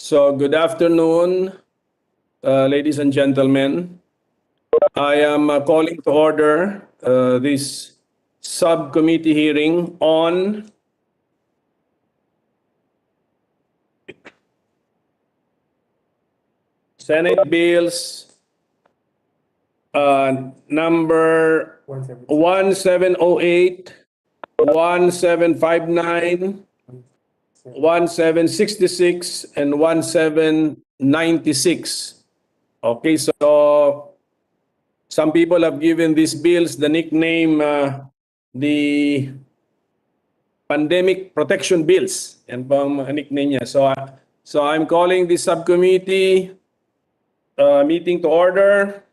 So good afternoon, ladies and gentlemen. I am calling to order this subcommittee hearing on Senate Bills number 1708, 1759, 1766, and 1796. Okay, so some people have given these bills the nickname the pandemic protection bills. Yan po ang nickname niya. So I'm calling this subcommittee meeting to order.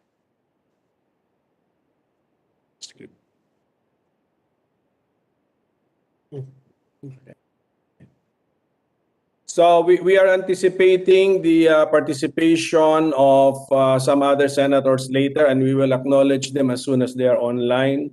So we are anticipating the participation of some other senators later, and we will acknowledge them as soon as they are online.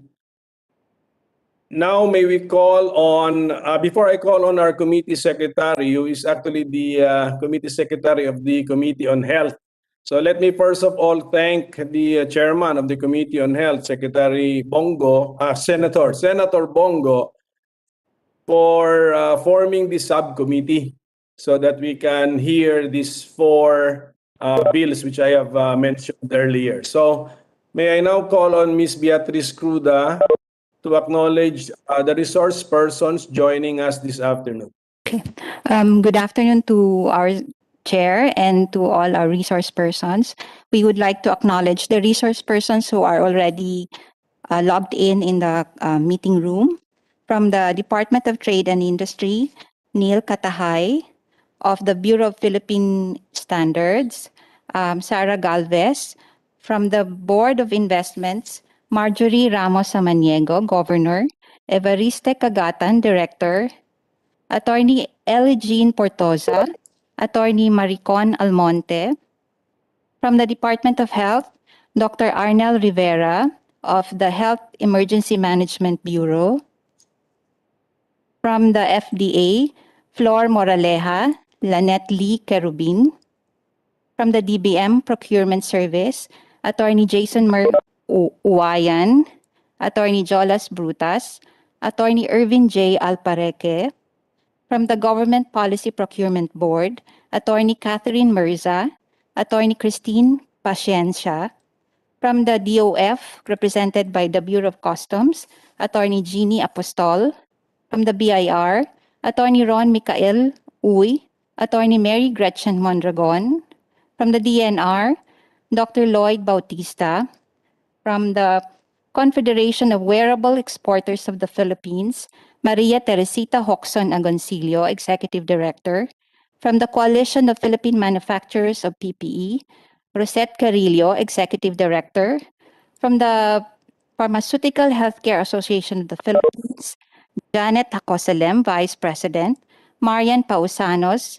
Now may we call on, before I call on our committee secretary, who is actually the committee secretary of the Committee on Health. So let me first of all thank the chairman of the Committee on Health, Secretary Bongo, Senator Bongo, for forming the subcommittee so that we can hear these four bills which I have mentioned earlier. So may I now call on Ms. Beatriz Cruda to acknowledge the resource persons joining us this afternoon. Okay. Good afternoon to our chair and to all our resource persons. We would like to acknowledge the resource persons who are already logged in the meeting room. From the Department of Trade and Industry, Neil Katahay. Of the Bureau of Philippine Standards, Sara Galvez. From the Board of Investments, Marjorie Ramos Samaniego, Governor. Evariste Cagatan, Director. Attorney Eligene Portosa. Attorney Maricon Almonte. From the Department of Health, Dr. Arnel Rivera of the Health Emergency Management Bureau. From the FDA, Flor Moraleja, Lanette Lee Kerubin. From the DBM Procurement Service, Attorney Jason Uwayan, Attorney Jolas Brutas, Attorney Irvin J. Alpareque. From the Government Policy Procurement Board, Attorney Catherine Mirza, Attorney Christine Paciencia. From the DOF, represented by the Bureau of Customs, Attorney Jeannie Apostol. From the BIR, Attorney Ron Micael Uy, Attorney Mary Gretchen Mondragon. From the DNR, Dr. Lloyd Bautista. From the Confederation of Wearable Exporters of the Philippines, Maria Teresita Hoxon Agoncillo, Executive Director. From the Coalition of Philippine Manufacturers of PPE, Rosette Carillo, Executive Director. From the Pharmaceutical Healthcare Association of the Philippines, Janet Hacosalem, Vice President. Marian Pausanos,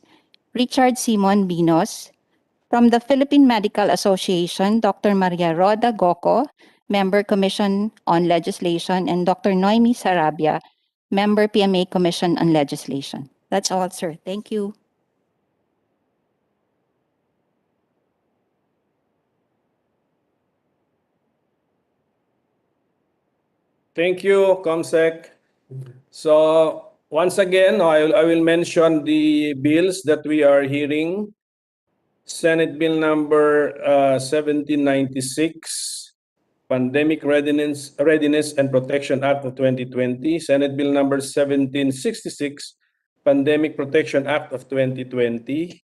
Richard Simon Binos. From the Philippine Medical Association, Dr. Maria Roda Goco, Member Commission on Legislation, and Dr. Noemi Sarabia, Member PMA Commission on Legislation. That's all, sir. Thank you. Thank you, Comsec. So once again, I will mention the bills that we are hearing. Senate Bill number 1796, Pandemic Readiness and Protection Act of 2020. Senate Bill number 1766, Pandemic Protection Act of 2020.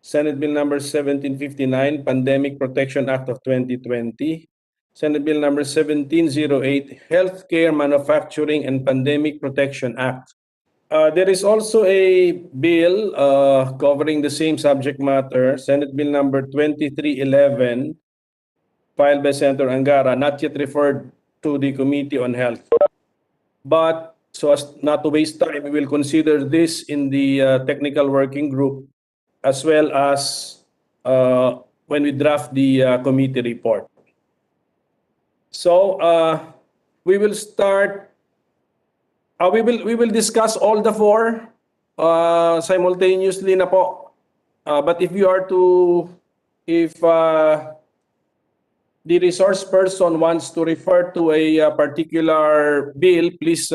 Senate Bill number 1759, Pandemic Protection Act of 2020. Senate Bill number 1708, Healthcare Manufacturing and Pandemic Protection Act. There is also a bill covering the same subject matter, Senate Bill number 2311, filed by Senator Angara, not yet referred to the Committee on Health. But so as not to waste time, we will consider this in the technical working group as well as when we draft the committee report. So we will start. We will discuss all the four simultaneously na po. But if you are to, if the resource person wants to refer to a particular bill, please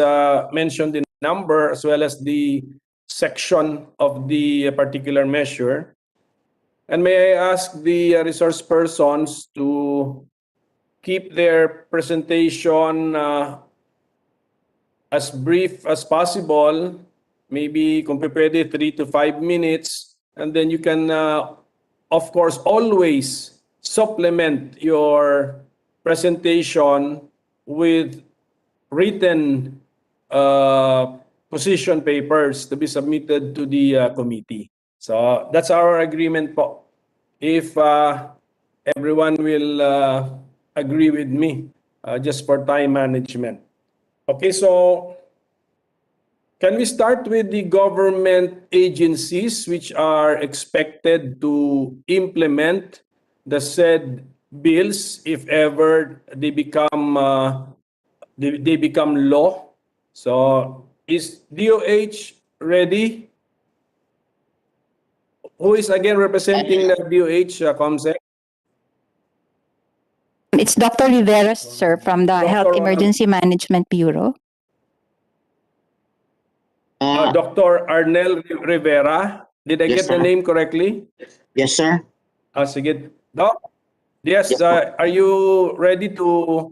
mention the number as well as the section of the particular measure. And may I ask the resource persons to keep their presentation as brief as possible, maybe kung pwede 3 to 5 minutes, and then you can, of course, always supplement your presentation with written position papers to be submitted to the committee. So that's our agreement po. If everyone will agree with me, just for time management. Okay, so can we start with the government agencies which are expected to implement the said bills if ever they become law? So is DOH ready? Who is again representing the DOH, Comsec? It's Dr. Rivera, sir, from the Health Dr. Emergency Management Bureau. Dr. Arnel Rivera. Did I Yes, get the sir. name correctly? Yes, sir. Sige. Doc? Yes, Yes, po. are you ready to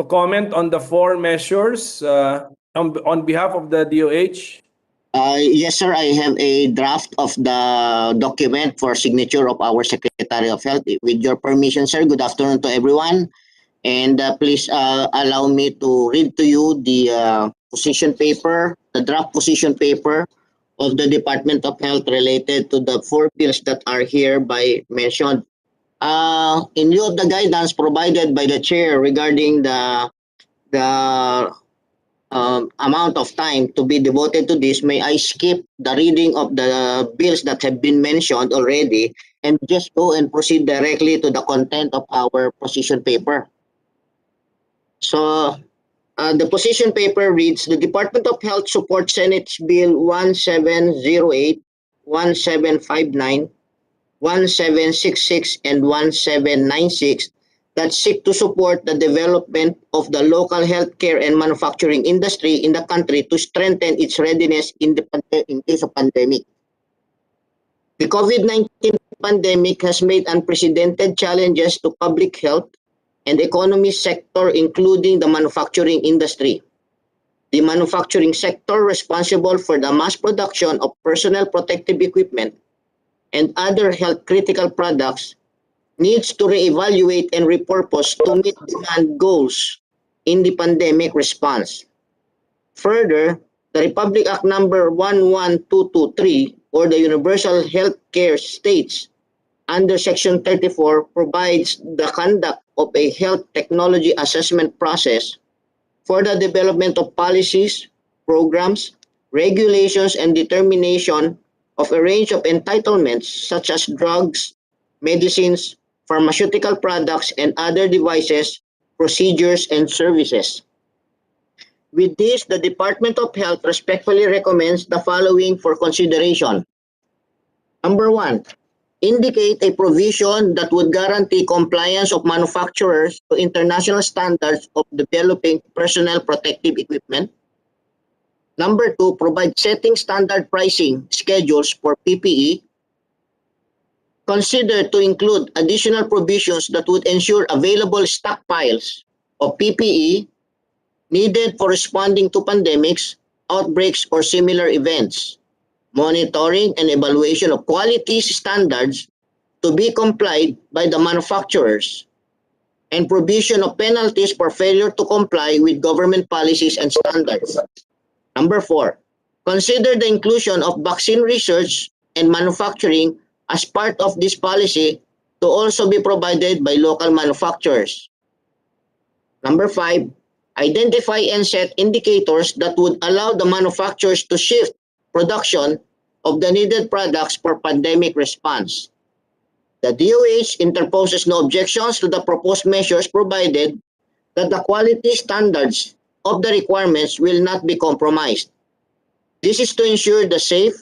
comment on the 4 measures on behalf of the DOH? Yes, sir. I have a draft of the document for signature of our Secretary of Health. With your permission, sir, good afternoon to everyone. And please allow me to read to you the position paper, the draft position paper of the Department of Health related to the 4 bills that are hereby mentioned. In lieu of the guidance provided by the chair regarding the amount of time to be devoted to this, may I skip the reading of the bills that have been mentioned already and just go and proceed directly to the content of our position paper. So the position paper reads, the Department of Health supports Senate Bill 1708, 1759, 1766 and 1796 that seek to support the development of the local healthcare and manufacturing industry in the country to strengthen its readiness in case of pandemic. The COVID-19 pandemic has made unprecedented challenges to public health and economy sector, including the manufacturing industry. The manufacturing sector responsible for the mass production of personal protective equipment and other health critical products needs to reevaluate and repurpose to meet demand goals in the pandemic response. Further, the Republic Act number 11223 or the Universal Healthcare states under Section 34 provides the conduct of a health technology assessment process for the development of policies, programs, regulations, and determination of a range of entitlements such as drugs, medicines, pharmaceutical products, and other devices, procedures, and services. With this, the Department of Health respectfully recommends the following for consideration. Number 1, indicate a provision that would guarantee compliance of manufacturers to international standards of developing personal protective equipment. Number 2, provide setting standard pricing schedules for PPE. Consider to include additional provisions that would ensure available stockpiles of PPE needed for responding to pandemics, outbreaks, or similar events. Monitoring and evaluation of quality standards to be complied by the manufacturers, and provision of penalties for failure to comply with government policies and standards. Number 4, consider the inclusion of vaccine research and manufacturing as part of this policy to also be provided by local manufacturers. Number 5, identify and set indicators that would allow the manufacturers to shift production of the needed products for pandemic response. The DOH interposes no objections to the proposed measures provided that the quality standards of the requirements will not be compromised. This is to ensure the safe,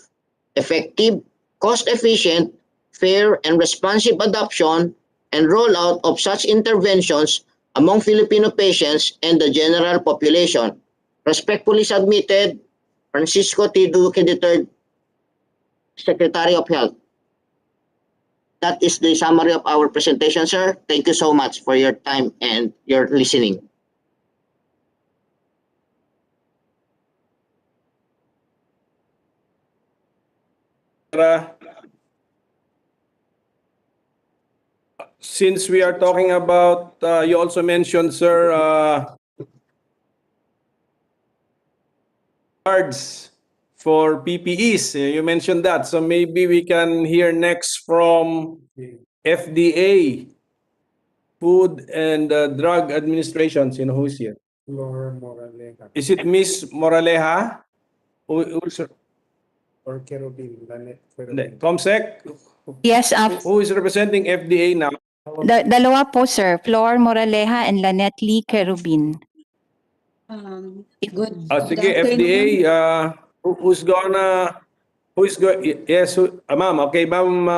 effective, cost-efficient, fair, and responsive adoption and rollout of such interventions among Filipino patients and the general population. Respectfully submitted, Francisco T. Duque III, Secretary of Health. That is the summary of our presentation, sir. Thank you so much for your time and your listening. Since we are talking about, you also mentioned, sir, cards for PPEs. You mentioned that. So maybe we can hear next from FDA, Food and Drug Administration. You know who's here? Flor Moraleja Is it Miss Moraleja? Who's or Kerubin, Lanet Hindi. Kerubin. Comsec? Yes, Who is representing FDA now? dalawa po, sir. Flor Moraleja and Lanet Lee Kerubin. Good Sige, afternoon. FDA, who's gonna, yes, ma'am, okay, ma'am,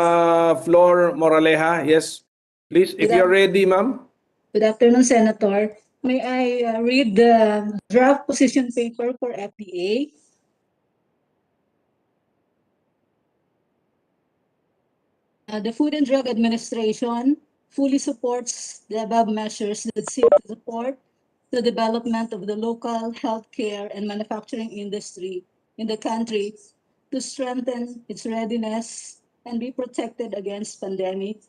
Flor Moraleja, yes, please, if you're ready, ma'am. Good afternoon, Senator. May I read the draft position paper for FDA? The Food and Drug Administration fully supports the above measures that seek to support the development of the local healthcare and manufacturing industry in the country to strengthen its readiness and be protected against pandemic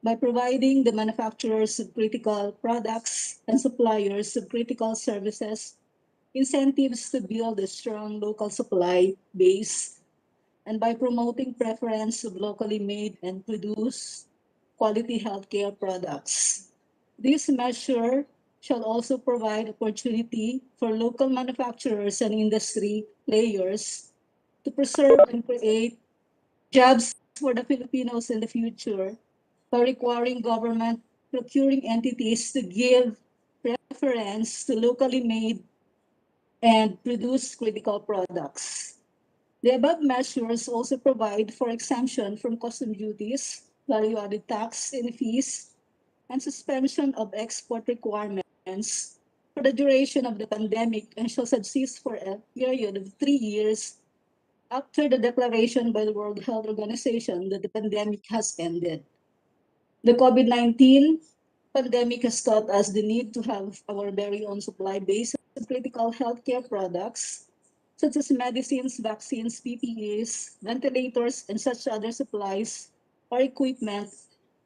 by providing the manufacturers of critical products and suppliers of critical services incentives to build a strong local supply base, and by promoting preference of locally made and produced quality healthcare products. This measure shall also provide opportunity for local manufacturers and industry players to preserve and create jobs for the Filipinos in the future by requiring government procuring entities to give preference to locally made and produced critical products. The above measures also provide for exemption from custom duties, value-added tax and fees, and suspension of export requirements for the duration of the pandemic and shall subsist for a period of 3 years after the declaration by the World Health Organization that the pandemic has ended. The COVID-19 pandemic has taught us the need to have our very own supply base of critical healthcare products, such as medicines, vaccines, PPEs, ventilators, and such other supplies or equipment,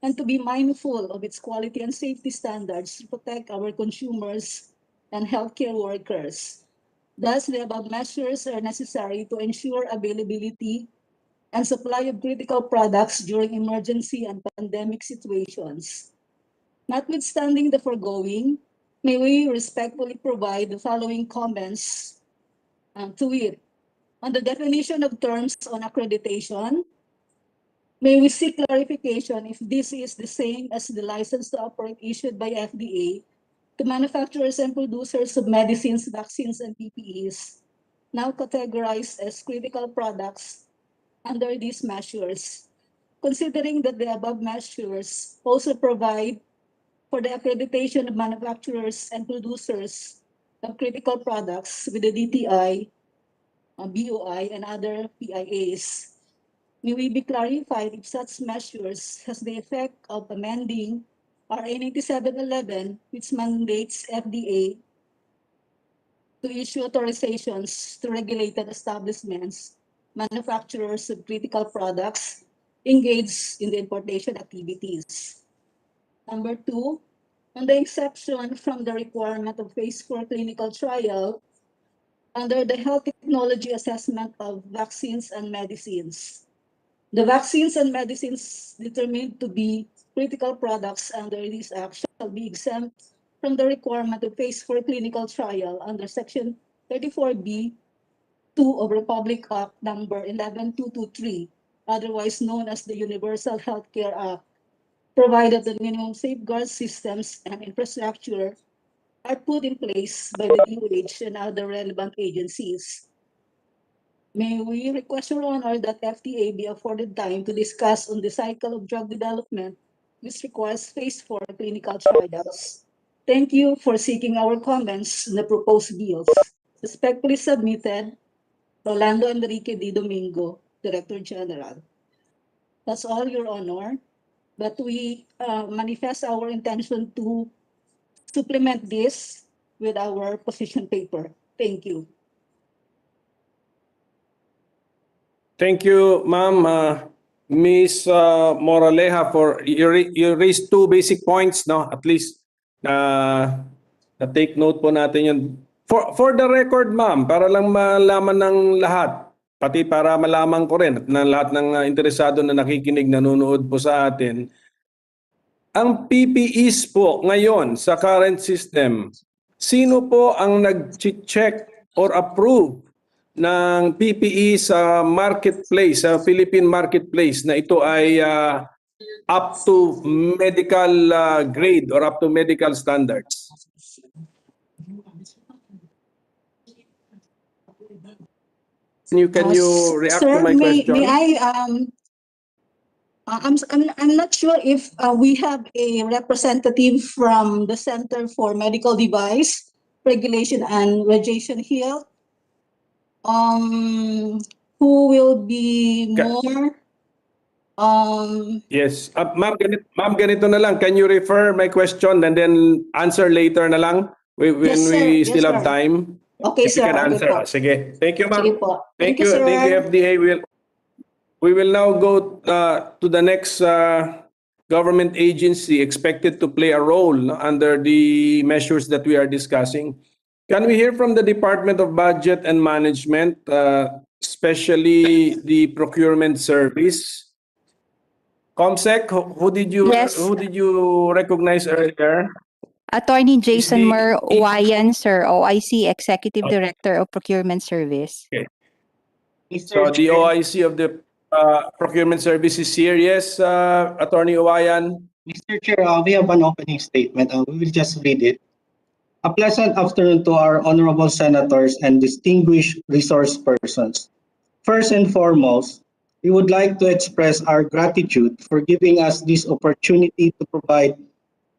and to be mindful of its quality and safety standards to protect our consumers and healthcare workers. Thus, the above measures are necessary to ensure availability and supply of critical products during emergency and pandemic situations. Notwithstanding the foregoing, may we respectfully provide the following comments to it. On the definition of terms on accreditation, may we seek clarification if this is the same as the license to operate issued by FDA to manufacturers and producers of medicines, vaccines, and PPEs, now categorized as critical products under these measures, considering that the above measures also provide for the accreditation of manufacturers and producers of critical products with the DTI, BOI, and other PIAs. May we be clarified if such measures has the effect of amending RA 9711, which mandates FDA to issue authorizations to regulated establishments, manufacturers of critical products engaged in the importation activities. Number two, on the exception from the requirement of phase 4 clinical trial under the health technology assessment of vaccines and medicines. The vaccines and medicines determined to be critical products under this act shall be exempt from the requirement of phase 4 clinical trial under Section 34B 2 of Republic Act number 11223, otherwise known as the Universal Healthcare Act, provided the minimum safeguard systems and infrastructure are put in place by the DOH and other relevant agencies. May we request, Your Honor, that FDA be afforded time to discuss on the cycle of drug development, which requires phase 4 clinical trials. Thank you for seeking our comments on the proposed bills. Respectfully submitted, Rolando Enrique D. Domingo, Director General. That's all, Your Honor. But we manifest our intention to supplement this with our position paper. Thank you. Thank you, ma'am. Ms. Moraleja, for you raised two basic points, no? At least na-take note po natin yun. For the record, ma'am, para lang malaman ng lahat, pati para malaman ko rin at na lahat ng interesado na nakikinig, nanonood po sa atin, ang PPEs po ngayon sa current system, sino po ang nag-check or approve ng PPE sa marketplace, sa Philippine marketplace na ito ay up to medical grade or up to medical standards? Can you react Sir, to my question? May I I'm not sure if we have a representative from the Center for Medical Device Regulation and Registration here, who will be more Yes. Ma'am, ganito na lang. Can you refer my question and then answer later na lang when Yes, sir. we Yes, still have sir. time? Okay, If you sir. can Okay answer. po. Sige. Thank you, ma'am. Sige po. Thank Thank you, you. Thank you, sir. FDA. We will now go to the next government agency expected to play a role, no, under the measures that we are discussing. Can we hear from the Department of Budget and Management, especially the Procurement Service? ComSec, who did you Yes. recognize earlier? Attorney Jason the- Mer-Uwayan, sir, OIC Executive Director of Procurement Service. So the OIC of the Procurement Service is here. Yes, Attorney Uwayan. Mr. Chair, we have an opening statement. We will just read it. A pleasant afternoon to our honorable senators and distinguished resource persons. First and foremost, we would like to express our gratitude for giving us this opportunity to provide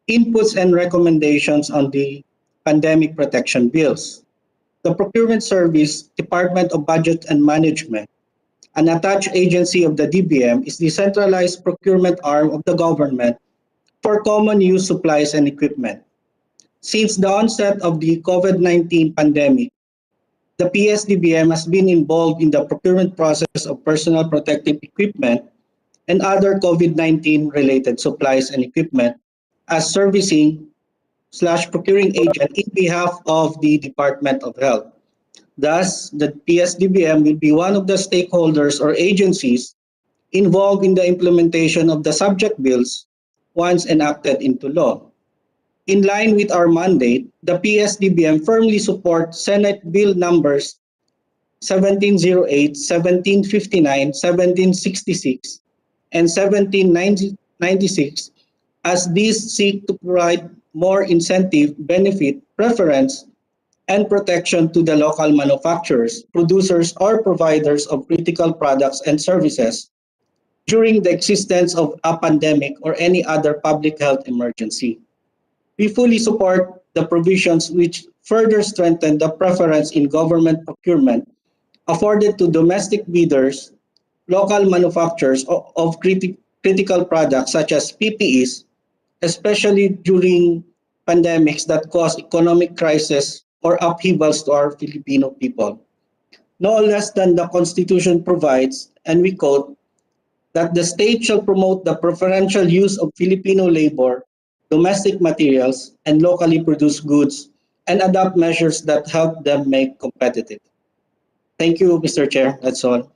inputs and recommendations on the pandemic protection bills. The Procurement Service, Department of Budget and Management, an attached agency of the DBM, is the centralized procurement arm of the government for common use supplies and equipment. Since the onset of the COVID-19 pandemic, the PSDBM has been involved in the procurement process of personal protective equipment and other COVID-19 related supplies and equipment as servicing/procuring agent in behalf of the Department of Health. Thus, the PSDBM will be one of the stakeholders or agencies involved in the implementation of the subject bills once enacted into law. In line with our mandate, the PSDBM firmly supports Senate Bill numbers 1708, 1759, 1766, and 1796 as these seek to provide more incentive, benefit, preference, and protection to the local manufacturers, producers, or providers of critical products and services during the existence of a pandemic or any other public health emergency. We fully support the provisions which further strengthen the preference in government procurement afforded to domestic bidders, local manufacturers of critical products such as PPEs, especially during pandemics that cause economic crisis or upheavals to our Filipino people. No less than the Constitution provides, and we quote, that the state shall promote the preferential use of Filipino labor, domestic materials, and locally produced goods, and adopt measures that help them make competitive. Thank you, Mr. Chair. That's all.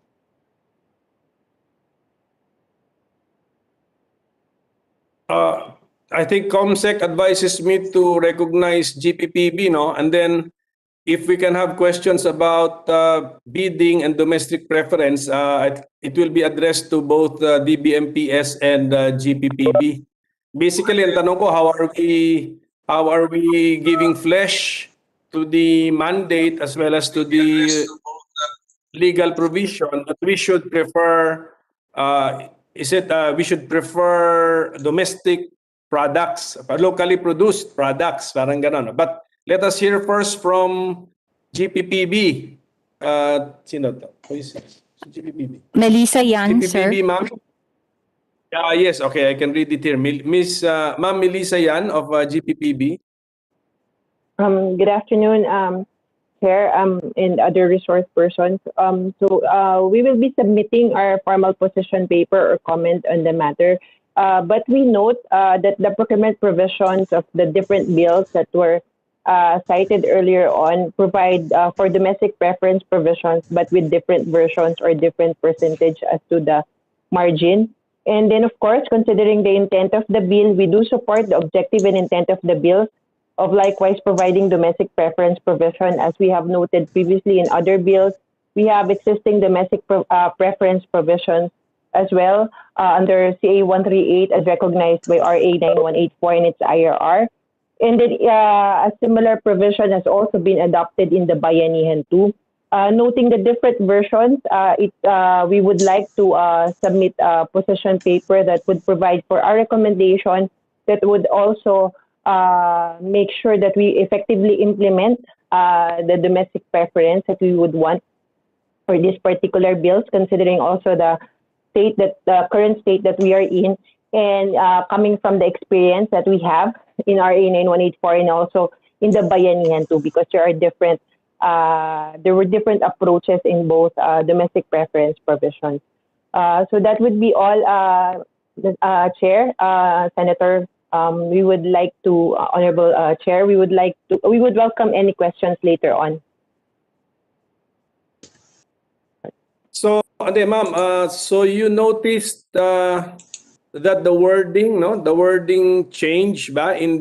I think ComSec advises me to recognize GPPB, no? And then if we can have questions about bidding and domestic preference, it will be addressed to both DBMPS and GPPB. Basically, ang tanong ko, how are we giving flesh to the mandate as well as to the legal provision that we should prefer, we should prefer domestic products, locally produced products, parang ganon. But let us hear first from GPPB. Sino to? Who is this? GPPB. Melissa Yan, sir. GPPB, ma'am? Yes, okay, I can read it here. Ma'am Melissa Yan of GPPB. Good afternoon, Chair, and other resource persons. We will be submitting our formal position paper or comment on the matter. But we note that the procurement provisions of the different bills that were cited earlier on provide for domestic preference provisions, but with different versions or different percentage as to the margin. And then, of course, considering the intent of the bill, we do support the objective and intent of the bill of likewise providing domestic preference provision. As we have noted previously in other bills, we have existing domestic preference provisions as well under CA 138 as recognized by RA 9184 in its IRR. And then a similar provision has also been adopted in the Bayanihan 2. Noting the different versions, we would like to submit a position paper that would provide for our recommendation that would also make sure that we effectively implement the domestic preference that we would want for these particular bills, considering also the current state that we are in, and coming from the experience that we have in RA 9184 and also in the Bayanihan too, because there were different approaches in both domestic preference provisions. So that would be all, Chair, Senator. We would like to, Honorable Chair, we would welcome any questions later on. So, ma'am, so you noticed that the wording change ba in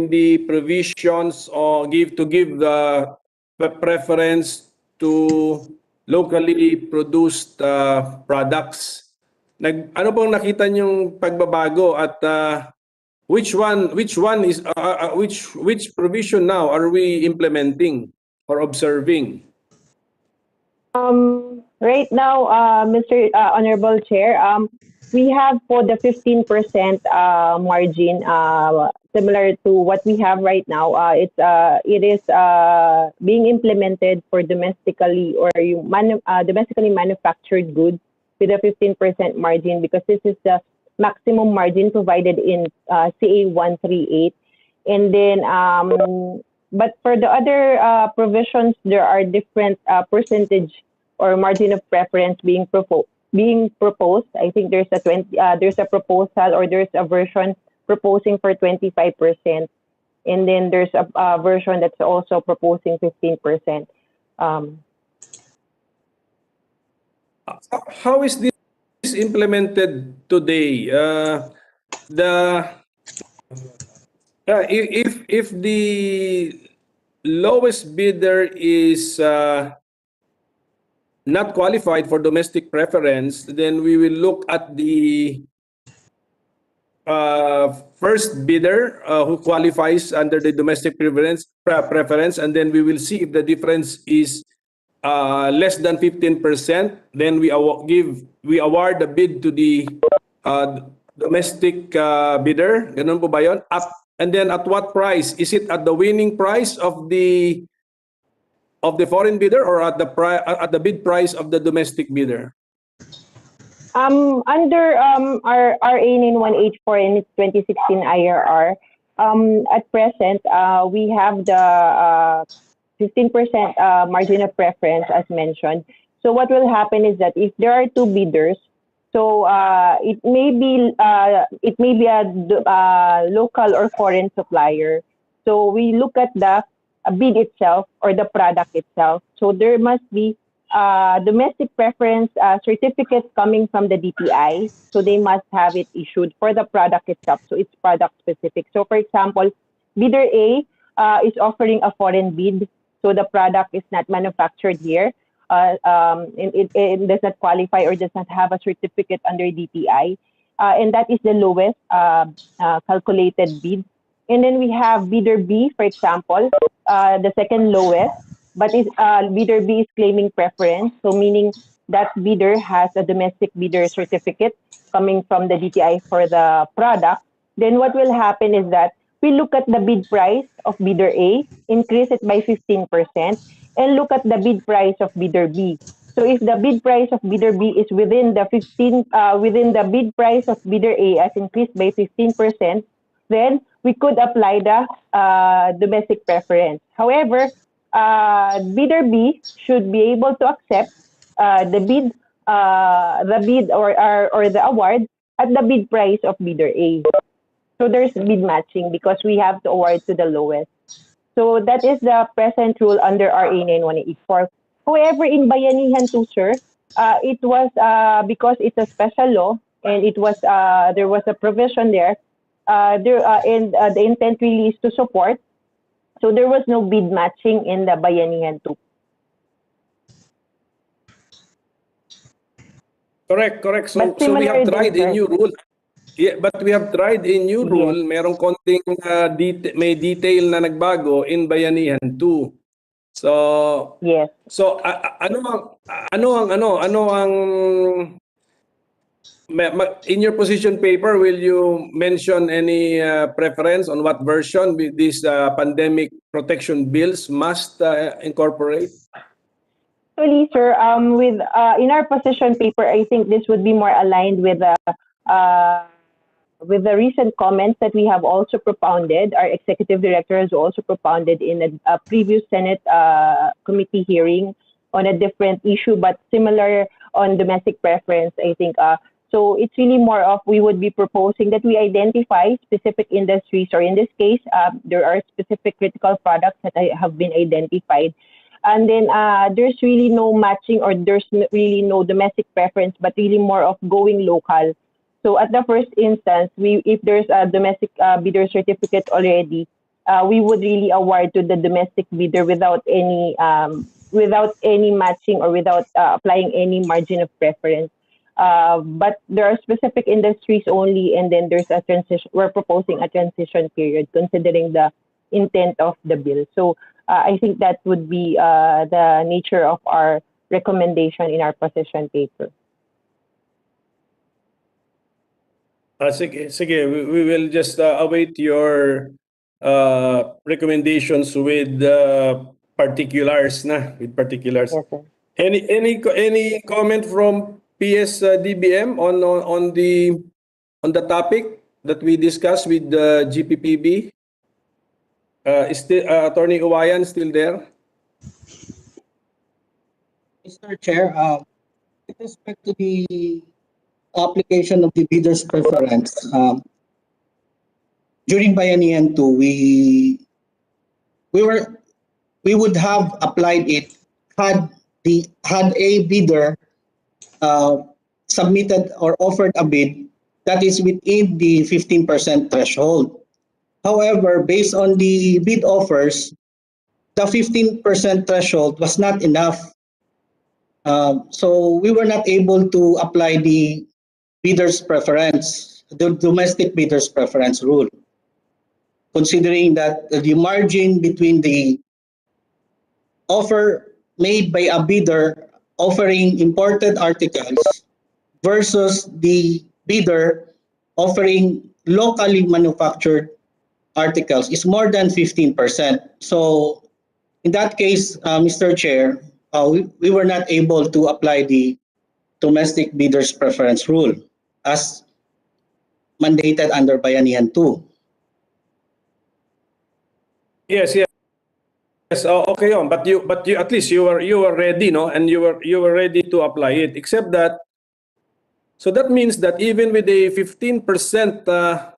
the provisions or give the preference to locally produced products. Ano pong nakita niyong pagbabago at which provision now are we implementing or observing? Right now, Mr. Honorable Chair, we have for the 15% margin, similar to what we have right now. It is being implemented for domestically domestically manufactured goods with a 15% margin, because this is the maximum margin provided in CA 138. And then, but for the other provisions, there are different percentage or margin of preference being proposed. I think there's a proposal, or there's a version proposing for 25%, and then there's a version that's also proposing 15%. How is this implemented today? If the lowest bidder is not qualified for domestic preference, then we will look at the first bidder who qualifies under the domestic preference, and then we will see if the difference is less than 15%. Then we award the bid to the domestic bidder. Ganun po ba yun? And then at what price? Is it at the winning price of the foreign bidder, or at the bid price of the domestic bidder? Under our RA 9184 and its 2016 IRR, at present, we have the 15% margin of preference as mentioned. So what will happen is that if there are two bidders, so it may be a local or foreign supplier. So we look at the bid itself or the product itself. So there must be domestic preference certificates coming from the DTI. So they must have it issued for the product itself. So it's product specific. So for example, bidder A is offering a foreign bid. So the product is not manufactured here. It does not qualify or does not have a certificate under DTI. And that is the lowest calculated bid. And then we have bidder B, for example, the second lowest. but bidder B is claiming preference, so meaning that bidder has a domestic bidder certificate coming from the DTI for the product, then what will happen is that we look at the bid price of bidder A, increase it by 15%, and look at the bid price of bidder B. So if the bid price of bidder B is within the within the bid price of bidder A as increased by 15%, then we could apply the domestic preference. However, bidder B should be able to accept the bid or the award at the bid price of bidder A. So there's bid matching because we have to award to the lowest. So that is the present rule under RA 9184. However, in Bayanihan 2, sir, it was because it's a special law and it was there was a provision there. And the intent really is to support. So there was no bid matching in the Bayanihan 2. Correct. So But we have similar tried din, a sir. new rule. Yeah, but we have tried a new Yes. rule. Merong konting may detail na nagbago in Bayanihan 2. So Yes. ano ang in your position paper, will you mention any preference on what version these pandemic protection bills must incorporate? Actually, sir, with in our position paper, I think this would be more aligned with the recent comments that we have also propounded. Our executive director has also propounded in a previous Senate committee hearing on a different issue, but similar on domestic preference, I think. So it's really more of we would be proposing that we identify specific industries, or in this case, there are specific critical products that have been identified. And then there's really no matching, or there's really no domestic preference, but really more of going local. So at the first instance, if there's a domestic bidder certificate already, we would really award to the domestic bidder without any matching or without applying any margin of preference. But there are specific industries only, and then there's a transition. We're proposing a transition period considering the intent of the bill. So I think that would be the nature of our recommendation in our position paper. Sige, we will just await your recommendations with particulars na, with particulars. Yes, sir. Any comment from PS-DBM on the topic that we discussed with the GPPB? Is Attorney Uwayan still there? Mr. Chair, with respect to the application of the bidder's preference, during Bayanihan 2, we would have applied it had a bidder submitted or offered a bid that is within the 15% threshold. However, based on the bid offers, the 15% threshold was not enough. So we were not able to apply the bidder's preference, the domestic bidder's preference rule, considering that the margin between the offer made by a bidder offering imported articles versus the bidder offering locally manufactured articles is more than 15%. So in that case, Mr. Chair, we were not able to apply the domestic bidder's preference rule as mandated under Bayanihan 2. Yes. Okay, but you at least you were ready, no, and you were ready to apply it. Except that, so that means that even with a 15%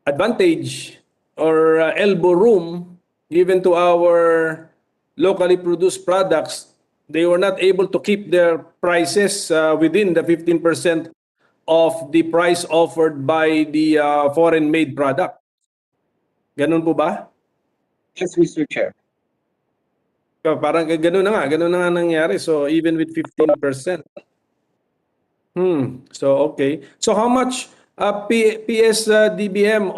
advantage or elbow room given to our locally produced products, they were not able to keep their prices within the 15% of the price offered by the foreign-made product. Ganun po ba? Yes, Mr. Chair. Parang ganun na nga nangyari. So even with 15%. So okay. So how much PS-DBM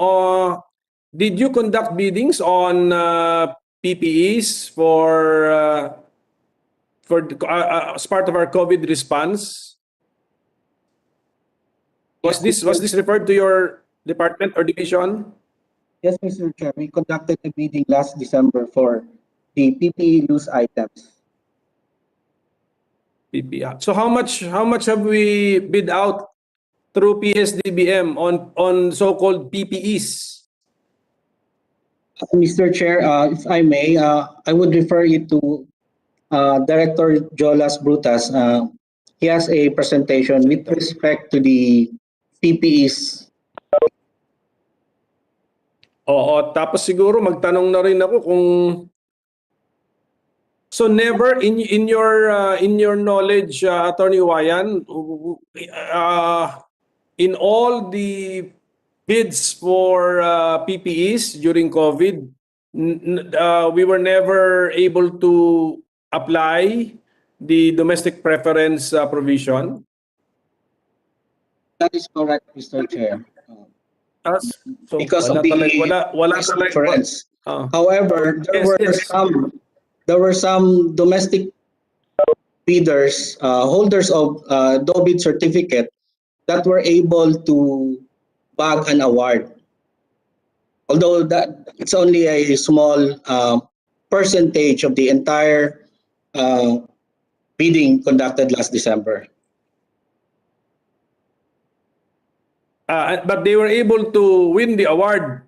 did you conduct biddings on PPEs as part of our COVID response. Was this referred to your department or division? Yes, Mr. Chair, we conducted a bidding last December for the PPE use items. PPE. So how much have we bid out through PSDBM on so-called PPEs? Mr. Chair, if I may, I would refer you to Director Jolas Brutas. He has a presentation with respect to the PPEs. Oo, tapos siguro magtanong na rin ako kung so never in your knowledge, Attorney Wayan, in all the bids for PPEs during COVID, we were never able to apply the domestic preference provision. That is correct, Mr. Chair. So Because wala of the wala price talaga. difference. Ah. However, there were some domestic bidders, holders of DOBID certificate that were able to bag an award. Although that it's only a small percentage of the entire bidding conducted last December. But they were able to win the award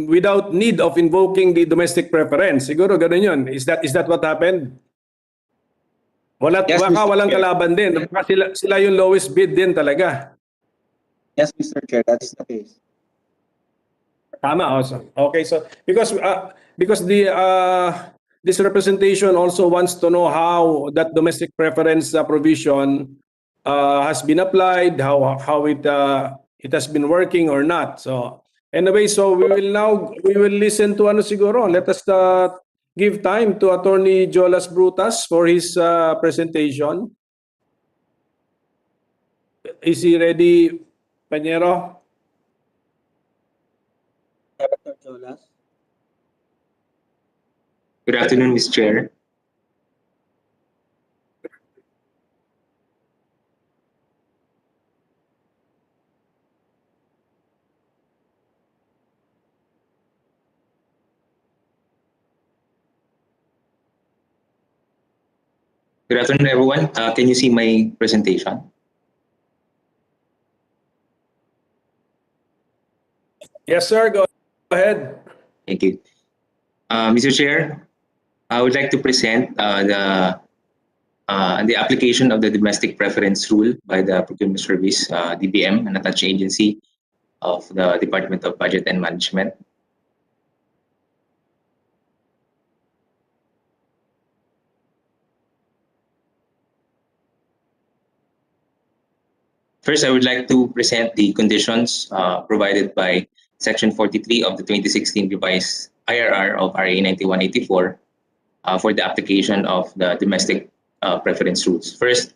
without need of invoking the domestic preference. Siguro ganun yun. Is that what happened? Yes, Baka Mr. walang Chair. kalaban din. Baka sila yung lowest bid din talaga. Yes, Mr. Chair, that is the case. Tama also. Okay, so because this representation also wants to know how that domestic preference provision has been applied, how it has been working or not. So anyway, so we will listen to ano siguro. Let us give time to Attorney Jolas Brutas for his presentation. Is he ready, Pañero? Director Jolas. Good afternoon, Mr. Chair. Good afternoon, everyone. Can you see my presentation? Yes, sir. Go ahead. Thank you. Mr. Chair, I would like to present the application of the domestic preference rule by the Procurement Service, DBM, an attached agency of the Department of Budget and Management. First, I would like to present the conditions provided by Section 43 of the 2016 revised IRR of RA 9184 for the application of the domestic preference rules. First,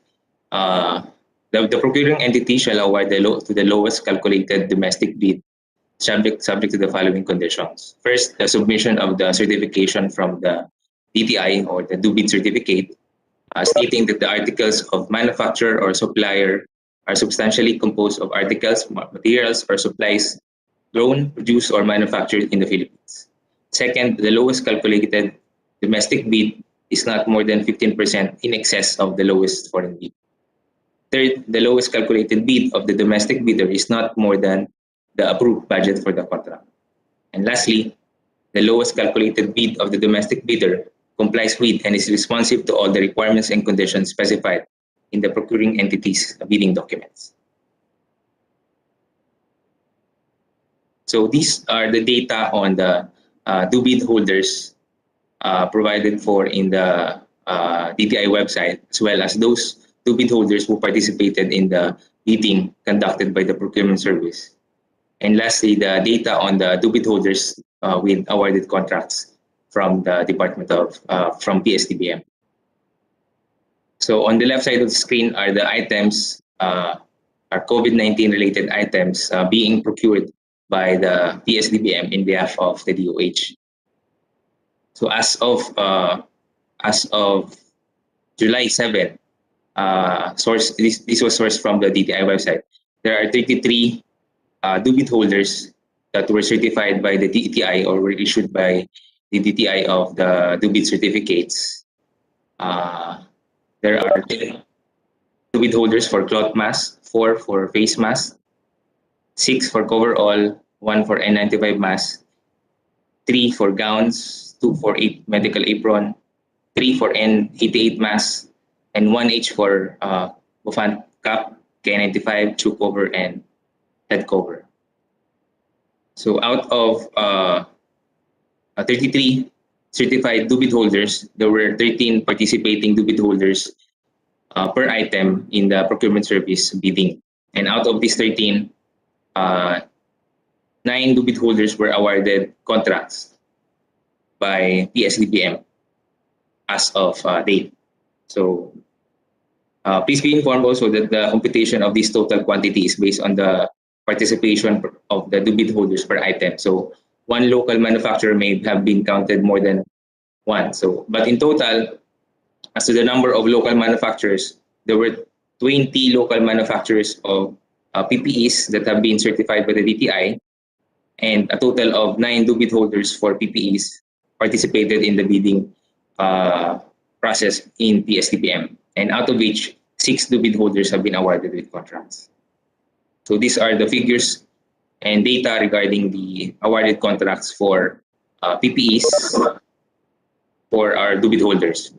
the procuring entity shall award to the lowest calculated domestic bid subject to the following conditions. First, the submission of the certification from the DTI or the do bid certificate stating that the articles of manufacturer or supplier are substantially composed of articles, materials, or supplies grown, produced, or manufactured in the Philippines. Second, the lowest calculated domestic bid is not more than 15% in excess of the lowest foreign bid. Third, the lowest calculated bid of the domestic bidder is not more than the approved budget for the contract. And lastly, the lowest calculated bid of the domestic bidder complies with and is responsive to all the requirements and conditions specified in the procuring entity's bidding documents. So these are the data on the do bid holders provided for in the DTI website, as well as those do bid holders who participated in the bidding conducted by the procurement service. And lastly, the data on the do bid holders with awarded contracts from the Department of from PSDBM. So on the left side of the screen are the items, are COVID-19 related items being procured by the PSDBM in behalf of the DOH. So as of July 7, this was sourced from the DTI website. There are 33 DUBIT holders that were certified by the DTI or were issued by the DTI of the DUBIT certificates. There are 10 DUBIT holders for cloth mask, 4 for face mask, 6 for coverall, 1 for N95 mask, 3 for gowns, 2 for medical apron, 3 for N88 mask, and 1 each for bouffant cap, K95, shoe cover, and head cover. So out of 33 certified DUBIT holders, there were 13 participating DUBIT holders per item in the procurement service bidding. And out of these 13, 9 DUBIT holders were awarded contracts by PSDBM as of date. So please be informed also that the computation of this total quantity is based on the participation of the DUBIT holders per item. So one local manufacturer may have been counted more than one. So, but in total, as to the number of local manufacturers, there were 20 local manufacturers of PPEs that have been certified by the DTI, and a total of 9 DUBIT holders for PPEs participated in the bidding process in PSDBM, and out of which 6 DUBIT holders have been awarded with contracts. So these are the figures and data regarding the awarded contracts for PPEs for our DUBIT holders.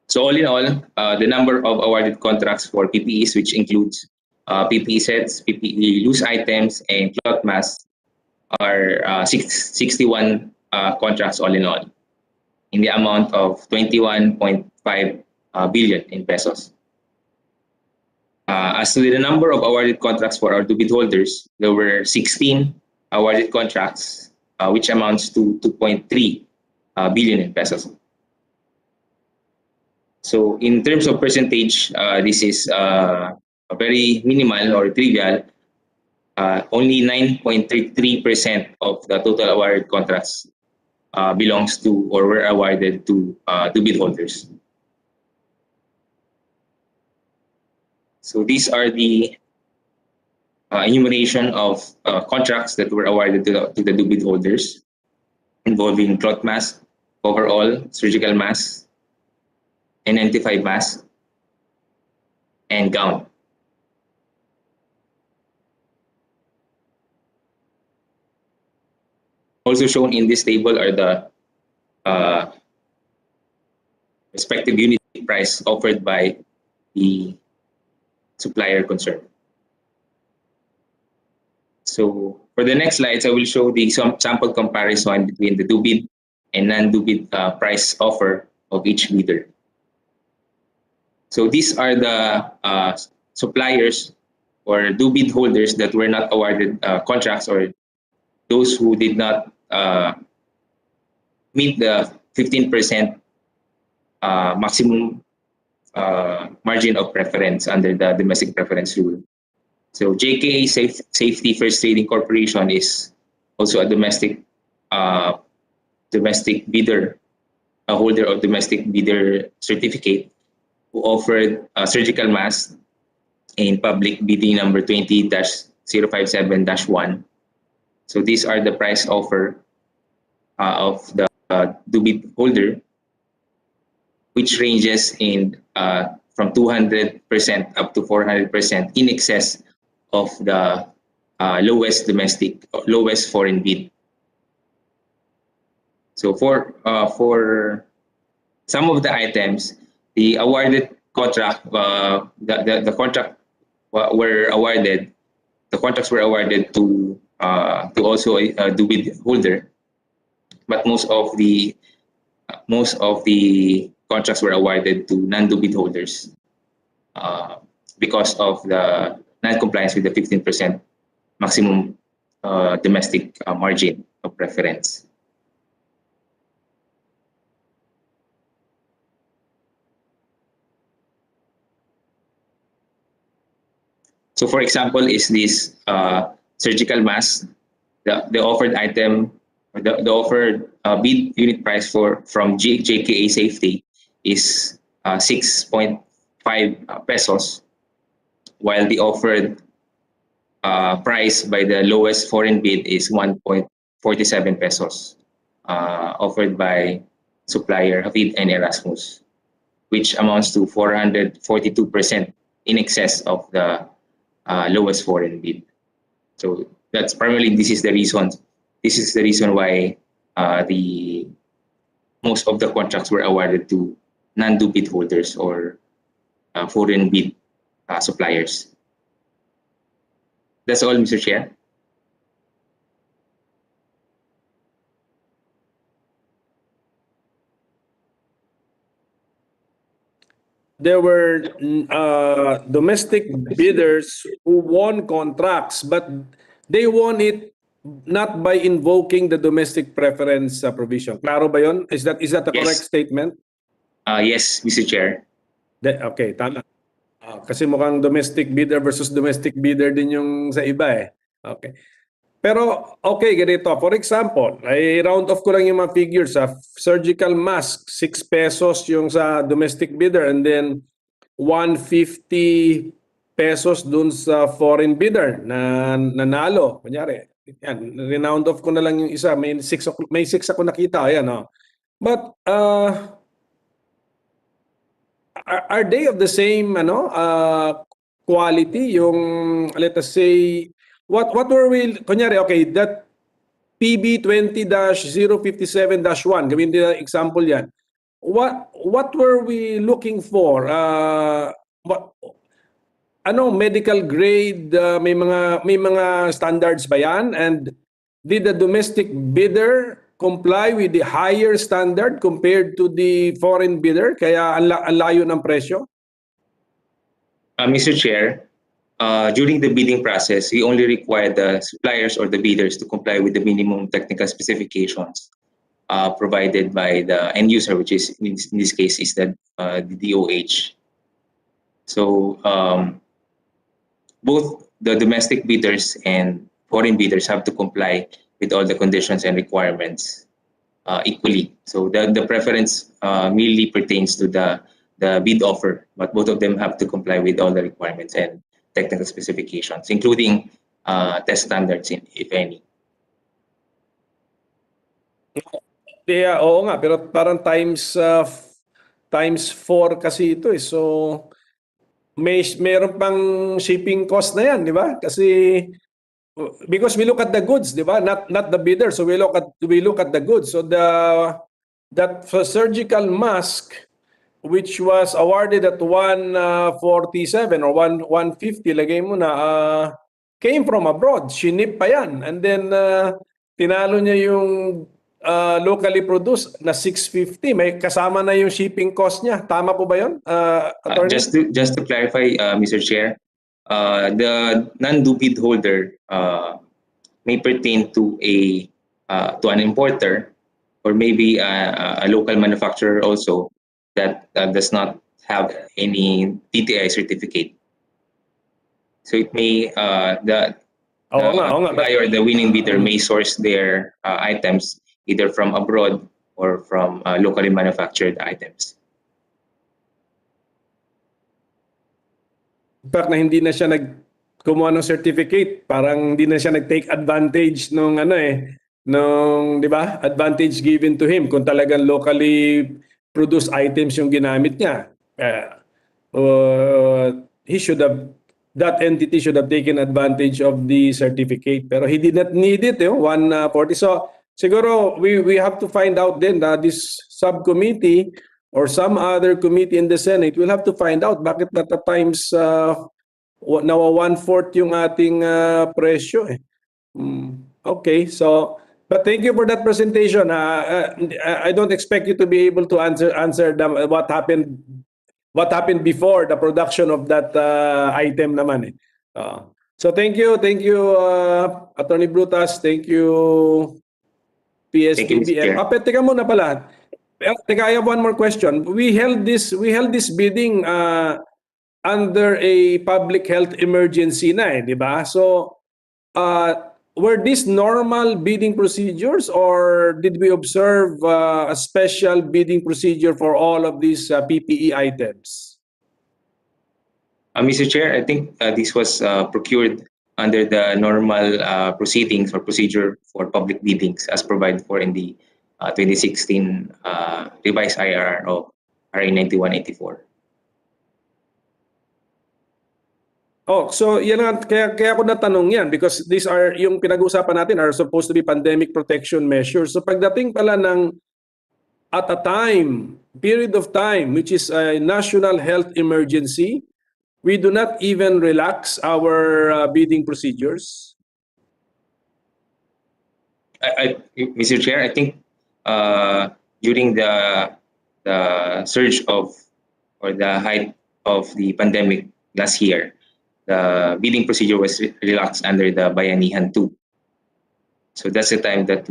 So all in all, the number of awarded contracts for PPEs, which includes PPE sets, PPE loose items, and cloth masks, are 61 contracts all in all, in the amount of 21.5 billion in pesos. As to the number of awarded contracts for our DUBIT holders, there were 16 awarded contracts, which amounts to 2.3 billion in pesos. So in terms of percentage, this is very minimal or trivial. Only 9.33% of the total awarded contracts belongs to or were awarded to DUBIT holders. So these are the enumeration of contracts that were awarded to the DUBIT holders, involving cloth mask, coverall, surgical mask, N95 mask, and gown. Also shown in this table are the respective unit price offered by the supplier concerned. So for the next slides, I will show the sample comparison between the DUBIT and non-DUBIT price offer of each bidder. So these are the suppliers or DUBIT holders that were not awarded contracts, or those who did not meet the 15% maximum margin of preference under the domestic preference rule. So JKA Safety First Trading Corporation is also a domestic bidder, a holder of domestic bidder certificate, who offered surgical masks in public bidding number 20-057-1. So these are the price offer of the DUBIT holder, which ranges in from 200% up to 400% in excess of the lowest foreign bid. So for some of the items, the awarded contract, the contract were awarded. The contracts were awarded to also a DUBIT holder, but most of the contracts were awarded to non-DUBIT holders because of the non-compliance with the 15% maximum domestic margin of preference. So for example, is this surgical mask. The offered item the offered bid unit price from JKA Safety is 6.5 pesos, while the offered price by the lowest foreign bid is 1.47 pesos, offered by supplier Hafid and Erasmus, which amounts to 442% in excess of the lowest foreign bid. So that's primarily this is the reason why the most of the contracts were awarded to non-due bid holders or foreign bid suppliers. That's all, Mr. Chair. There were domestic bidders who won contracts, but they won it not by invoking the domestic preference provision. Klaro ba yun? Is that a Yes. correct statement? Yes, Mr. Chair. Okay, tama. Kasi mukhang domestic bidder versus domestic bidder din yung sa iba eh. Okay. Pero okay, ganito. For example, ay round off ko lang yung mga figures. Surgical mask, 6 pesos yung sa domestic bidder and then 150 pesos dun sa foreign bidder na nanalo. Kunyari, yan, round off ko na lang yung isa. May 6 ako nakita. Ayan, oh. But are they of the same quality? Yung, let us say, what were we, kunyari, okay, that PB 20-057-1, gawin din ang example yan. What were we looking for? Medical grade, may mga standards ba yan? And did the domestic bidder comply with the higher standard compared to the foreign bidder? Kaya ang layo ng presyo? Mr. Chair, during the bidding process, we only require the suppliers or the bidders to comply with the minimum technical specifications provided by the end user, which is in this case is the DOH. So both the domestic bidders and foreign bidders have to comply with all the conditions and requirements equally. So the preference merely pertains to the bid offer, but both of them have to comply with all the requirements and technical specifications, including test standards, if any. Yeah, oo nga, pero parang times 4 kasi ito eh. So meron pang shipping cost na yan, di ba? Kasi because we look at the goods, di ba? Not the bidder. So we look at the goods. So that surgical mask which was awarded at 147 or 150, lagay mo na, came from abroad. Shinip pa yan. And then tinalo niya yung locally produced na 650. May kasama na yung shipping cost niya. Tama po ba yun, Attorney? Just to clarify, Mr. Chair, the non-due bid holder may pertain to an importer or maybe a local manufacturer also that does not have any TTI certificate. So it may the supplier or the winning bidder may source their items either from abroad or from locally manufactured items. In fact, na hindi na siya kumuha ng certificate, parang hindi na siya nag-take advantage nung di ba? Advantage given to him kung talagang locally produced items yung ginamit niya. That entity should have taken advantage of the certificate, pero he did not need it, 140. So siguro we have to find out then this subcommittee or some other committee in the Senate will have to find out bakit at times nawa 1/4 yung ating presyo eh. Okay, so but thank you for that presentation. I don't expect you to be able to answer what happened before the production of that item naman eh. So thank you Attorney Brutas, thank you PSDBM. Teka muna pala. Teka, I have one more question. We held this bidding under a public health emergency na eh, di ba? So were these normal bidding procedures, or did we observe a special bidding procedure for all of these PPE items? Mr. Chair, I think this was procured under the normal proceedings or procedure for public biddings as provided for in the 2016 revised IRR of RA 9184. Oh, so yan nga, kaya ako natanong yan because these are, yung pinag-uusapan natin are supposed to be pandemic protection measures. So pagdating pala ng at a time, period of time, which is a national health emergency, we do not even relax our bidding procedures. Mr. Chair, I think during the surge of or the height of the pandemic last year, the bidding procedure was relaxed under the Bayanihan 2. So that's the time that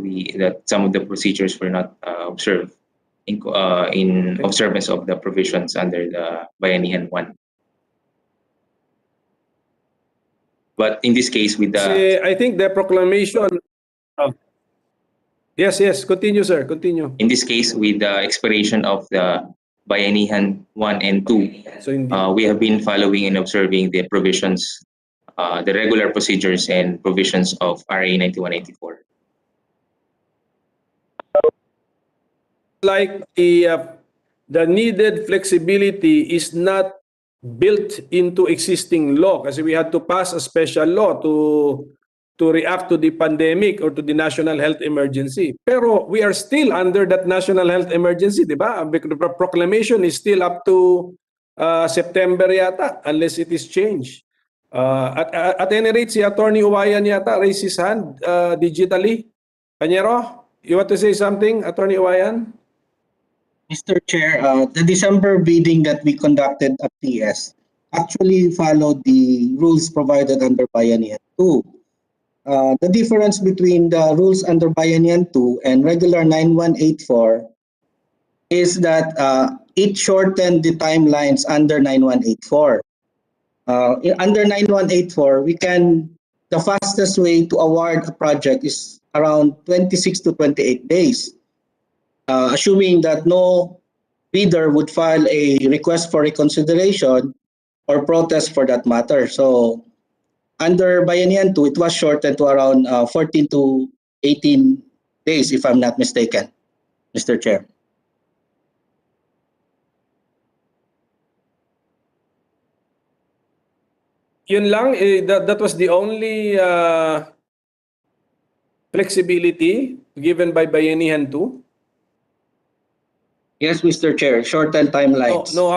some of the procedures were not observed in observance of the provisions under the Bayanihan 1. But in this case, with the I think the proclamation. Yes, continue, sir. Continue. in this case, with the expiration of the Bayanihan 1 and 2, So indeed. we have been following and observing the provisions, the regular procedures and provisions of RA 9184. Like the needed flexibility is not built into existing law kasi we had to pass a special law to react to the pandemic or to the national health emergency. Pero we are still under that national health emergency, di ba? The proclamation is still up to September yata unless it is changed. At any rate, si Attorney Uwayan yata raised his hand digitally. Kanyero, you want to say something, Attorney Uwayan? Mr. Chair, the December bidding that we conducted at PS actually followed the rules provided under Bayanihan 2. The difference between the rules under Bayanihan 2 and regular 9184 is that it shortened the timelines under 9184. Under 9184, the fastest way to award a project is around 26 to 28 days. Assuming that no bidder would file a request for reconsideration or protest for that matter. So under Bayanihan 2, it was shortened to around 14 to 18 days, if I'm not mistaken, Mr. Chair. Yun lang, that was the only flexibility given by Bayanihan 2. Yes, Mr. Chair, shortened timelines. No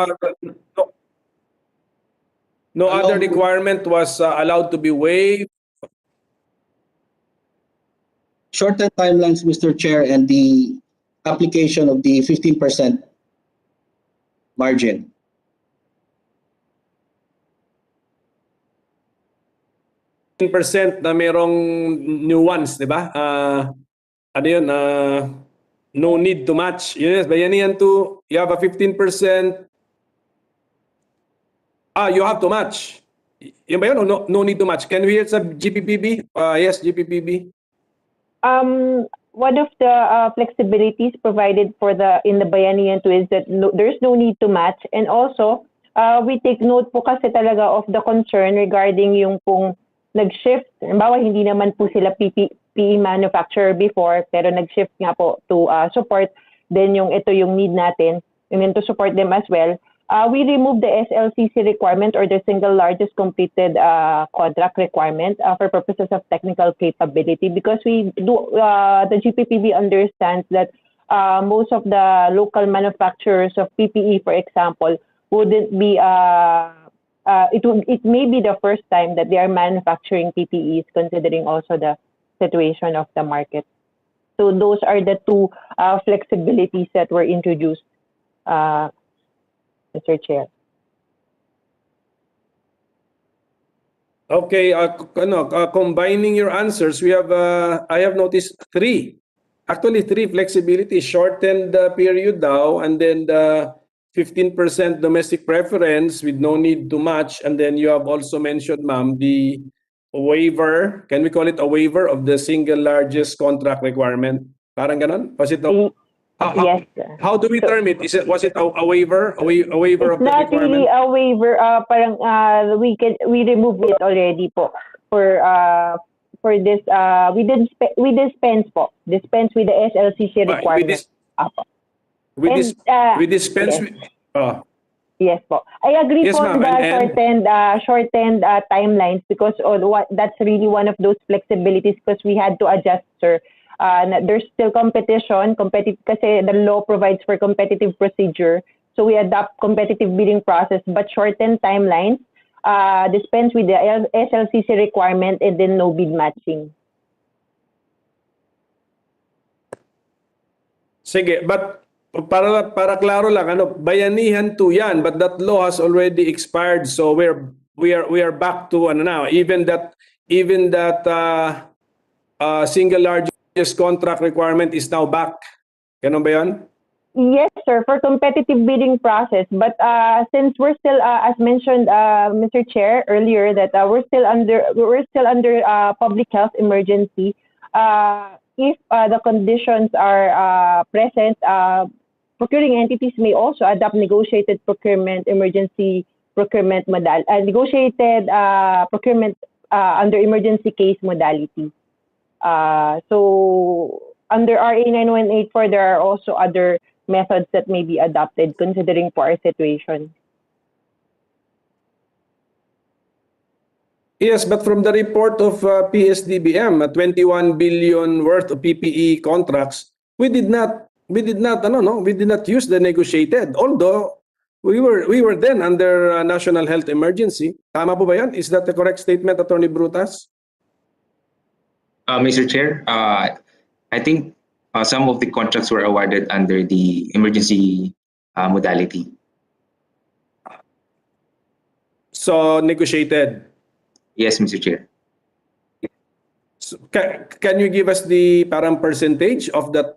other requirement was allowed to be waived. Shortened timelines, Mr. Chair, and the application of the 15% margin. % na merong nuance, di ba? Ano yun? No need to match. Yes, Bayanihan 2, you have a 15%. You have to match. Yun ba yun? No need to match. Can we hear sa GPPB? Yes, GPPB. One of the flexibilities provided in the Bayanihan 2 is that there's no need to match, and also we take note po kasi talaga of the concern regarding yung pong nag-shift. Halimbawa, hindi naman po sila PPE manufacturer before, pero nag-shift nga po to support. Then ito yung need natin, and then to support them as well. We remove the SLCC requirement or the single largest completed contract requirement for purposes of technical capability because the GPPB understands that most of the local manufacturers of PPE, for example, wouldn't be it may be the first time that they are manufacturing PPEs, considering also the situation of the market. So those are the two flexibilities that were introduced, Mr. Chair. Okay, combining your answers, we have I have noticed three flexibility: shortened period daw, and then the 15% domestic preference with no need to match, and then you have also mentioned, ma'am, the waiver, can we call it a waiver of the single largest contract requirement? Parang ganon? Was it Y- how, Yes, sir. how do we So- term it? Was it a waiver? A waiver It's of the not really requirement? a waiver. Parang we removed it already po for this. We dispense po. Dispense with the SLCC We requirement. Apo. we, dis, And, we dispense yes. with, oh, Yes po. I agree Yes, po ma'am. on the And- shortened timelines because that's really one of those flexibilities because we had to adjust, sir. There's still competitive kasi the law provides for competitive procedure. So we adopt competitive bidding process but shortened timelines, dispense with the SLCC requirement and then no bid matching. sige, but para klaro lang, ano, bayanihan 2 yan, but that law has already expired, so we are back to ano now, even that single largest contract requirement is now back. Ganun ba 'yan? Yes, sir, for competitive bidding process. But since we're still, as mentioned, Mr. Chair earlier, that we're still under public health emergency. If the conditions are present, procuring entities may also adopt negotiated procurement emergency procurement negotiated procurement under emergency case modality. So under RA 9184, there are also other methods that may be adopted considering for our situation. Yes, but from the report of PSDBM, 21 billion worth of PPE contracts, we did not use the negotiated. Although we were then under national health emergency. Tama po ba 'yan? Is that the correct statement, Attorney Brutas? Mr. Chair, I think some of the contracts were awarded under the emergency modality. So negotiated. Yes, Mr. Chair. So, can you give us the parang percentage of the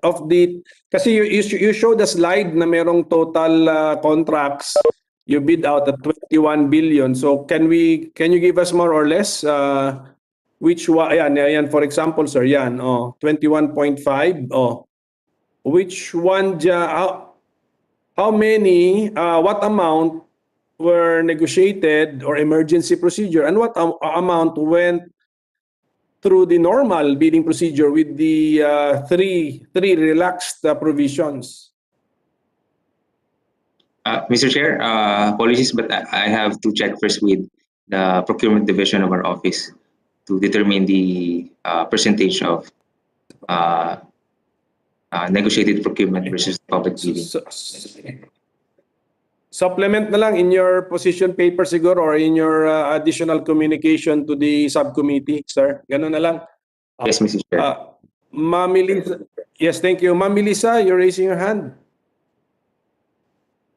kasi you showed the slide na merong total contracts you bid out at 21 billion. So can you give us more or less which one? Ayan, for example, sir, yan, 21.5, which one how many what amount were negotiated or emergency procedure, and what amount went through the normal bidding procedure with the three relaxed provisions? Mr. Chair, apologies, but I have to check first with the procurement division of our office to determine the percentage of negotiated procurement versus public bidding. Supplement na lang in your position paper siguro or in your additional communication to the subcommittee, sir. Ganun na lang. Yes, Mr. Chair. Ma'am Melissa, yes, thank you. Ma'am Melissa, you're raising your hand.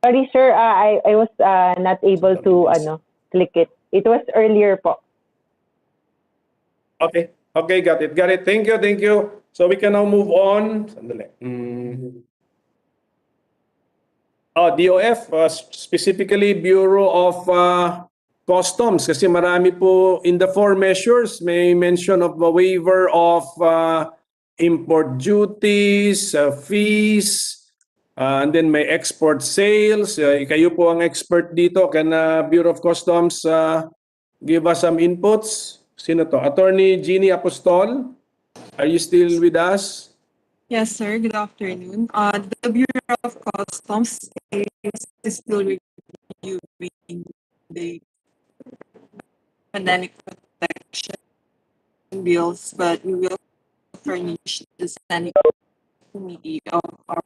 Sorry, sir, I was not able to click it. It was earlier po. Okay, got it. Thank you. So we can now move on. Sandali. DOF, specifically Bureau of Customs, kasi marami po in the 4 measures, may mention of a waiver of import duties, fees, and then may export sales. Kayo po ang expert dito. Can Bureau of Customs give us some inputs? Sino to? Attorney Jeannie Apostol, are you still with us? Yes, sir. Good afternoon. The Bureau of Customs is still reviewing the pandemic protection bills, but we will furnish the Senate Committee of our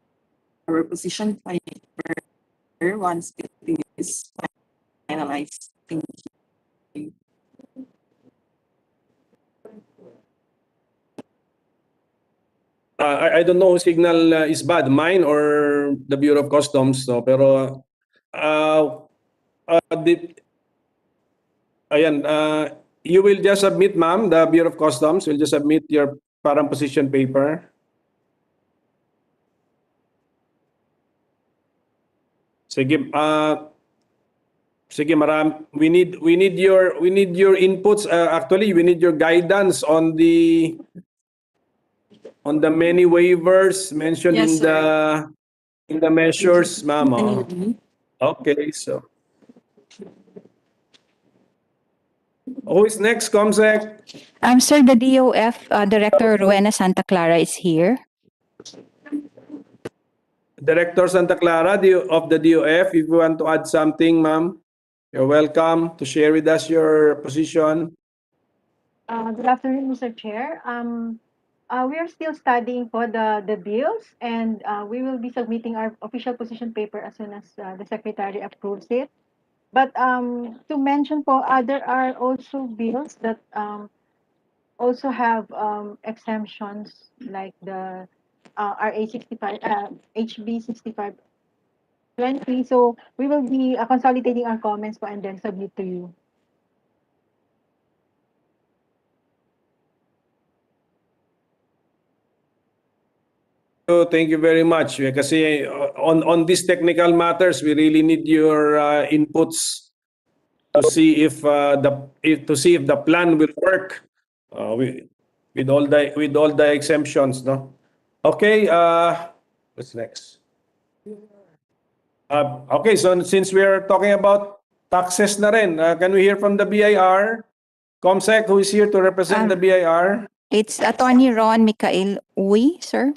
position paper once it is finalized. Thank you. I don't know, signal is bad, mine or the Bureau of Customs. So, pero you will just submit, ma'am, the Bureau of Customs will just submit your parang position paper. Sige, Sige, we need your inputs. Actually, we need your guidance on the many waivers mentioned Yes, in the measures, ma'am. Manually. Okay, so who is next, Comsec? Sir, the DOF Director Rowena Santa Clara is here. Director Santa Clara of the DOF, if you want to add something, ma'am, you're welcome to share with us your position. Good afternoon, Mr. Chair. We are still studying for the bills, and we will be submitting our official position paper as soon as the Secretary approves it. But to mention po, there are also bills that also have exemptions like the RA 65, HB 6520. So we will be consolidating our comments po and then submit to you. Thank you very much. Kasi on these technical matters, we really need your inputs to see if the plan will work with all the exemptions, no? Okay, what's next? Okay, so since we are talking about taxes na rin, can we hear from the BIR? Comsec, who is here to represent the BIR? It's Attorney Ron Michael Uy, sir.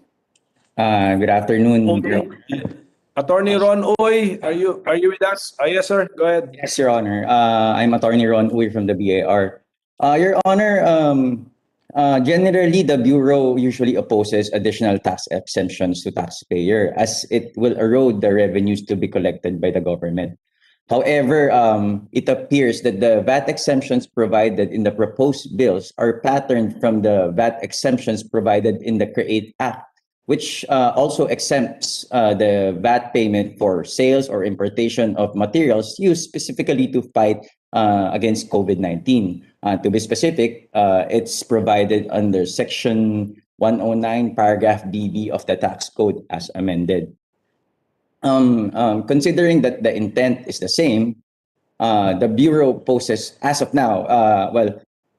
Good afternoon. Okay. Attorney Ron Uy, are you with us? Yes, sir. Go ahead. Yes, Your Honor. I'm Attorney Ron Uy from the BAR. Your Honor, generally the Bureau usually opposes additional tax exemptions to taxpayer as it will erode the revenues to be collected by the government. However, it appears that the VAT exemptions provided in the proposed bills are patterned from the VAT exemptions provided in the CREATE Act, which also exempts the VAT payment for sales or importation of materials used specifically to fight against COVID-19. To be specific, it's provided under Section 109, Paragraph BB of the Tax Code as amended. Considering that the intent is the same, the Bureau poses, as of now,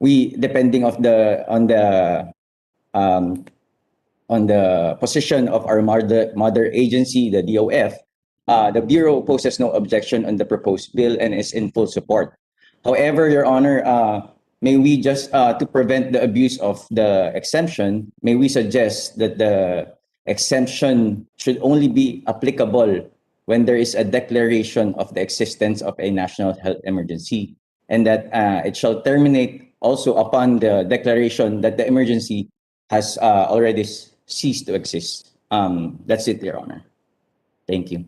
we depending on the position of our mother agency, the DOF, the Bureau poses no objection on the proposed bill and is in full support. However, Your Honor, may we just, to prevent the abuse of the exemption, may we suggest that the exemption should only be applicable when there is a declaration of the existence of a national health emergency, and that it shall terminate also upon the declaration that the emergency has already ceased to exist. That's it, Your Honor. Thank you.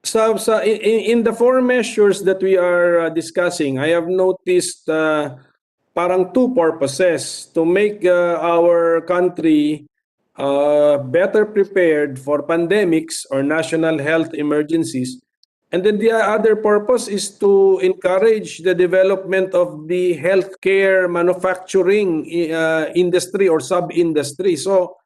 So in the four measures that we are discussing, I have noticed parang two purposes: to make our country better prepared for pandemics or national health emergencies. And then the other purpose is to encourage the development of the healthcare manufacturing industry or sub-industry. So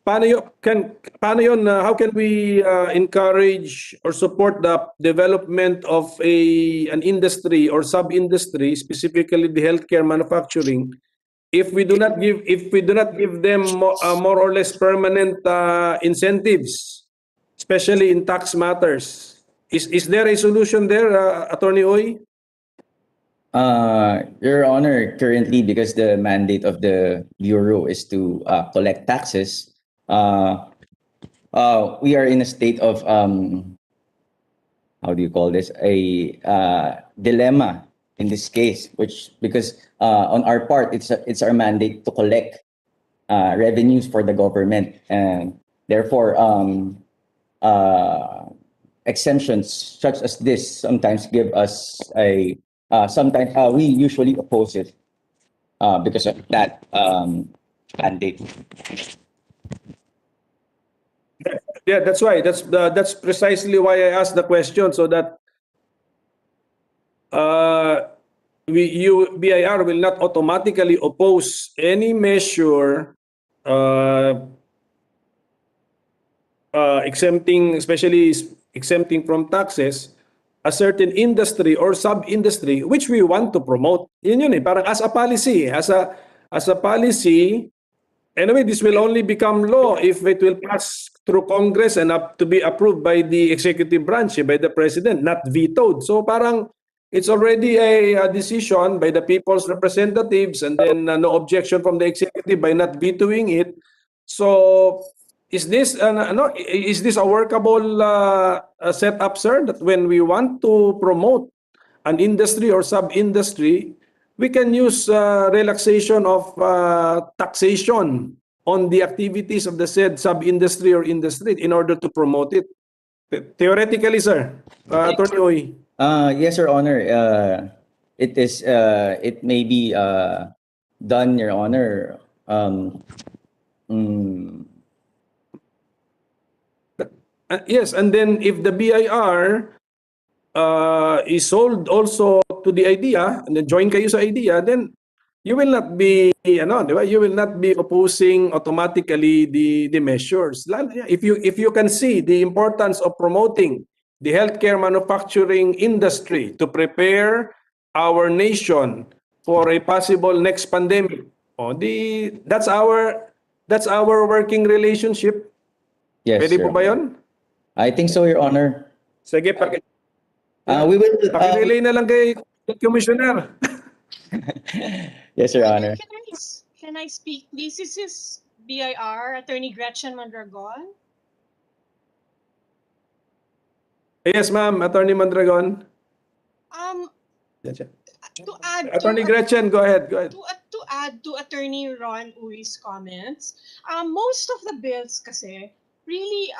paano yun, how can we encourage or support the development of an industry or sub-industry, specifically the healthcare manufacturing, if we do not give them more or less permanent incentives, especially in tax matters? Is there a solution there, Attorney Uy? Your Honor, currently, because the mandate of the Bureau is to collect taxes, we are in a state of how do you call this, a dilemma in this case, which because on our part it's our mandate to collect revenues for the government, and therefore exemptions such as this sometimes give us a sometimes we usually oppose it because of that mandate. Yeah, that's why. That's precisely why I asked the question, so that BIR will not automatically oppose any measure exempting, especially exempting from taxes, a certain industry or sub-industry which we want to promote. Yun eh, parang as a policy, as a policy. Anyway, this will only become law if it will pass through Congress and up to be approved by the executive branch, by the president, not vetoed. So parang it's already a decision by the people's representatives, and then no objection from the executive by not vetoing it. So is this a workable setup, sir? That when we want to promote an industry or sub-industry, we can use relaxation of taxation on the activities of the said sub-industry or industry in order to promote it. Theoretically, sir, Attorney Oy. Yes, Your Honor. It is. It may be done, Your Honor. Yes, and then if the BIR is sold also to the idea, and then join kayo sa idea, then you will not be, di ba? You will not be opposing automatically the measures. If you can see the importance of promoting the healthcare manufacturing industry to prepare our nation for a possible next pandemic, that's our working relationship. Yes, Pwede Your po ba Honor. yun? I think so, Your Honor. Sige, We will. paki-relay na lang kay Commissioner. Yes, Your Honor. Can I speak, please? This is BIR, Attorney Gretchen Mondragon. Yes, ma'am. Attorney Mondragon. To add Attorney to, Gretchen, go ahead. to add to Attorney Ron Ui's comments, most of the bills kasi really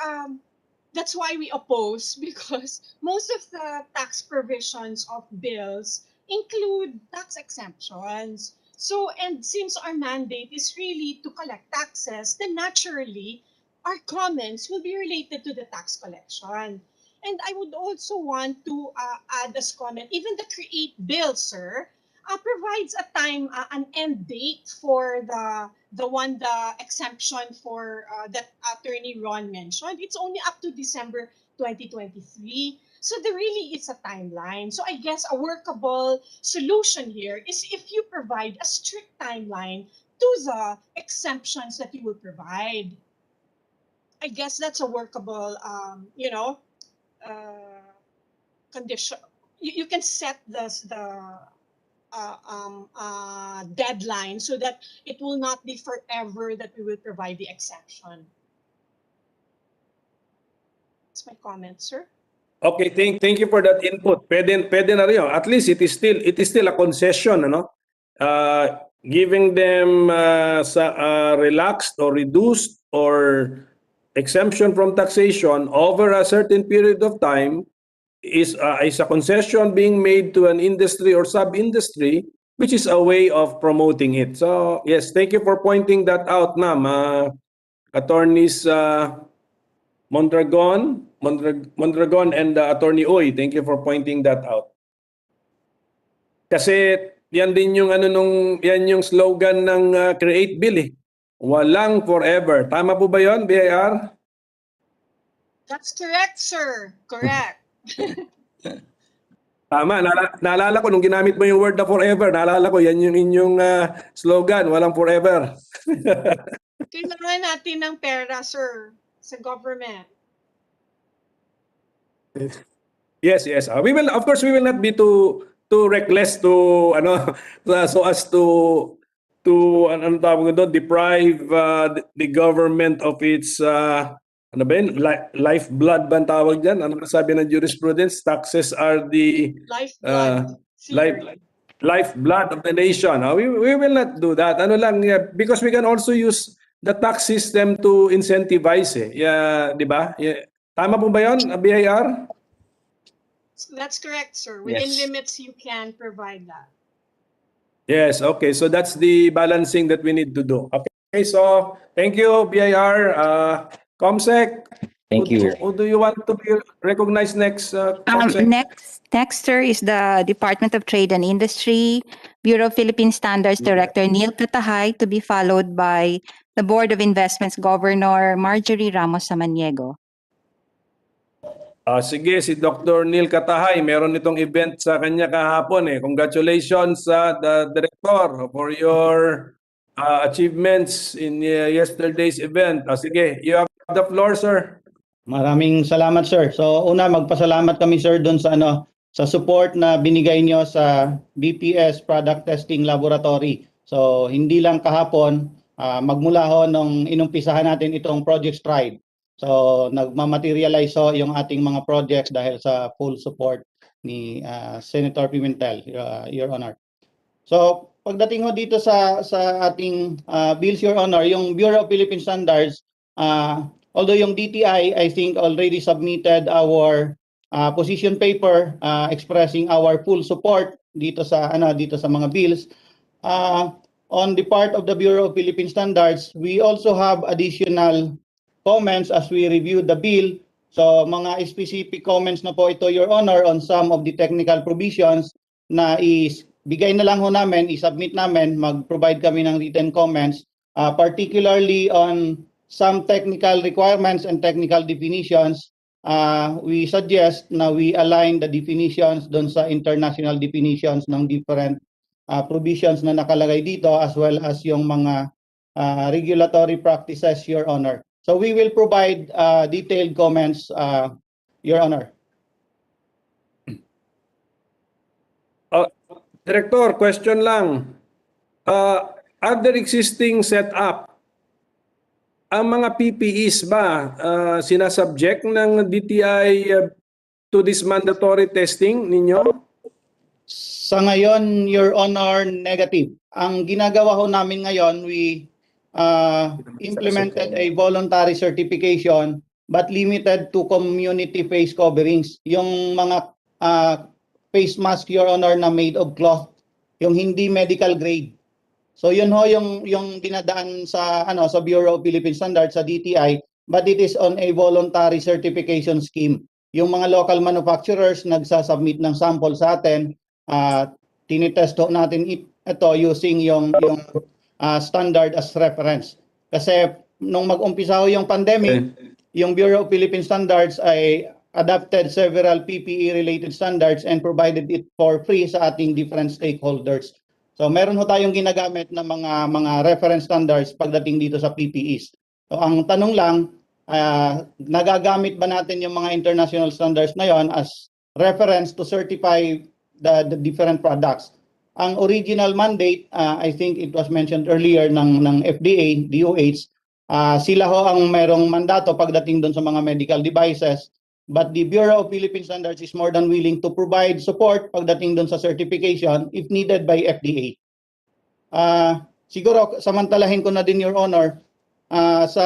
that's why we oppose, because most of the tax provisions of bills include tax exemptions. So, and since our mandate is really to collect taxes, then naturally our comments will be related to the tax collection. And I would also want to add as comment, even the CREATE bill, sir, provides a time, an end date for the exemption for that Attorney Ron mentioned. It's only up to December 2023. So there really is a timeline. So I guess a workable solution here is if you provide a strict timeline to the exemptions that you will provide. I guess that's a workable, condition. You can set the deadline so that it will not be forever that we will provide the exception. That's my comment, sir. Okay, thank you for that input. Pwede na rin yun. At least it is still a concession, giving them relaxed or reduced or exemption from taxation over a certain period of time is a concession being made to an industry or sub-industry, which is a way of promoting it. So yes, thank you for pointing that out, ma'am. Attorneys Mondragon and Attorney Oy, thank you for pointing that out. Kasi yan din yung yan yung slogan ng CREATE bill eh. Walang forever. Tama po ba 'yon, BIR? That's correct, sir. Correct. Tama, naalala ko nung ginamit mo yung word na forever, naalala ko yan yung inyong slogan, walang forever. Kailangan natin ng pera, sir, sa government. Yes. We will, of course, we will not be too reckless to so as to ano tawag doon, deprive the government of its lifeblood ba ang tawag diyan? Ano sabi ng jurisprudence? Taxes are the lifeblood of the nation. We will not do that. Because we can also use the tax system to incentivize di ba? Tama po ba 'yon, BIR? That's correct, sir. Within limits, you can provide that. Yes, okay. So that's the balancing that we need to do. Okay, so thank you, BIR. Comsec, Thank you. who do you want to be recognized next? Comsec? Next, sir, is the Department of Trade and Industry, Bureau of Philippine Standards Director Neil Katahay, to be followed by the Board of Investments Governor Marjorie Ramos Samaniego. Sige, si Dr. Neil Katahay, meron itong event sa kanya kahapon eh. Congratulations sa the director for your achievements in yesterday's event. Sige, you have the floor, sir. Maraming salamat, sir. So una, magpasalamat kami, sir, doon sa sa support na binigay nyo sa BPS Product Testing Laboratory. So hindi lang kahapon, magmula ho nung inumpisahan natin itong Project Stride. So nagmamaterialize ho yung ating mga projects dahil sa full support ni Senator Pimentel, Your Honor. So pagdating ho dito sa ating bills, Your Honor, yung Bureau of Philippine Standards, although yung DTI, I think already submitted our position paper expressing our full support dito sa mga bills. On the part of the Bureau of Philippine Standards, we also have additional comments as we review the bill. So mga specific comments na po ito, Your Honor, on some of the technical provisions na bigay na lang ho namin, i-submit namin, mag-provide kami ng written comments, particularly on some technical requirements and technical definitions. We suggest na we align the definitions doon sa international definitions ng different provisions na nakalagay dito, as well as yung mga regulatory practices, Your Honor. So we will provide detailed comments, Your Honor. Director, question lang. Other existing setup, ang mga PPEs ba sinasubject ng DTI to this mandatory testing ninyo? Sa ngayon, Your Honor, negative. Ang ginagawa ho namin ngayon, we implemented a voluntary certification but limited to community face coverings. Yung mga face mask, Your Honor, na made of cloth, yung hindi medical grade. So yun ho yung dinadaan sa sa Bureau of Philippine Standards, sa DTI, but it is on a voluntary certification scheme. Yung mga local manufacturers nagsasubmit ng sample sa atin, tinitest ho natin ito using yung standard as reference. Kasi nung mag-umpisa ho yung pandemic, yung Bureau of Philippine Standards ay adopted several PPE-related standards and provided it for free sa ating different stakeholders. So meron ho tayong ginagamit na mga reference standards pagdating dito sa PPEs. So ang tanong lang, nagagamit ba natin yung mga international standards na yon as reference to certify the different products? Ang original mandate, I think it was mentioned earlier ng FDA, DOH, sila ho ang merong mandato pagdating doon sa mga medical devices. But the Bureau of Philippine Standards is more than willing to provide support pagdating doon sa certification if needed by FDA. Siguro samantalahin ko na din, Your Honor, sa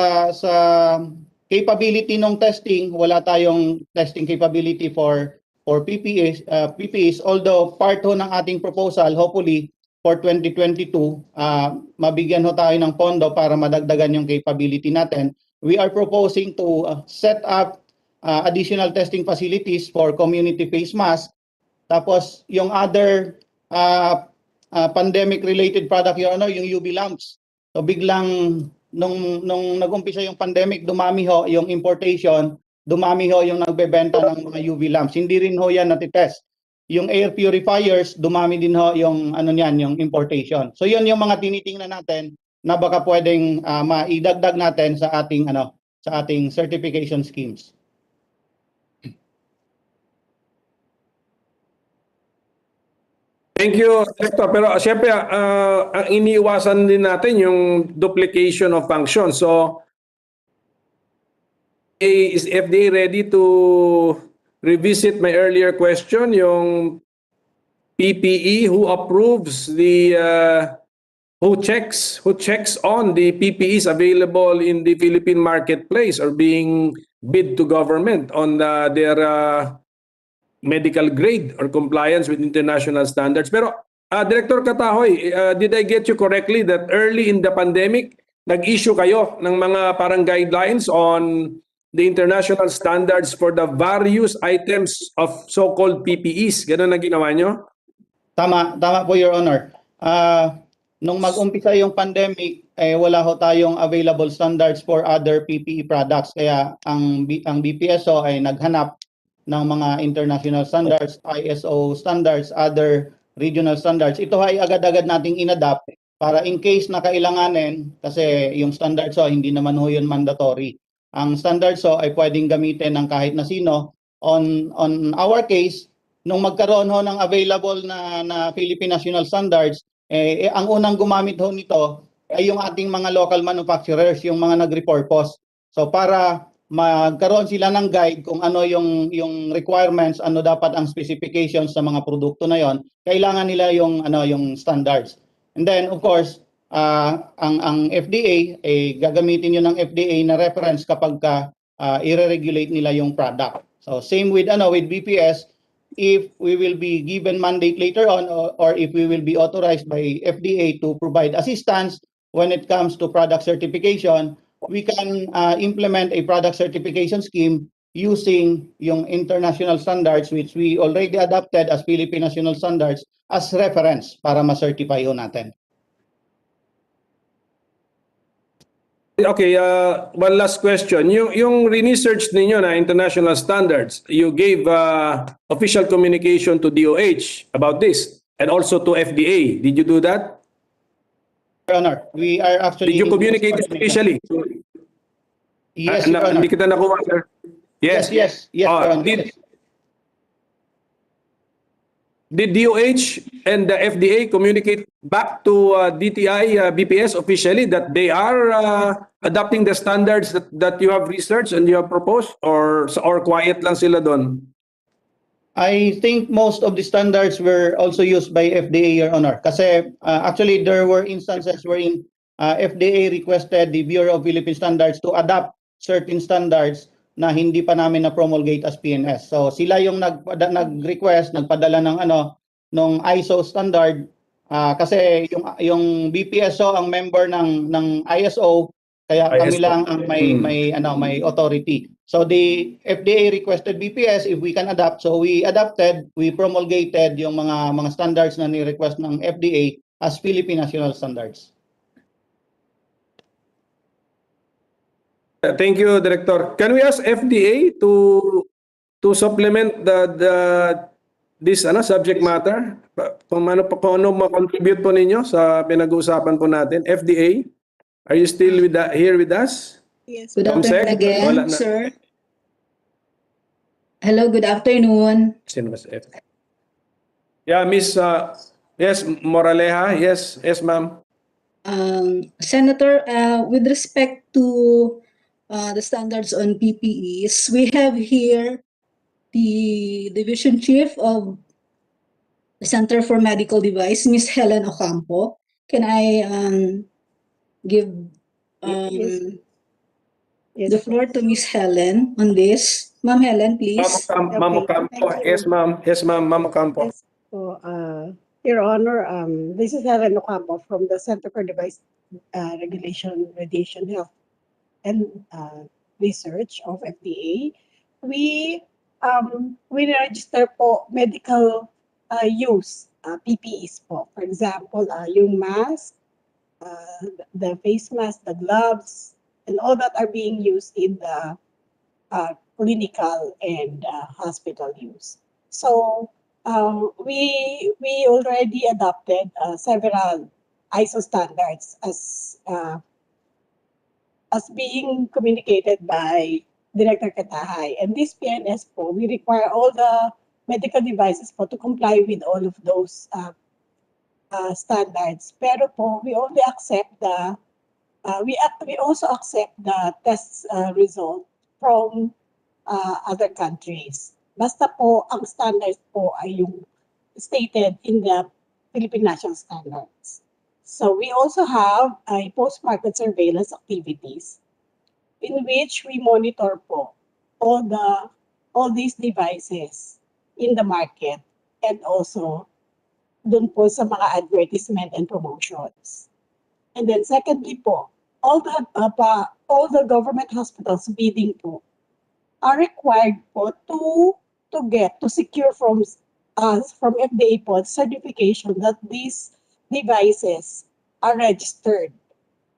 capability ng testing, wala tayong testing capability for PPEs, although part ho ng ating proposal, hopefully for 2022, mabigyan ho tayo ng pondo para madagdagan yung capability natin. We are proposing to set up additional testing facilities for community face mask. Tapos yung other pandemic-related product, Your Honor, yung UV lamps. So biglang nung nag-umpisa yung pandemic, dumami ho yung importation, dumami ho yung nagbebenta ng mga UV lamps. Hindi rin ho yan natitest. Yung air purifiers, dumami din ho yung yung importation. So yun yung mga tinitingnan natin na baka pwedeng maidagdag natin sa ating certification schemes. Thank you, Director. Pero siyempre, ang iniiwasan din natin yung duplication of function. So, is FDA ready to revisit my earlier question, yung PPE, who approves the, who checks on the PPEs available in the Philippine marketplace or being bid to government on their medical grade or compliance with international standards. Pero Director Katahoy, did I get you correctly that early in the pandemic, nag-issue kayo ng mga parang guidelines on the international standards for the various items of so-called PPEs? Ganun na ginawa nyo? Tama po, Your Honor. Nung mag-umpisa yung pandemic, wala ho tayong available standards for other PPE products. Kaya ang BPSO ay naghanap ng mga international standards, ISO standards, other regional standards. Ito ay agad-agad nating inadapt para in case na kailanganin, kasi yung standards ho, hindi naman ho yun mandatory. Ang standards ho ay pwedeng gamitin ng kahit na sino. On our case, nung magkaroon ho ng available na Philippine National Standards, ang unang gumamit ho nito ay yung ating mga local manufacturers, yung mga nag-repurpose. So para magkaroon sila ng guide kung ano yung requirements, ano dapat ang specifications sa mga produkto na yon, kailangan nila yung standards. And then of course, ang FDA gagamitin yun ng FDA na reference kapag i-regulate nila yung product. So same with BPS, if we will be given mandate later on or if we will be authorized by FDA to provide assistance when it comes to product certification, we can implement a product certification scheme using yung international standards which we already adopted as Philippine National Standards as reference para ma-certify ho natin. Okay, one last question. Yung research ninyo na international standards, you gave official communication to DOH about this and also to FDA. Did you do that? Your Honor, we are actually... Did you communicate officially? Yes, Your Honor. Hindi kita nakuha, sir. Yes. Yes, Your Honor. Did DOH and the FDA communicate back to DTI, BPS officially that they are adopting the standards that you have researched and you have proposed, or quiet lang sila doon? I think most of the standards were also used by FDA, Your Honor. Kasi actually there were instances wherein FDA requested the Bureau of Philippine Standards to adopt certain standards na hindi pa namin na promulgate as PNS. So sila yung nag-request, nagpadala ng nung ISO standard kasi yung BPSO ang member ng ISO, kaya kami lang ang may authority. So the FDA requested BPS if we can adapt. So we adapted, we promulgated yung mga standards na ni-request ng FDA as Philippine National Standards. Thank you, Director. Can we ask FDA to supplement this subject matter? Kung ano ma-contribute po ninyo sa pinag-uusapan po natin? FDA, are you still here with us? Yes, good afternoon again, Wala na. sir. Hello, good afternoon. Sino ba si FDA? Yeah, Miss yes, Moraleja. Yes, ma'am. Senator, with respect to the standards on PPEs, we have here the Division Chief of the Center for Medical Device, Ms. Helen Ocampo. Can I give the floor to Ms. Helen on this? Ma'am Helen, please. Ma'am Ocampo. Yes, ma'am. Yes, ma'am. Ma'am Ocampo. Yes. So, Your Honor, this is Helen Ocampo from the Center for Device Regulation, Radiation Health and Research of FDA. We register po medical use PPEs po. For example, yung mask, the face mask, the gloves, and all that are being used in the clinical and hospital use. So we already adopted several ISO standards as being communicated by Director Katahay. And this PNS po, we require all the medical devices po to comply with all of those standards. Pero po, we only accept we also accept the test result from other countries. Basta po, ang standards po ay yung stated in the Philippine National Standards. So we also have a post-market surveillance activities in which we monitor po all these devices in the market and also dun po sa mga advertisement and promotions. And then secondly po, all the government hospitals bidding po are required po to secure from FDA po certification that these devices are registered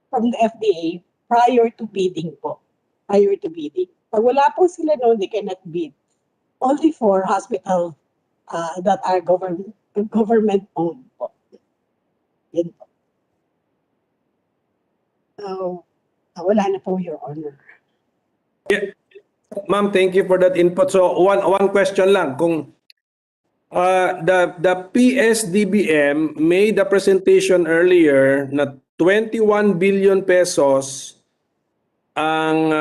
from the FDA prior to bidding po. Prior to bidding. Pag wala po sila noon, they cannot bid. only for hospital that are government owned po. Yun po. So, wala na po, Your Honor. Yeah. Ma'am, thank you for that input. So one question lang, kung the PSDBM made a presentation earlier na 21 billion pesos ang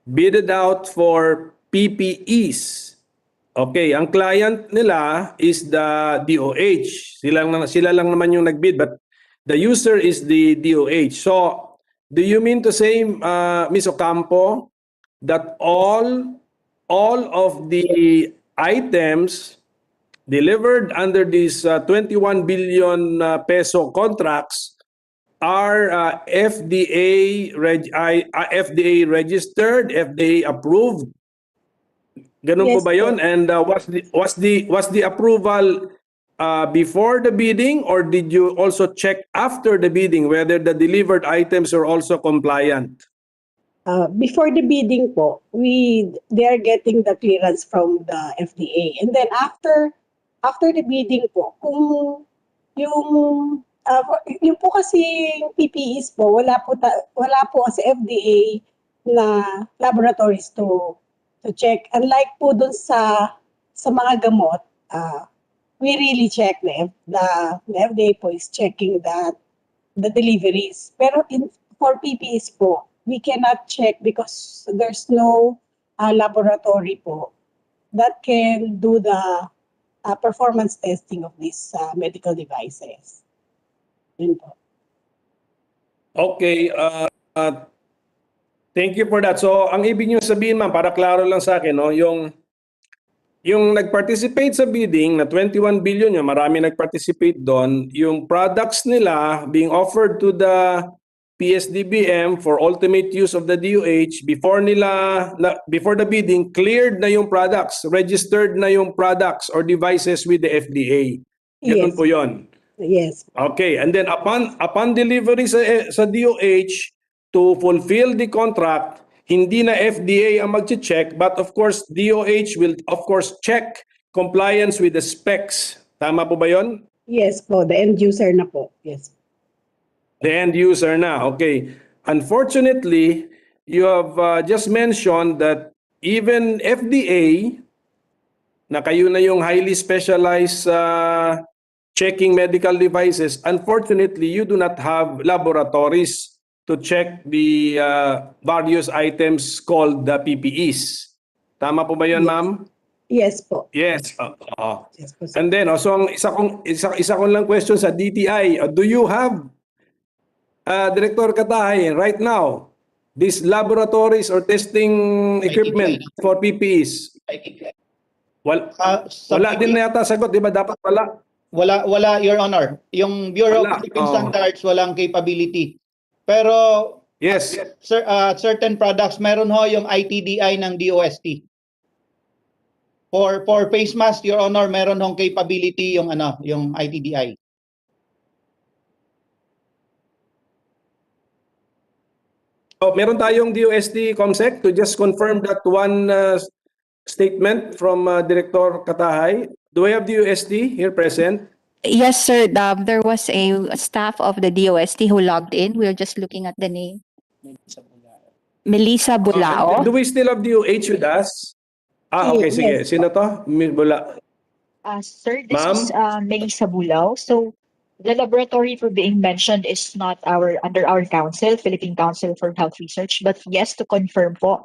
bidded out for PPEs. Okay, ang client nila is the DOH. Sila lang naman yung nagbid, but the user is the DOH. So, do you mean to say, Ms. Ocampo, that all of the items delivered under these 21 billion peso contracts are FDA registered, FDA approved? Ganun po Yes ba yun? po. And was the approval before the bidding, or did you also check after the bidding whether the delivered items are also compliant? Before the bidding po, they are getting the clearance from the FDA. And then after the bidding po, kung yung po kasi PPEs po, wala po sa FDA na laboratories to check. Unlike po dun sa mga gamot, we really check the FDA po is checking the deliveries. Pero for PPEs po, we cannot check because there's no laboratory po that can do the performance testing of these medical devices. Yun po. Okay, thank you for that. So, ang ibig niyo sabihin, ma'am, para klaro lang sa akin, no, yung nag-participate sa bidding na 21 billion yun, marami nag-participate doon, yung products nila being offered to the PSDBM for ultimate use of the DOH, before the bidding, cleared na yung products, registered na yung products or devices with the FDA. Ganun Yes. po yun. Yes. Okay, and then upon delivery sa DOH to fulfill the contract, hindi na FDA ang mag-check, but of course DOH will of course check compliance with the specs. Tama po ba 'yon? Yes po, the end user na po. Yes. The end user na. Okay. Unfortunately, you have just mentioned that even FDA, na kayo na yung highly specialized checking medical devices, unfortunately, you do not have laboratories to check the various items called the PPEs. Tama po ba yun, Yes. ma'am? Yes po. Yes. Yes po, sir. And then, so ang isa kong lang question sa DTI, do you have, Director Katahay, right now, these laboratories or testing equipment for PPEs? Wala din na yata sagot, di ba? Dapat wala. Wala, Your Honor. Yung Bureau of Philippine Standards walang capability. Pero yes, certain products meron ho yung ITDI ng DOST. For face mask, Your Honor, meron hong capability yung yung ITDI. So, meron tayong DOST ComSec to just confirm that one statement from Director Katahay. Do I have DOST here present? Yes, sir. There was a staff of the DOST who logged in. We're just looking at the name. Melissa Bulao. Do we still have DOH with us? Okay, sige. Yes. Sino to? Ms. Bula. Sir, this Ma'am? is Melissa Bulao. So the laboratory for being mentioned is not under our council, Philippine Council for Health Research, but yes, to confirm po,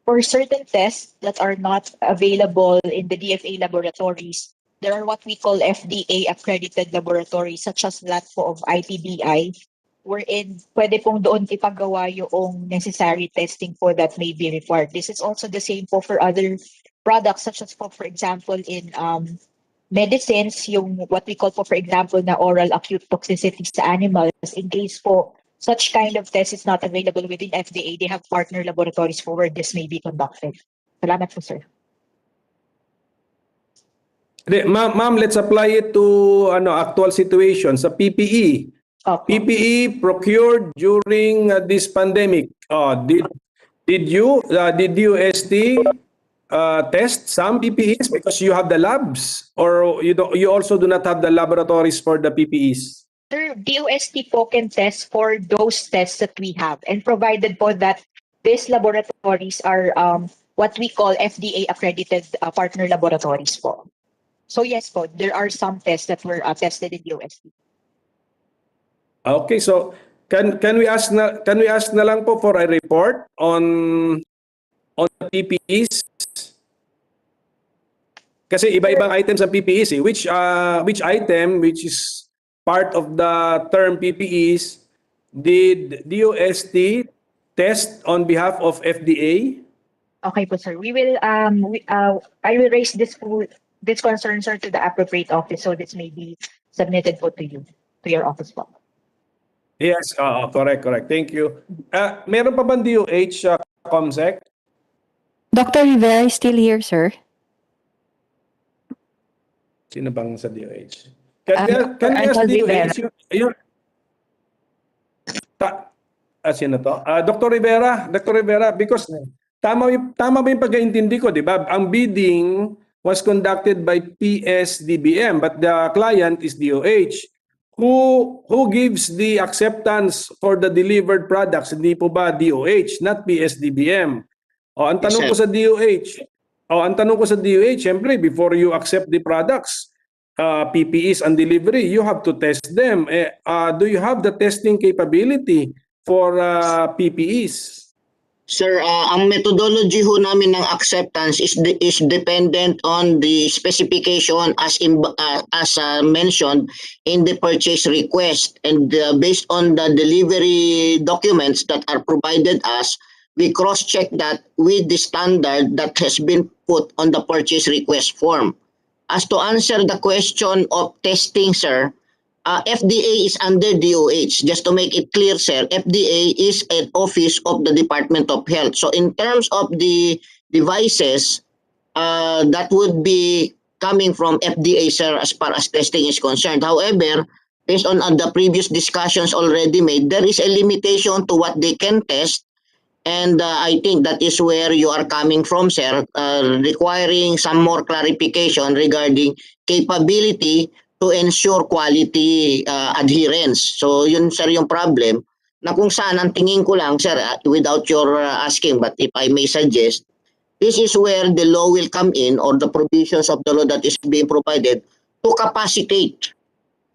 for certain tests that are not available in the DFA laboratories, there are what we call FDA accredited laboratories such as that po of ITBI, wherein pwede pong doon ipagawa yung necessary testing po that may be required. This is also the same po for other products such as po, for example, in medicines, yung what we call po, for example, na oral acute toxicity sa animals. In case po such kind of test is not available within FDA, they have partner laboratories for where this may be conducted. Salamat po, sir. Ma'am, let's apply it to actual situation sa PPE. PPE procured during this pandemic. Did DOST test some PPEs because you have the labs, or you also do not have the laboratories for the PPEs? Sir, DOST po can test for those tests that we have, and provided po that these laboratories are what we call FDA accredited partner laboratories po. So yes po, there are some tests that were tested in DOST. Okay, so can we ask na lang po for a report on the PPEs? Kasi iba-ibang items ang PPEs eh. Which item which is part of the term PPEs did DOST test on behalf of FDA? Okay po sir, we will I will raise this concern sir to the appropriate office, so this may be submitted po to you, to your office po. Yes, correct. Thank you. Meron pa bang DOH, Comsec? Dr. Rivera is still here, sir. Sino bang sa DOH? Dr. Can we ask Anton Rivera. DOH? Sino to? Dr. Rivera, because tama ba yung pagkaintindi ko, di ba? Ang bidding was conducted by PSDBM, but the client is DOH. Who gives the acceptance for the delivered products? Hindi po ba DOH, not PSDBM? Ang tanong ko sa DOH, syempre, before you accept the products, PPEs and delivery, you have to test them. Do you have the testing capability for PPEs? Sir, ang methodology ho namin ng acceptance is dependent on the specification as mentioned in the purchase request, and based on the delivery documents that are provided us, we cross-check that with the standard that has been put on the purchase request form. As to answer the question of testing, sir, FDA is under DOH. Just to make it clear, sir, FDA is an office of the Department of Health. So in terms of the devices, that would be coming from FDA, sir, as far as testing is concerned. However, based on the previous discussions already made, there is a limitation to what they can test. And I think that is where you are coming from, sir, requiring some more clarification regarding capability to ensure quality adherence. So yun, sir, yung problem na kung saan ang tingin ko lang, sir, without your asking, but if I may suggest, this is where the law will come in, or the provisions of the law that is being provided to capacitate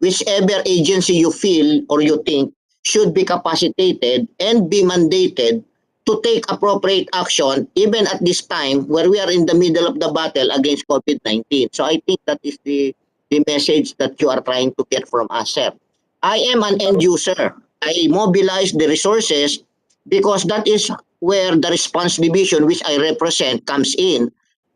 whichever agency you feel or you think should be capacitated and be mandated to take appropriate action even at this time where we are in the middle of the battle against COVID-19. So I think that is the message that you are trying to get from us, sir. I am an end user. I mobilize the resources because that is where the response division, which I represent, comes in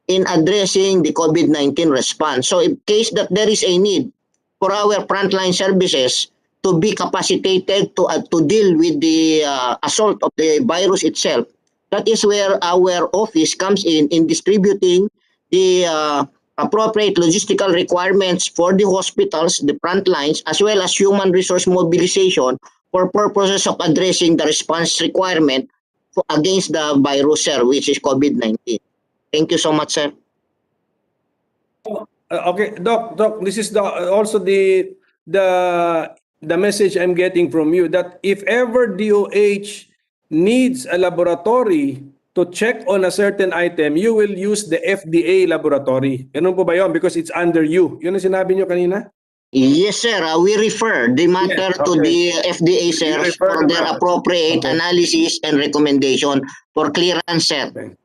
addressing the COVID-19 response. So in case that there is a need for our frontline services to be capacitated to deal with the assault of the virus itself, that is where our office comes in distributing the appropriate logistical requirements for the hospitals, the front lines, as well as human resource mobilization for purposes of addressing the response requirement against the virus, sir, which is COVID-19. Thank you so much, sir. Okay, Doc, this is also the message I'm getting from you, that if ever DOH needs a laboratory to check on a certain item, you will use the FDA laboratory. Ganun po ba yun? Because it's under you. Yun ang sinabi nyo kanina? Yes, sir. We refer the matter to the FDA, sir, for their appropriate analysis and recommendation for clearance, sir. Okay.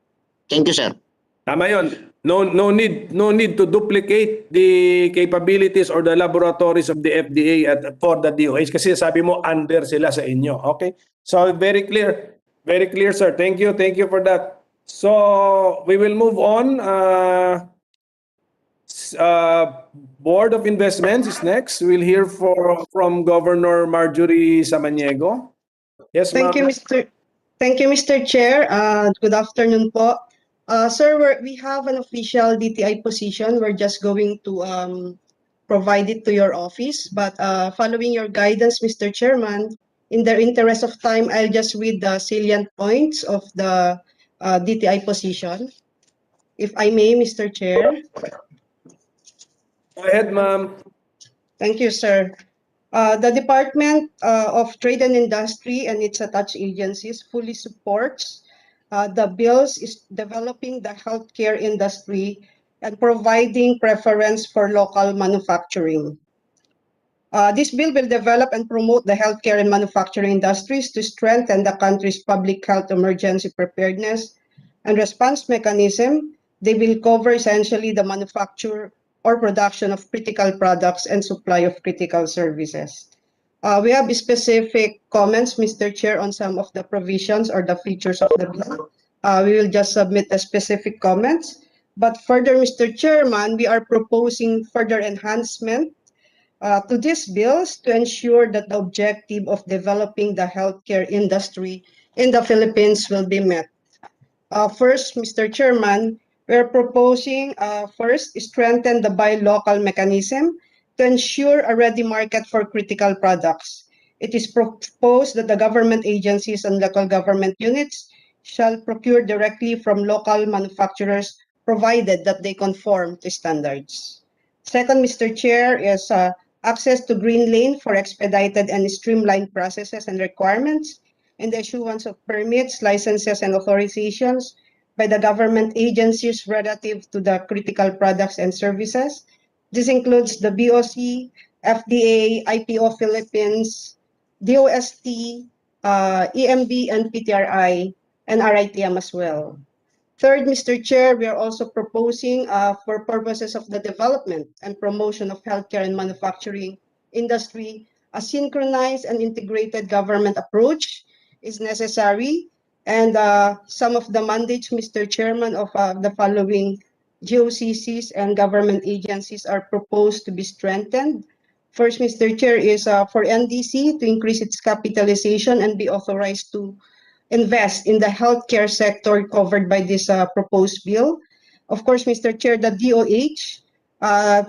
Thank you, sir. Tama yun. No need to duplicate the capabilities or the laboratories of the FDA for the DOH, kasi sabi mo under sila sa inyo. Okay? So very clear. Very clear, sir. Thank you for that. So we will move on. Board of Investments is next. We'll hear from Governor Marjorie Samaniego. Yes, ma'am. Thank you, Mr. Chair. Good afternoon po. Sir, we have an official DTI position. We're just going to provide it to your office. But following your guidance, Mr. Chairman, in the interest of time, I'll just read the salient points of the DTI position. If I may, Mr. Chair. Go ahead, ma'am. Thank you, sir. The Department of Trade and Industry and its attached agencies fully supports the bills is developing the healthcare industry and providing preference for local manufacturing. This bill will develop and promote the healthcare and manufacturing industries to strengthen the country's public health emergency preparedness and response mechanism. They will cover essentially the manufacture or production of critical products and supply of critical services. We have specific comments, Mr. Chair, on some of the provisions or the features of the bill. We will just submit the specific comments. But further, Mr. Chairman, we are proposing further enhancement to these bills to ensure that the objective of developing the healthcare industry in the Philippines will be met. First, Mr. Chairman, we're proposing first strengthen the buy local mechanism to ensure a ready market for critical products. It is proposed that the government agencies and local government units shall procure directly from local manufacturers provided that they conform to standards. Second, Mr. Chair, is access to green lane for expedited and streamlined processes and requirements in the issuance of permits, licenses, and authorizations by the government agencies relative to the critical products and services. This includes the BOC, FDA, IPO Philippines, DOST, EMB, and PTRI, and RITM as well. Third, Mr. Chair, we are also proposing for purposes of the development and promotion of healthcare and manufacturing industry, a synchronized and integrated government approach is necessary. And some of the mandates, Mr. Chairman, of the following GOCCs and government agencies are proposed to be strengthened. First, Mr. Chair, is for NDC to increase its capitalization and be authorized to invest in the healthcare sector covered by this proposed bill. Of course, Mr. Chair, the DOH,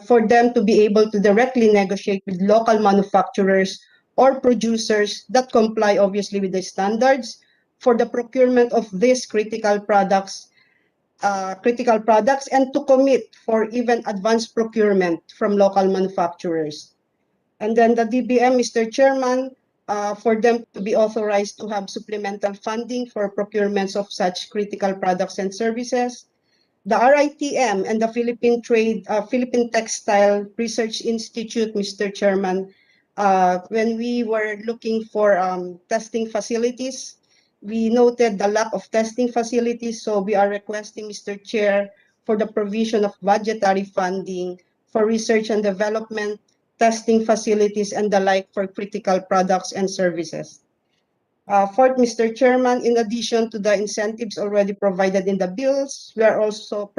for them to be able to directly negotiate with local manufacturers or producers that comply obviously with the standards for the procurement of these critical products and to commit for even advanced procurement from local manufacturers. And then the DBM, Mr. Chairman, for them to be authorized to have supplemental funding for procurements of such critical products and services. The RITM and the Philippine Textile Research Institute, Mr. Chairman, when we were looking for testing facilities, we noted the lack of testing facilities, so we are requesting, Mr. Chair, for the provision of budgetary funding for research and development, testing facilities, and the like for critical products and services. Fourth, Mr. Chairman, in addition to the incentives already provided in the bills, we are also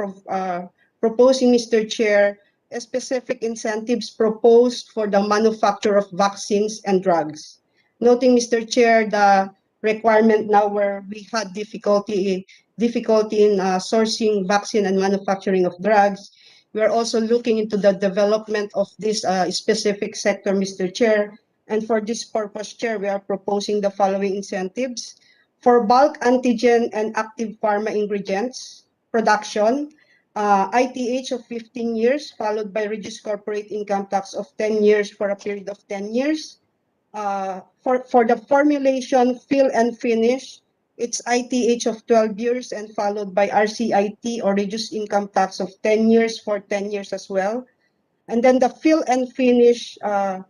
proposing, Mr. Chair, specific incentives proposed for the manufacture of vaccines and drugs. Noting, Mr. Chair, the requirement now where we had difficulty in sourcing vaccine and manufacturing of drugs, we are also looking into the development of this specific sector, Mr. Chair. And for this purpose, Chair, we are proposing the following incentives. For bulk antigen and active pharma ingredients production, ITH of 15 years, followed by reduced corporate income tax of 10 years for a period of 10 years. For the formulation, fill and finish, it's ITH of 12 years and followed by RCIT or reduced income tax of 10 years for 10 years as well. And then the fill and finish subsector,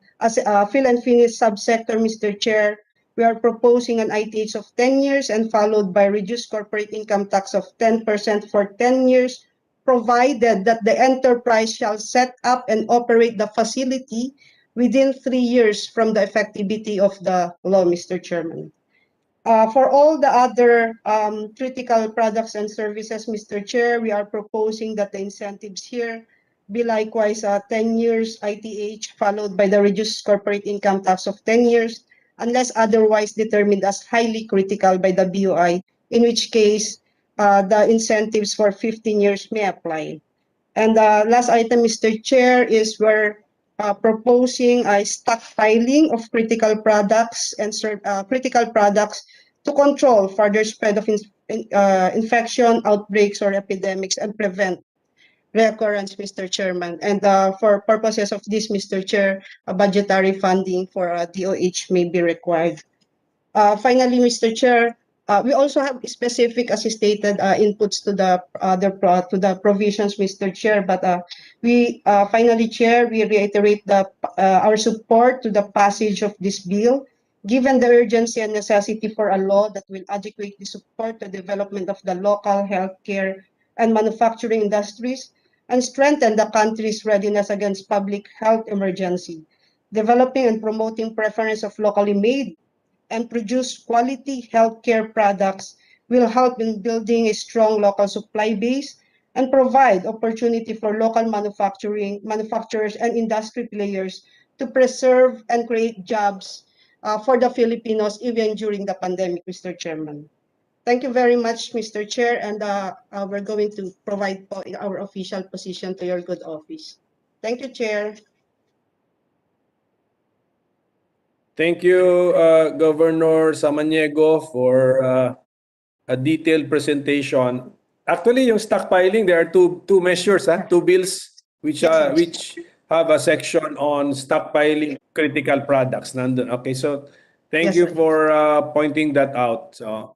Mr. Chair, we are proposing an ITH of 10 years and followed by reduced corporate income tax of 10% for 10 years, provided that the enterprise shall set up and operate the facility within 3 years from the effectivity of the law, Mr. Chairman. For all the other critical products and services, Mr. Chair, we are proposing that the incentives here be likewise 10 years ITH followed by the reduced corporate income tax of 10 years unless otherwise determined as highly critical by the BOI, in which case the incentives for 15 years may apply. And the last item, Mr. Chair, is we're proposing a stockpiling of critical products and critical products to control further spread of infection, outbreaks, or epidemics and prevent reoccurrence, Mr. Chairman. And for purposes of this, Mr. Chair, a budgetary funding for DOH may be required. Finally, Mr. Chair, we also have specific, as stated, inputs to the provisions, Mr. Chair. But we finally, Chair, we reiterate our support to the passage of this bill, given the urgency and necessity for a law that will adequately support the development of the local healthcare and manufacturing industries and strengthen the country's readiness against public health emergency, developing and promoting preference of locally made and produce quality healthcare products will help in building a strong local supply base and provide opportunity for local manufacturers and industry players to preserve and create jobs for the Filipinos even during the pandemic, Mr. Chairman. Thank you very much, Mr. Chair, and we're going to provide our official position to your good office. Thank you, Chair. Thank you, Governor Samaniego, for a detailed presentation. Actually, yung stockpiling, there are two measures, two bills which have a section on stockpiling critical products. Nandun. Okay, so thank you for pointing that out. So,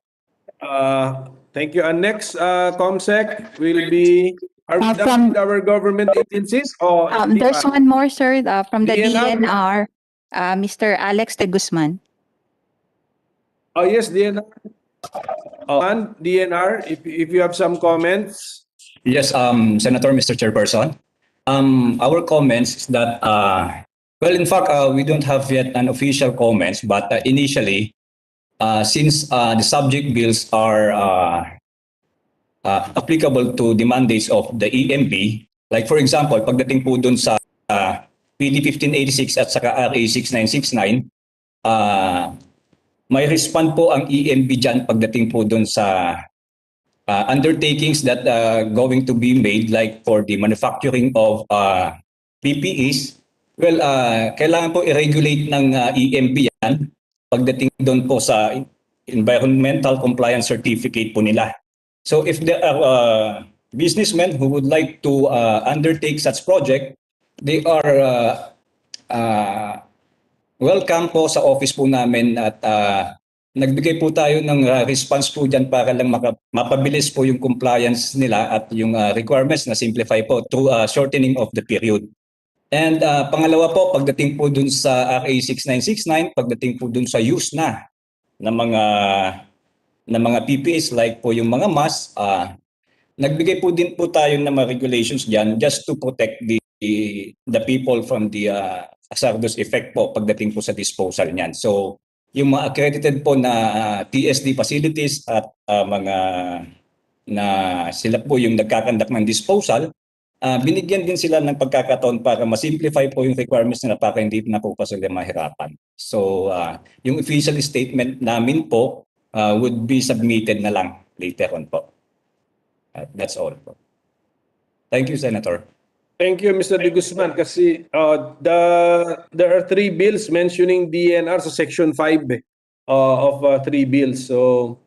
thank you. And next, ComSec will be from our government agencies. There's one more, sir, from the DNR, Mr. Alex de Guzman. Oh, yes, DNR. And DNR, if you have some comments. Yes, Senator, Mr. Chairperson. Our comments is that, well, in fact, we don't have yet an official comments, but initially, since the subject bills are applicable to the mandates of the EMB, like for example, pagdating po dun sa PD 1586 at saka RA 6969, may respond po ang EMB dyan pagdating po dun sa undertakings that going to be made, like for the manufacturing of PPEs. Well, kailangan po i-regulate ng EMB yan pagdating doon po sa environmental compliance certificate po nila. So if there are businessmen who would like to undertake such project, they are welcome po sa office po namin at nagbigay po tayo ng response po dyan para lang mapabilis po yung compliance nila at yung requirements na simplify po through shortening of the period. And pangalawa po, pagdating po dun sa RA 6969, pagdating po dun sa use na ng mga PPEs like po yung mga masks, nagbigay po din po tayo ng mga regulations dyan just to protect the people from the hazardous effect po pagdating po sa disposal niyan. So yung mga accredited po na TSD facilities at mga na sila po yung nagkakandak ng disposal, binigyan din sila ng pagkakataon para ma-simplify po yung requirements nila para hindi na po pa sila mahirapan. So yung official statement namin po would be submitted na lang later on po. That's all po. Thank you, Senator. Thank you, Mr. De Guzman. Kasi there are 3 bills mentioning DNR sa Section 5 of 3 bills. So,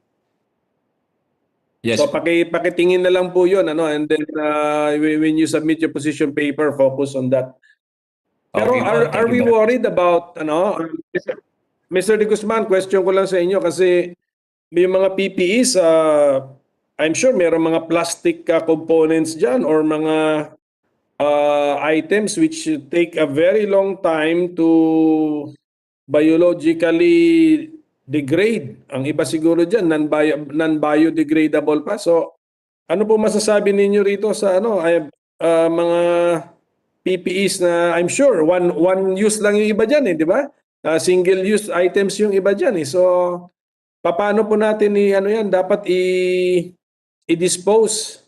yes. So pakitingin na lang po yun. And then when you submit your position paper, focus on that. Pero Okay, are we worried about, Mr. De Guzman, question ko lang sa inyo kasi may mga PPEs, I'm sure mayroong mga plastic components dyan or mga items which take a very long time to biologically degrade. Ang iba siguro dyan, non-biodegradable pa. So, ano po masasabi ninyo rito sa mga PPEs na I'm sure one use lang yung iba dyan, di ba? Single-use items yung iba dyan. So, paano po natin dapat i-dispose?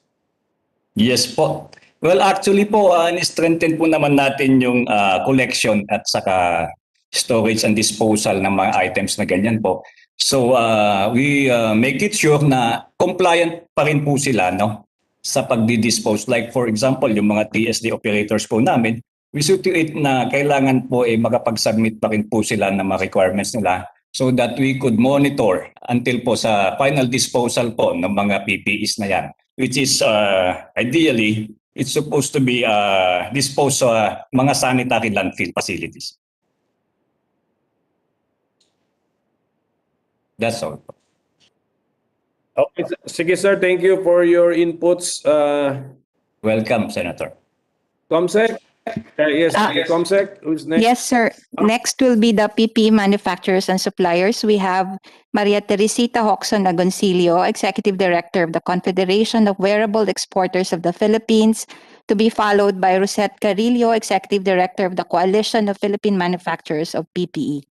Yes po. Well, actually po, ni-strengthen po naman natin yung collection at saka storage and disposal ng mga items na ganyan po. So, we make it sure na compliant pa rin po sila sa pagdi-dispose. Like for example, yung mga TSD operators po namin, we situate na kailangan po makapag-submit pa rin po sila ng mga requirements nila so that we could monitor until po sa final disposal po ng mga PPEs na yan, which is ideally, it's supposed to be disposed sa mga sanitary landfill facilities. That's all. Okay, sige sir, thank you for your inputs. Welcome, Senator. Comsec? Yes, Comsec, who's next? Yes, sir. Next will be the PPE manufacturers and suppliers. We have Maria Teresita Hoxon Agoncillo, Executive Director of the Confederation of Wearable Exporters of the Philippines, to be followed by Rosette Carillo, Executive Director of the Coalition of Philippine Manufacturers of PPE.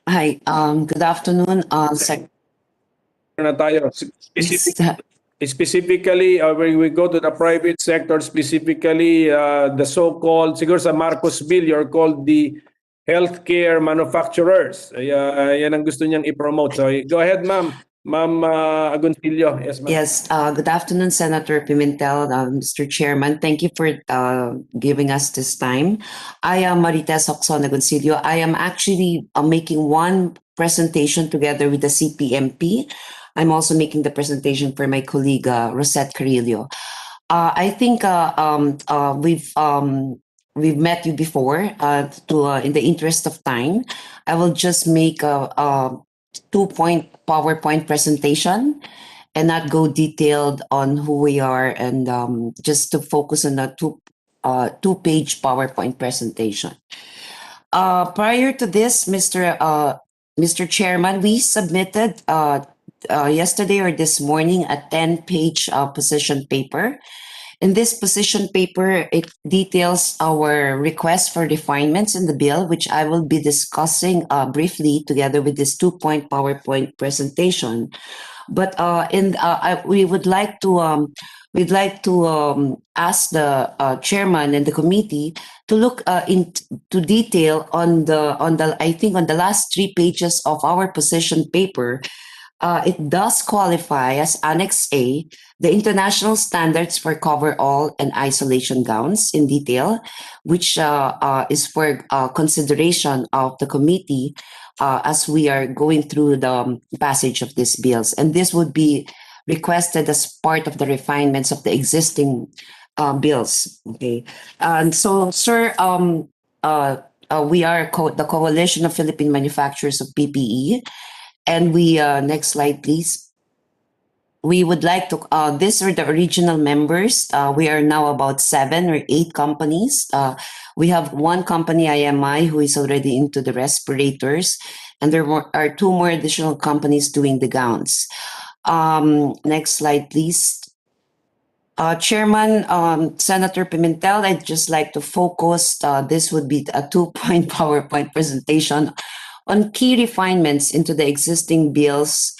Hi, good afternoon. Na tayo. Specifically, when we go to the private sector, specifically the so-called, siguro sa Marcos Bill, you're called the healthcare manufacturers. Yan ang gusto niyang i-promote. So go ahead, ma'am. Ma'am Agoncillo. Yes, ma'am. Yes, good afternoon, Senator Pimentel, Mr. Chairman. Thank you for giving us this time. I am Marites Hoxon Agoncillo. I am actually making one presentation together with the CPMP. I'm also making the presentation for my colleague, Rosette Carillo. I think we've met you before. In the interest of time, I will just make a 2-point PowerPoint presentation and not go detailed on who we are, and just to focus on a two-page PowerPoint presentation. Prior to this, Mr. Chairman, we submitted yesterday or this morning a 10-page position paper. In this position paper, it details our request for refinements in the bill, which I will be discussing briefly together with this 2-point PowerPoint presentation. But we would like to ask the chairman and the committee to look into detail on the last 3 pages of our position paper. It does qualify as Annex A, the international standards for coverall and isolation gowns in detail, which is for consideration of the committee as we are going through the passage of these bills. And this would be requested as part of the refinements of the existing bills. Okay, and so, sir, we are the Coalition of Philippine Manufacturers of PPE. And we, next slide, please. We would like to, these are the original members. We are now about 7 or 8 companies. We have one company, IMI, who is already into the respirators. And there are 2 more additional companies doing the gowns. Next slide, please. Chairman, Senator Pimentel, I'd just like to focus, this would be a 2-point PowerPoint presentation on key refinements into the existing bills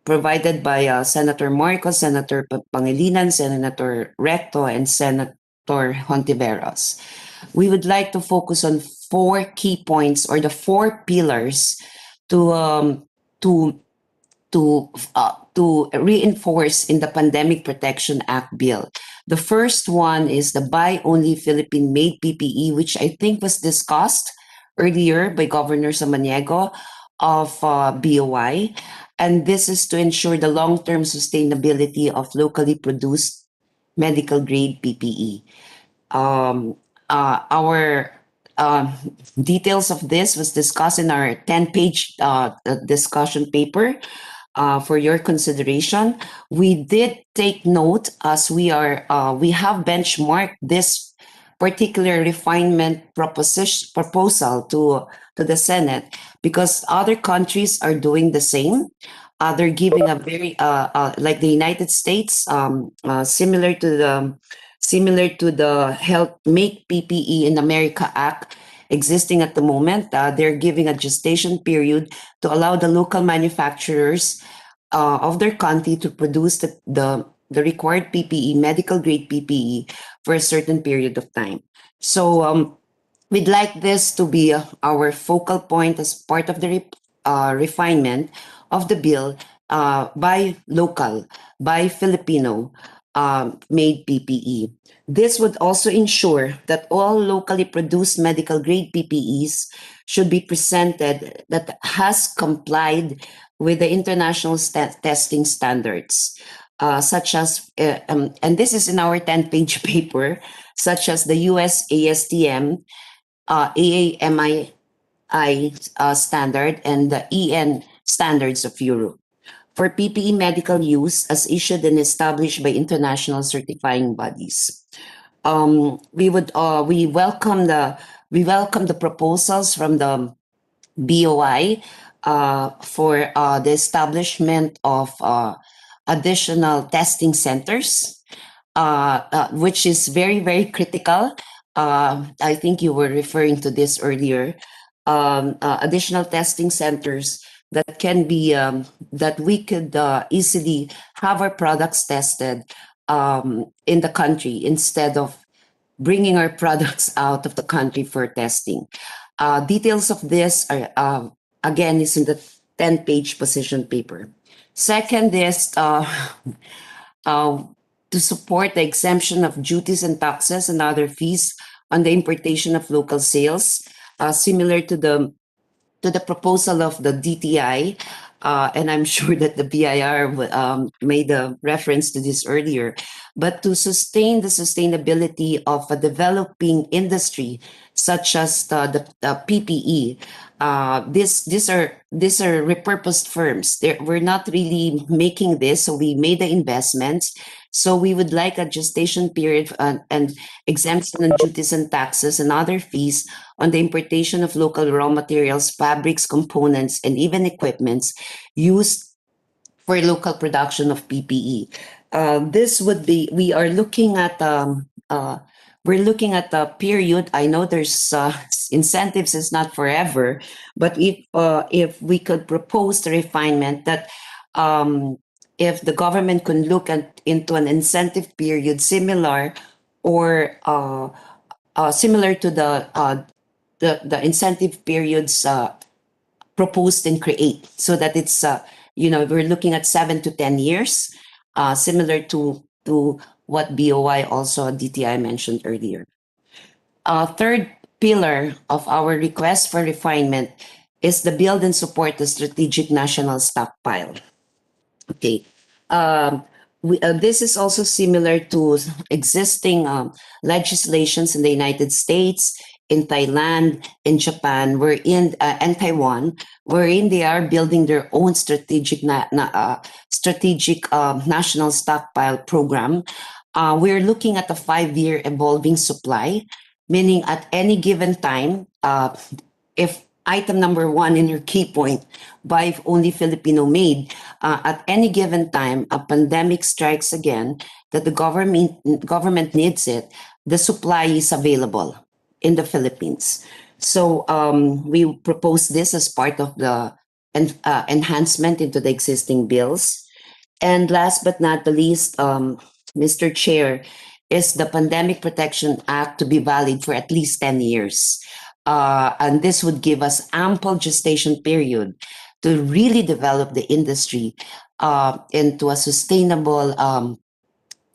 provided by Senator Marcos, Senator Pangilinan, Senator Recto, and Senator Hontiveros. We would like to focus on 4 key points, or the 4 pillars to reinforce in the Pandemic Protection Act bill. The first one is the Buy Only Philippine-Made PPE, which I think was discussed earlier by Governor Samaniego of BOI. And this is to ensure the long-term sustainability of locally produced medical-grade PPE. Our details of this was discussed in our 10-page discussion paper. For your consideration, we did take note, as we have benchmarked this particular refinement proposal to the Senate, because other countries are doing the same. They're giving a very like the United States, similar to the Help Make PPE in America Act existing at the moment. They're giving a gestation period to allow the local manufacturers of their country to produce the required PPE, medical grade PPE, for a certain period of time. So we'd like this to be our focal point as part of the refinement of the bill. By local, by Filipino, made PPE. This would also ensure that all locally produced medical grade PPEs should be presented that has complied with the international testing standards, such as, and this is in our 10-page paper, such as the US ASTM, AAMI standard, and the EN standards of Europe for PPE medical use as issued and established by international certifying bodies. We welcome the proposals from the BOI for the establishment of additional testing centers, which is very, very critical. I think you were referring to this earlier. Additional testing centers that can be that we could easily have our products tested in the country instead of bringing our products out of the country for testing. Details of this are again is in the 10-page position paper. Second is to support the exemption of duties and taxes and other fees on the importation of local sales, similar to the proposal of the DTI, and I'm sure that the BIR made a reference to this earlier, but to sustain the sustainability of a developing industry such as the PPE. These are repurposed firms. We're not really making this, so we made the investments. So we would like a gestation period and exemption on duties and taxes and other fees on the importation of local raw materials, fabrics, components, and even equipments used for local production of PPE. This would be, we're looking at a period. I know there's incentives is not forever, but if we could propose the refinement that if the government can look into an incentive period similar or similar to the incentive periods proposed in CREATE, so that it's we're looking at 7 to 10 years, similar to what BOI also DTI mentioned earlier. Third pillar of our request for refinement is the build and support the strategic national stockpile. Okay. This is also similar to existing legislations in the United States, in Thailand, in Japan, and Taiwan, wherein they are building their own strategic national stockpile program. We're looking at a 5-year evolving supply, meaning at any given time, if item number 1 in your key point, buy only Filipino made, at any given time, a pandemic strikes again, that the government needs it, the supply is available in the Philippines. So we propose this as part of the enhancement into the existing bills. And last but not the least, Mr. Chair, is the Pandemic Protection Act to be valid for at least 10 years. And this would give us ample gestation period to really develop the industry into a sustainable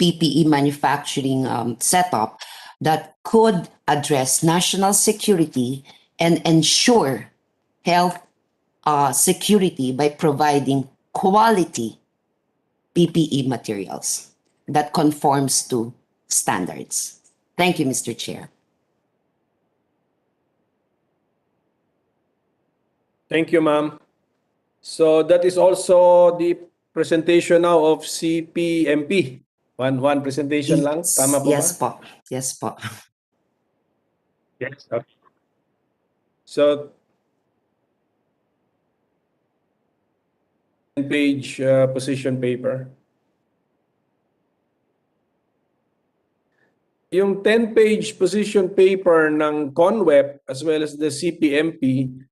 PPE manufacturing setup that could address national security and ensure health security by providing quality PPE materials that conforms to standards. Thank you, Mr. Chair. Thank you, ma'am. So that is also the presentation now of CPMP. One presentation lang, tama po Yes ba? po. Yes po. Yes. Okay. So, page position paper. Yung 10-page position paper ng CONWEP as well as the CPMP,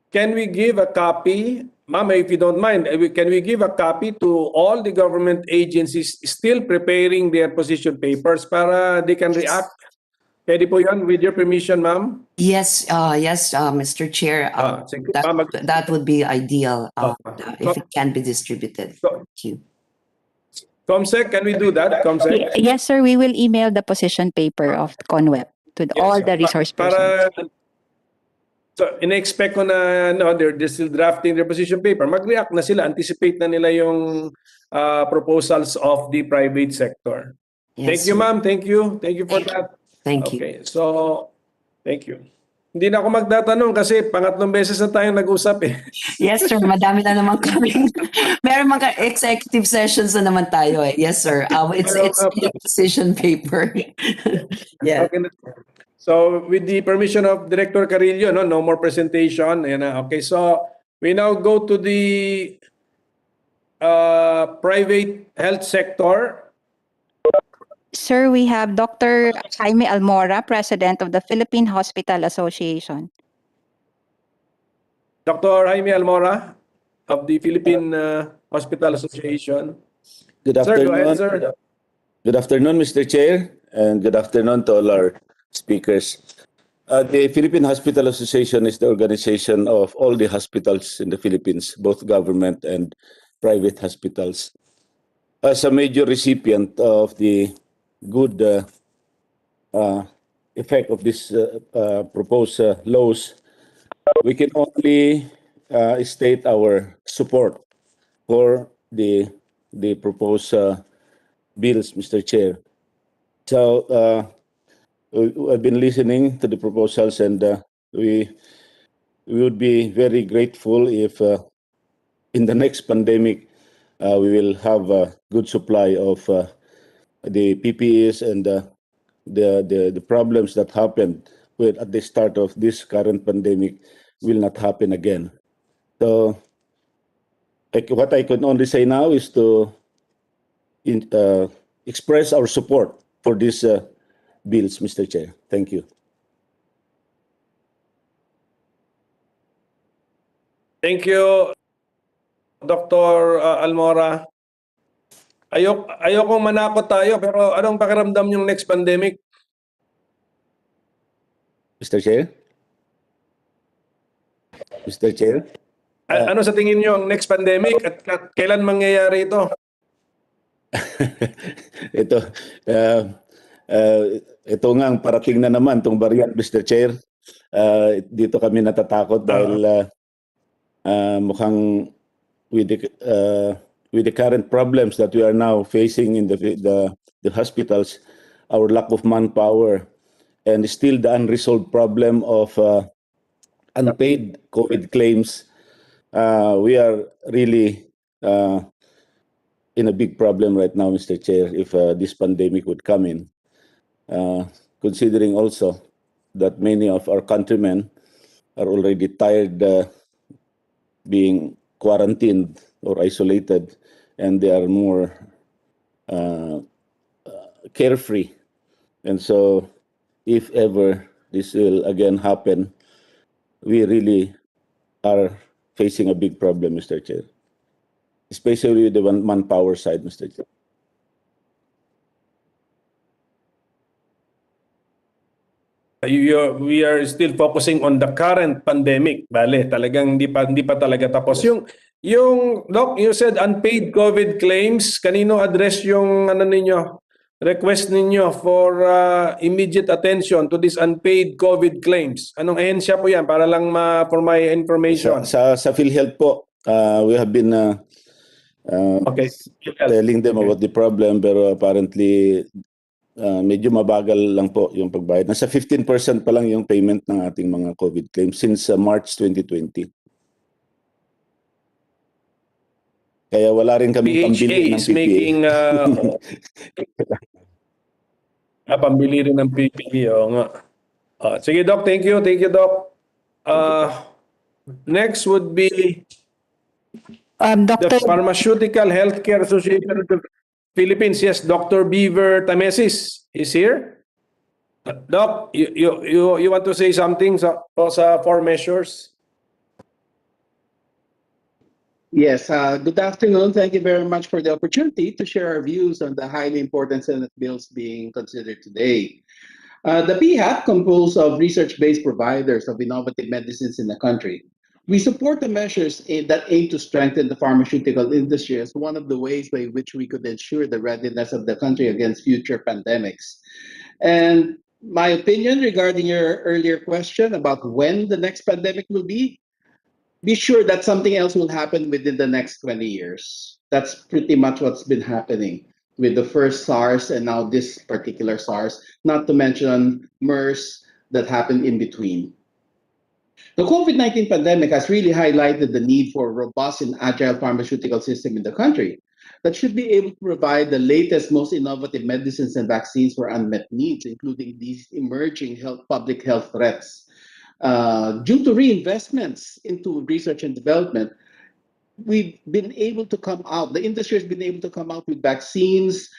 can we give a copy, ma'am, if you don't mind, can we give a copy to all the government agencies still preparing their position papers para they can react? Pwede po yan with your permission, ma'am? Yes, Mr. Chair. That would be ideal if it can be distributed. Thank you. Comsec, can we do that? Comsec? Yes, sir. We will email the position paper of CONWEP to all the resource persons. Para, so, in-expect ko na no, they're still drafting their position paper. Mag-react na sila, anticipate na nila yung proposals of the private sector. Yes, Thank you, sir. ma'am. Thank you. Thank you for that. Thank you. Okay, so, thank you. Hindi na ako magtatanong kasi pangatlong beses na tayong nag-usap eh. Yes, sir. Madami na naman kami. Meron mga executive sessions na naman tayo eh. Yes, sir. It's a position paper. Yeah. Okay. So, with the permission of Director Carillo, no more presentation. Ayan na. Okay, so we now go to the private health sector. Sir, we have Dr. Jaime Almora, President of the Philippine Hospital Association. Dr. Jaime Almora of the Philippine Hospital Association. Good Sir, afternoon. go ahead, sir. Good afternoon, Mr. Chair, and good afternoon to all our speakers. The Philippine Hospital Association is the organization of all the hospitals in the Philippines, both government and private hospitals. As a major recipient of the good effect of this proposed laws, we can only state our support for the proposed bills, Mr. Chair. So I've been listening to the proposals, and we would be very grateful if in the next pandemic we will have a good supply of the PPEs, and the problems that happened at the start of this current pandemic will not happen again. So what I can only say now is to express our support for these bills, Mr. Chair. Thank you. Thank you, Dr. Almora. Ayokong manakot tayo, pero anong pakiramdam yung next pandemic? Mr. Chair? Mr. Chair? Ano sa tingin nyo ang next pandemic at kailan mangyayari ito? Ito nga ang parating na naman, itong variant, Mr. Chair. Dito kami natatakot dahil mukhang with the current problems that we are now facing in the hospitals, our lack of manpower, and still the unresolved problem of unpaid COVID claims, we are really in a big problem right now, Mr. Chair, if this pandemic would come in. Considering also that many of our countrymen are already tired being quarantined or isolated, and they are more carefree. And so if ever this will again happen, we really are facing a big problem, Mr. Chair, especially with the manpower side, Mr. Chair. We are still focusing on the current pandemic. Bale, talagang hindi pa talaga tapos. Yung Doc, you said unpaid COVID claims. Kanino address yung request ninyo for immediate attention to this unpaid COVID claims? Anong ahensya po yan para lang for my information? Sa PhilHealth po, we have been telling them about the problem, pero apparently medyo mabagal lang po yung pagbayad. Nasa 15% pa lang yung payment ng ating mga COVID claims since March 2020. Kaya wala rin kami pambili ng PPE. Pambili rin ng PPE. nga. Sige, Doc. Thank you. Thank you, Doc. Next would be the Pharmaceutical Healthcare Association of the Philippines. Yes, Dr. Beaver Tamesis is here. Doc, you want to say something sa 4 measures? Yes, good afternoon. Thank you very much for the opportunity to share our views on the highly important Senate bills being considered today. The PHAP, composed of research-based providers of innovative medicines in the country, We support the measures that aim to strengthen the pharmaceutical industry as one of the ways by which we could ensure the readiness of the country against future pandemics. And my opinion regarding your earlier question about when the next pandemic will be sure that something else will happen within the next 20 years. That's pretty much what's been happening with the first SARS and now this particular SARS, not to mention MERS that happened in between. The COVID-19 pandemic has really highlighted the need for a robust and agile pharmaceutical system in the country that should be able to provide the latest, most innovative medicines and vaccines for unmet needs, including these emerging public health threats. Due to reinvestments into research and development, we've been able to come out, the industry has been able to come out with vaccines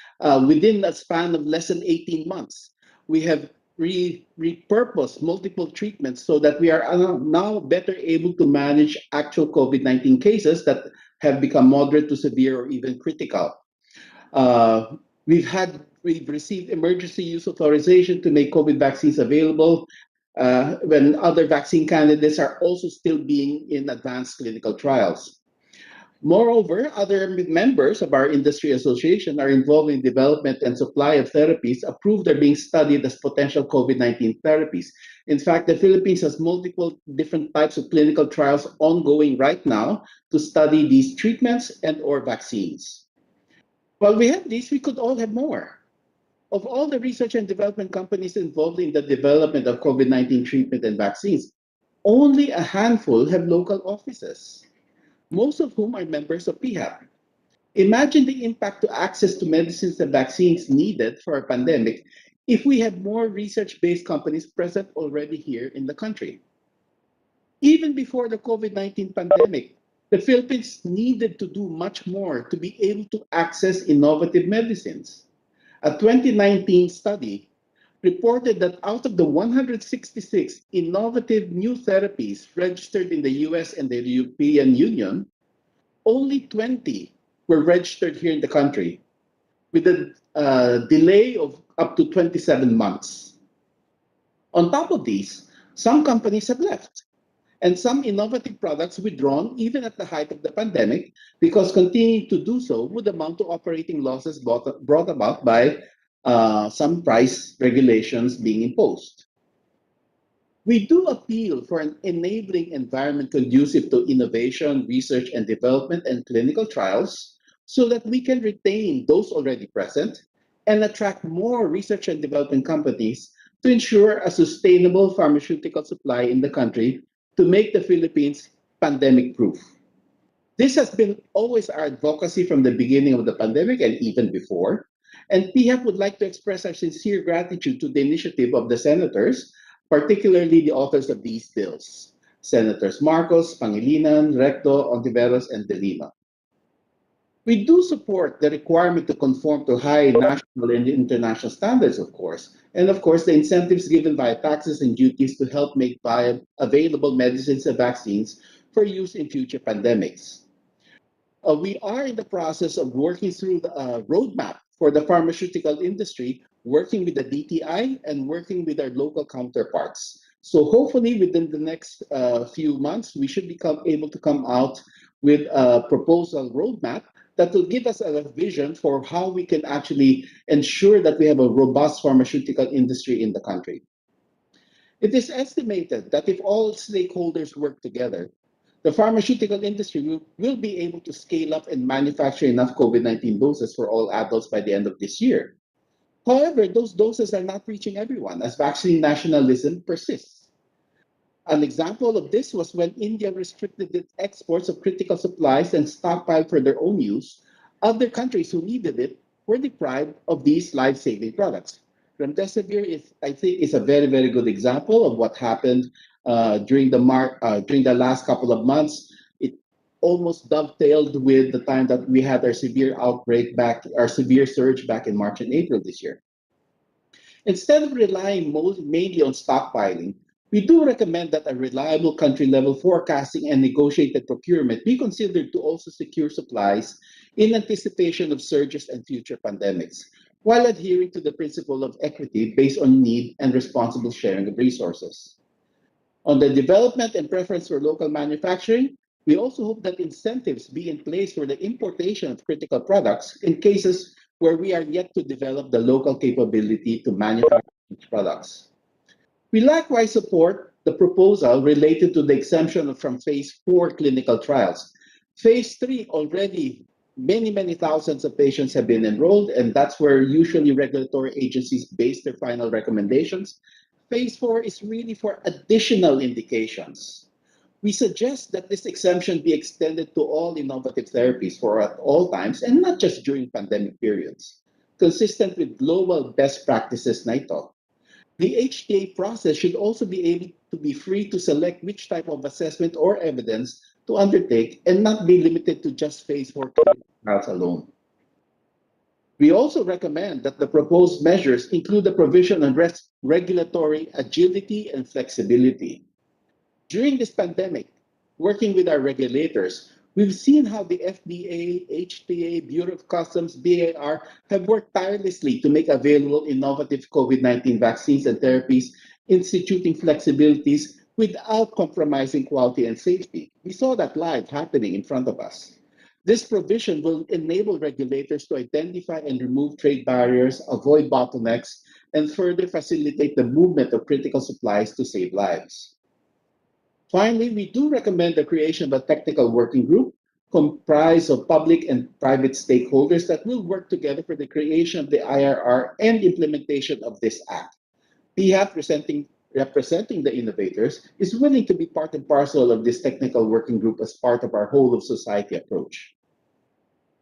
within a span of less than 18 months. We have repurposed multiple treatments so that we are now better able to manage actual COVID-19 cases that have become moderate to severe or even critical. We've received emergency use authorization to make COVID vaccines available when other vaccine candidates are also still being in advanced clinical trials. Moreover, other members of our industry association are involved in development and supply of therapies approved or being studied as potential COVID-19 therapies. In fact, the Philippines has multiple different types of clinical trials ongoing right now to study these treatments and or vaccines. While we have these, we could all have more. Of all the research and development companies involved in the development of COVID-19 treatment and vaccines, only a handful have local offices, most of whom are members of PHAP. Imagine the impact to access to medicines and vaccines needed for a pandemic if we had more research-based companies present already here in the country. Even before the COVID-19 pandemic, the Philippines needed to do much more to be able to access innovative medicines. A 2019 study reported that out of the 166 innovative new therapies registered in the US and the European Union, only 20 were registered here in the country with a delay of up to 27 months. On top of these, some companies have left and some innovative products withdrawn even at the height of the pandemic because continuing to do so would amount to operating losses brought about by some price regulations being imposed. We do appeal for an enabling environment conducive to innovation, research and development, and clinical trials so that we can retain those already present and attract more research and development companies to ensure a sustainable pharmaceutical supply in the country to make the Philippines pandemic-proof. This has been always our advocacy from the beginning of the pandemic and even before. And PHAP would like to express our sincere gratitude to the initiative of the senators, particularly the authors of these bills, Senators Marcos, Pangilinan, Recto, Ontiveros, and De Lima. We do support the requirement to conform to high national and international standards, of course, and of course the incentives given by taxes and duties to help make available medicines and vaccines for use in future pandemics. We are in the process of working through the roadmap for the pharmaceutical industry, working with the DTI and working with our local counterparts. So hopefully within the next few months, we should become able to come out with a proposal roadmap that will give us a vision for how we can actually ensure that we have a robust pharmaceutical industry in the country. It is estimated that if all stakeholders work together, the pharmaceutical industry will be able to scale up and manufacture enough COVID-19 doses for all adults by the end of this year. However, those doses are not reaching everyone as vaccine nationalism persists. An example of this was when India restricted its exports of critical supplies and stockpiled for their own use. Other countries who needed it were deprived of these life-saving products. Remdesivir I think, is a very, very good example of what happened during the last couple of months. It almost dovetailed with the time that we had our severe surge back in March and April this year. Instead of relying mainly on stockpiling, we do recommend that a reliable country-level forecasting and negotiated procurement be considered to also secure supplies in anticipation of surges and future pandemics, while adhering to the principle of equity based on need and responsible sharing of resources. On the development and preference for local manufacturing, we also hope that incentives be in place for the importation of critical products in cases where we are yet to develop the local capability to manufacture these products. We likewise support the proposal related to the exemption from phase 4 clinical trials. Phase 3 already many thousands of patients have been enrolled, and that's where usually regulatory agencies base their final recommendations. Phase 4 is really for additional indications. We suggest that this exemption be extended to all innovative therapies for at all times and not just during pandemic periods, consistent with global best practices na ito. The HTA process should also be able to be free to select which type of assessment or evidence to undertake and not be limited to just phase 4 clinical trials alone. We also recommend that the proposed measures include the provision on regulatory agility and flexibility. During this pandemic, working with our regulators, we've seen how the FDA, HTA, Bureau of Customs, BAR have worked tirelessly to make available innovative COVID-19 vaccines and therapies, instituting flexibilities without compromising quality and safety. We saw that live happening in front of us. This provision will enable regulators to identify and remove trade barriers, avoid bottlenecks, and further facilitate the movement of critical supplies to save lives. Finally, we do recommend the creation of a technical working group comprised of public and private stakeholders that will work together for the creation of the IRR and implementation of this act. PHAT, representing the innovators, is willing to be part and parcel of this technical working group as part of our whole of society approach.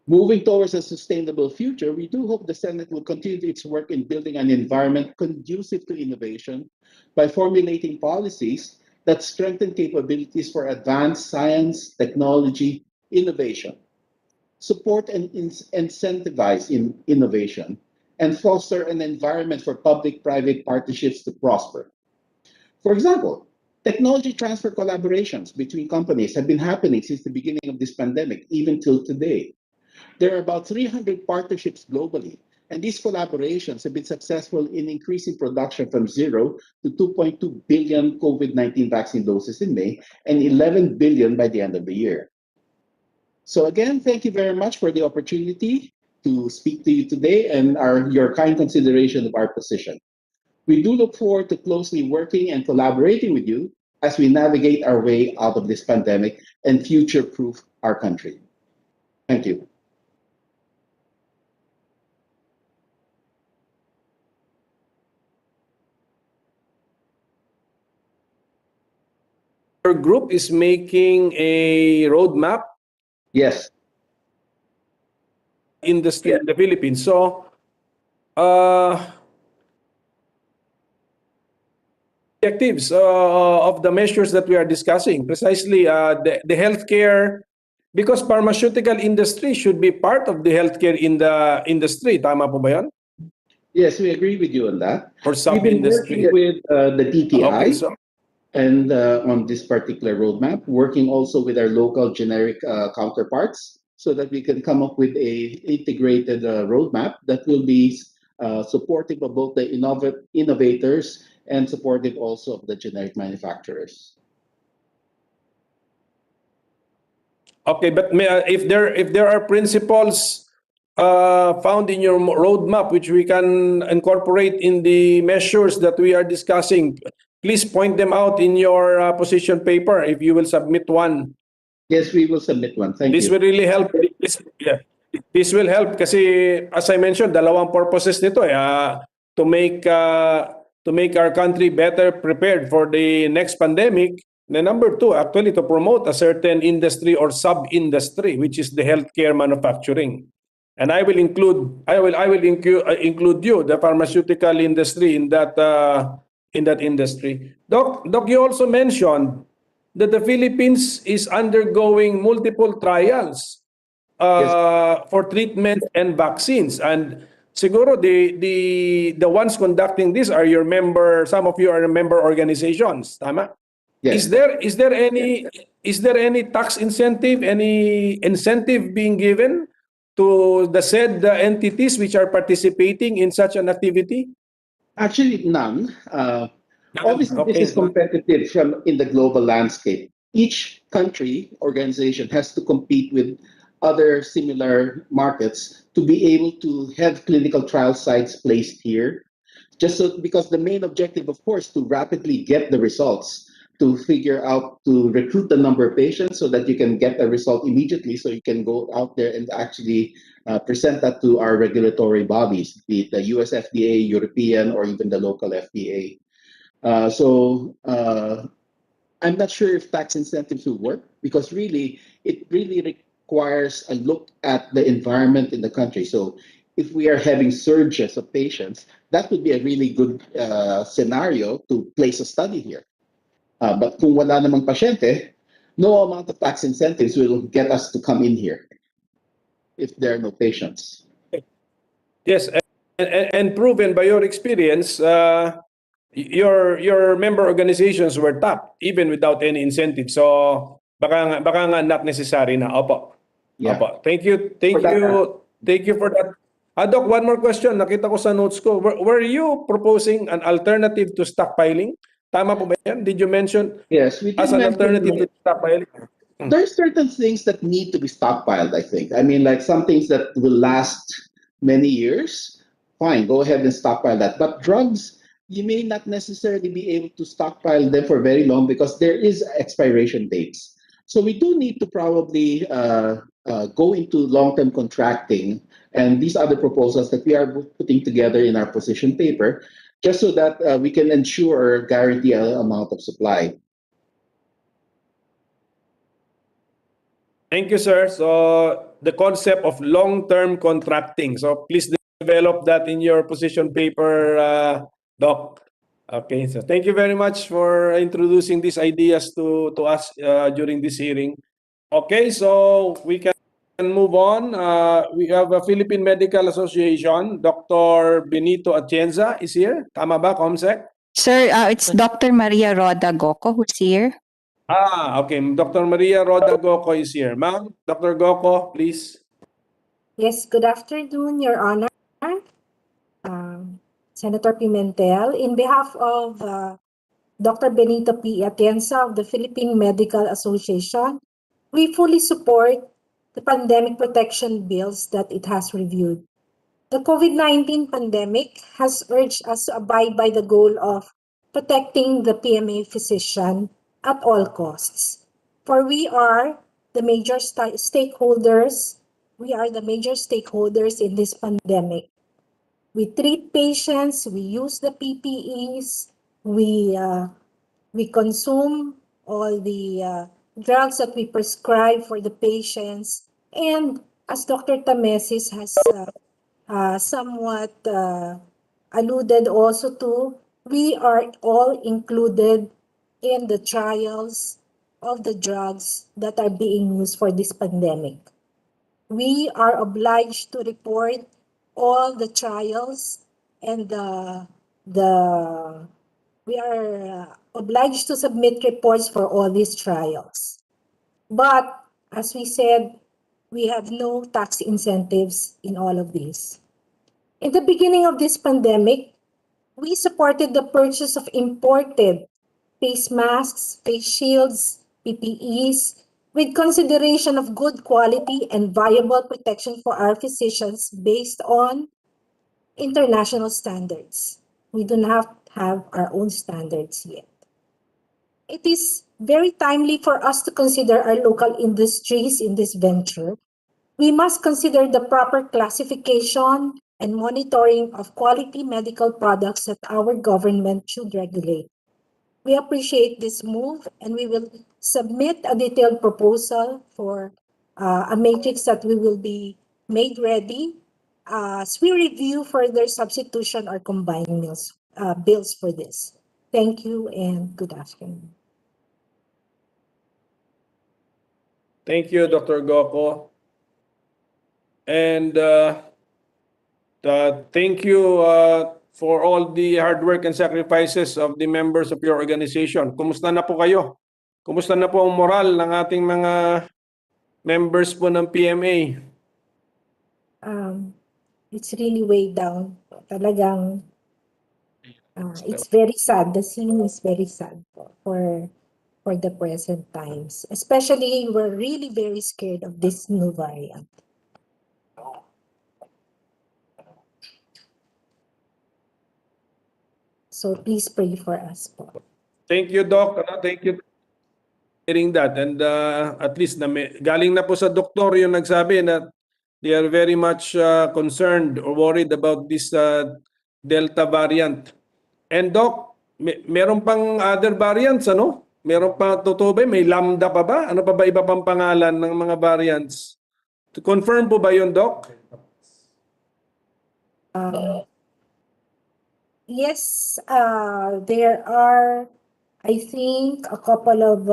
Moving towards a sustainable future, we do hope the Senate will continue its work in building an environment conducive to innovation by formulating policies that strengthen capabilities for advanced science, technology, innovation, support and incentivize innovation, and foster an environment for public-private partnerships to prosper. For example, technology transfer collaborations between companies have been happening since the beginning of this pandemic, even till today. There are about 300 partnerships globally, and these collaborations have been successful in increasing production from 0 to 2.2 billion COVID-19 vaccine doses in May and 11 billion by the end of the year. So again, thank you very much for the opportunity to speak to you today and your kind consideration of our position. We do look forward to closely working and collaborating with you as we navigate our way out of this pandemic and future-proof our country. Thank you. Your group is making a roadmap. Yes. Industry in the Philippines. So, objectives of the measures that we are discussing, precisely the healthcare, because pharmaceutical industry should be part of the healthcare industry. Tama po ba yan? Yes, we agree with you on that. For some We've been industry. working with the DTI. Okay, so and on this particular roadmap, working also with our local generic counterparts so that we can come up with a integrated roadmap that will be supportive of both the innovators and supportive also of the generic manufacturers. okay, but if there are principles found in your roadmap which we can incorporate in the measures that we are discussing, please point them out in your position paper if you will submit one. Yes, we will submit one. Thank This you. will really help. This will help kasi as I mentioned, dalawang purposes nito to make our country better prepared for the next pandemic. And number two, actually to promote a certain industry or sub-industry, which is the healthcare manufacturing. And I will include you, the pharmaceutical industry, in that industry. Doc, you also mentioned that the Philippines is undergoing multiple trials for treatment and vaccines, and siguro the ones conducting this are your member. Some of you are member organizations, tama? Yes. Is there any tax incentive, any incentive being given to the said entities which are participating in such an activity? Actually, none. Obviously, this Okay. is competitive in the global landscape. Each country organization has to compete with other similar markets to be able to have clinical trial sites placed here. Just so, because the main objective, of course, to rapidly get the results, to figure out, to recruit the number of patients so that you can get a result immediately, so you can go out there and actually present that to our regulatory bodies, be it the US FDA, European, or even the local FDA. I'm not sure if tax incentives will work, because it really requires a look at the environment in the country. So if we are having surges of patients, that would be a really good scenario to place a study here. But kung wala namang pasyente, no amount of tax incentives will get us to come in here if there are no patients. Yes, and proven by your experience, your member organizations were top even without any incentive. So baka nga not necessary na. Opo. Yeah. Opo. Thank you for that. Doc, one more question. Nakita ko sa notes ko. Were you proposing an alternative to stockpiling? Tama po ba yan? Did you mention Yes, we did as an mention alternative to stockpiling? there's certain things that need to be stockpiled, I think. I mean, like some things that will last many years, fine, go ahead and stockpile that. But drugs, you may not necessarily be able to stockpile them for very long because there is expiration dates. So we do need to probably go into long-term contracting and these other proposals that we are putting together in our position paper, just so that we can ensure or guarantee an amount of supply. Thank you, sir. So the concept of long-term contracting. So please develop that in your position paper, Doc. Okay, so thank you very much for introducing these ideas to us during this hearing. Okay, so we can move on. We have a Philippine Medical Association. Dr. Benito Atienza is here. Tama ba, Comsec? Sir, it's Dr. Maria Roda Goco who's here. Okay. Dr. Maria Roda Goco is here. Ma'am, Dr. Goco, please. Yes, good afternoon, Your Honor. Senator Pimentel, in behalf of Dr. Benito P. Atienza of the Philippine Medical Association, we fully support the pandemic protection bills that it has reviewed. The COVID-19 pandemic has urged us to abide by the goal of protecting the PMA physician at all costs. For we are the major stakeholders. We are the major stakeholders in this pandemic. We treat patients, we use the PPEs, we consume all the drugs that we prescribe for the patients. And as Dr. Tamesis has somewhat alluded also to, we are all included in the trials of the drugs that are being used for this pandemic. We are obliged to report all the trials and we are obliged to submit reports for all these trials. But as we said, we have no tax incentives in all of this. In the beginning of this pandemic, we supported the purchase of imported face masks, face shields, PPEs, with consideration of good quality and viable protection for our physicians based on international standards. We do not have our own standards yet. It is very timely for us to consider our local industries in this venture. We must consider the proper classification and monitoring of quality medical products that our government should regulate. We appreciate this move and we will submit a detailed proposal for a matrix that we will be made ready as we review further substitution or combined bills for this. Thank you and good afternoon. Thank you, Dr. Goco. And thank you for all the hard work and sacrifices of the members of your organization. Kumusta na po kayo? Kumusta na po ang moral ng ating mga members po ng PMA? It's really way down. Talagang It's very sad. The scene is very sad for the present times. Especially, we're really very scared of this new variant. So please pray for us po. Thank you, Doc. Thank you for hearing that. And at least galing na po sa doktor yung nagsabi na they are very much concerned or worried about this Delta variant. And Doc, meron pang other variants, ano? Meron pa, totoo ba? May Lambda pa ba? Ano pa ba iba pang pangalan ng mga variants? To confirm po ba yun, Doc? Yes, there are, I think, a couple of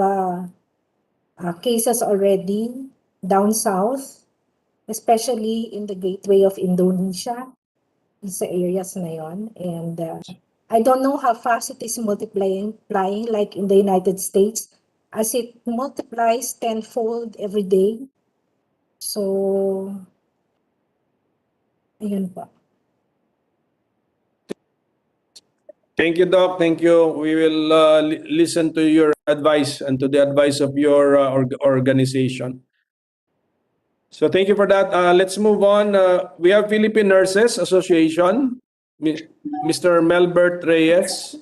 cases already down south, especially in the gateway of Indonesia, sa areas na yon. And I don't know how fast it is multiplying like in the United States, as it multiplies tenfold every day. So, ayun po. Thank you, Doc. Thank you. We will listen to your advice and to the advice of your organization. So thank you for that. Let's move on. We have Philippine Nurses Association, Mr. Melbert Reyes.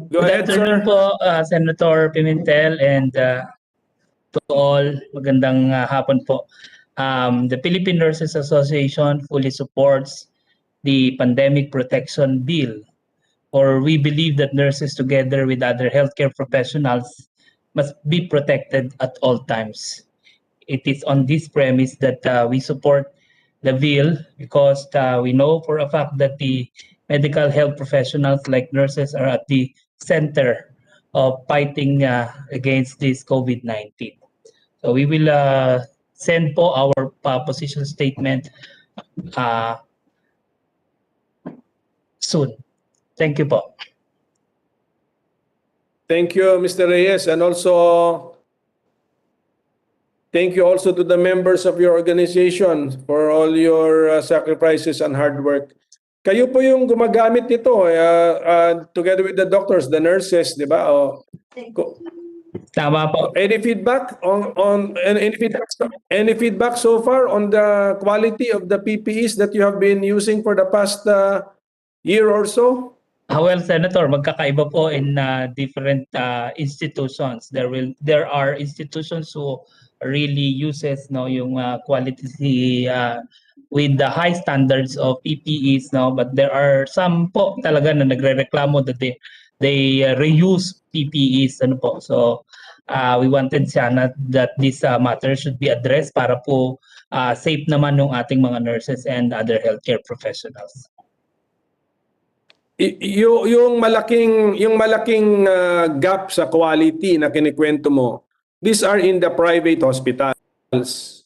Go ahead, Good afternoon sir. po, Senator Pimentel, and to all, magandang hapon po. The Philippine Nurses Association fully supports the Pandemic Protection Bill, or we believe that nurses together with other healthcare professionals must be protected at all times. It is on this premise that we support the bill because we know for a fact that the medical health professionals like nurses are at the center of fighting against this COVID-19. So we will send po our position statement soon. Thank you po. Thank you, Mr. Reyes, and also thank you also to the members of your organization for all your sacrifices and hard work. Kayo po yung gumagamit nito together with the doctors, the nurses, di ba? Tama po. Any feedback on any feedback so far on the quality of the PPEs that you have been using for the past year or so? Well, Senator, magkakaiba po in different institutions. There are institutions who really uses yung quality with the high standards of PPEs, but there are some po talaga na nagrereklamo that they reuse PPEs, po. So we wanted sana that this matter should be addressed para po safe naman ng ating mga nurses and other healthcare professionals. Yung malaking gap sa quality na kinikwento mo, these are in the private hospitals.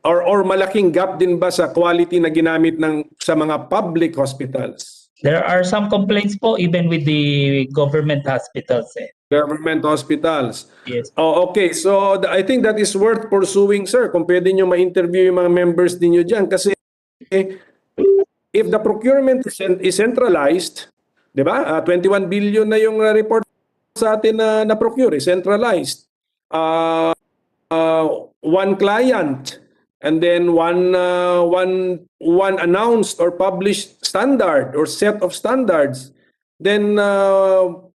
Or malaking gap din ba sa quality na ginamit sa mga public hospitals? There are some complaints po even with the government hospitals. Government hospitals. Yes. Oh, okay. So I think that is worth pursuing, sir. Kung pwede nyo ma-interview yung mga members ninyo dyan. Kasi if the procurement is centralized, di ba? 21 billion na yung report sa atin na procure, centralized. One client, and then one announced or published standard or set of standards, then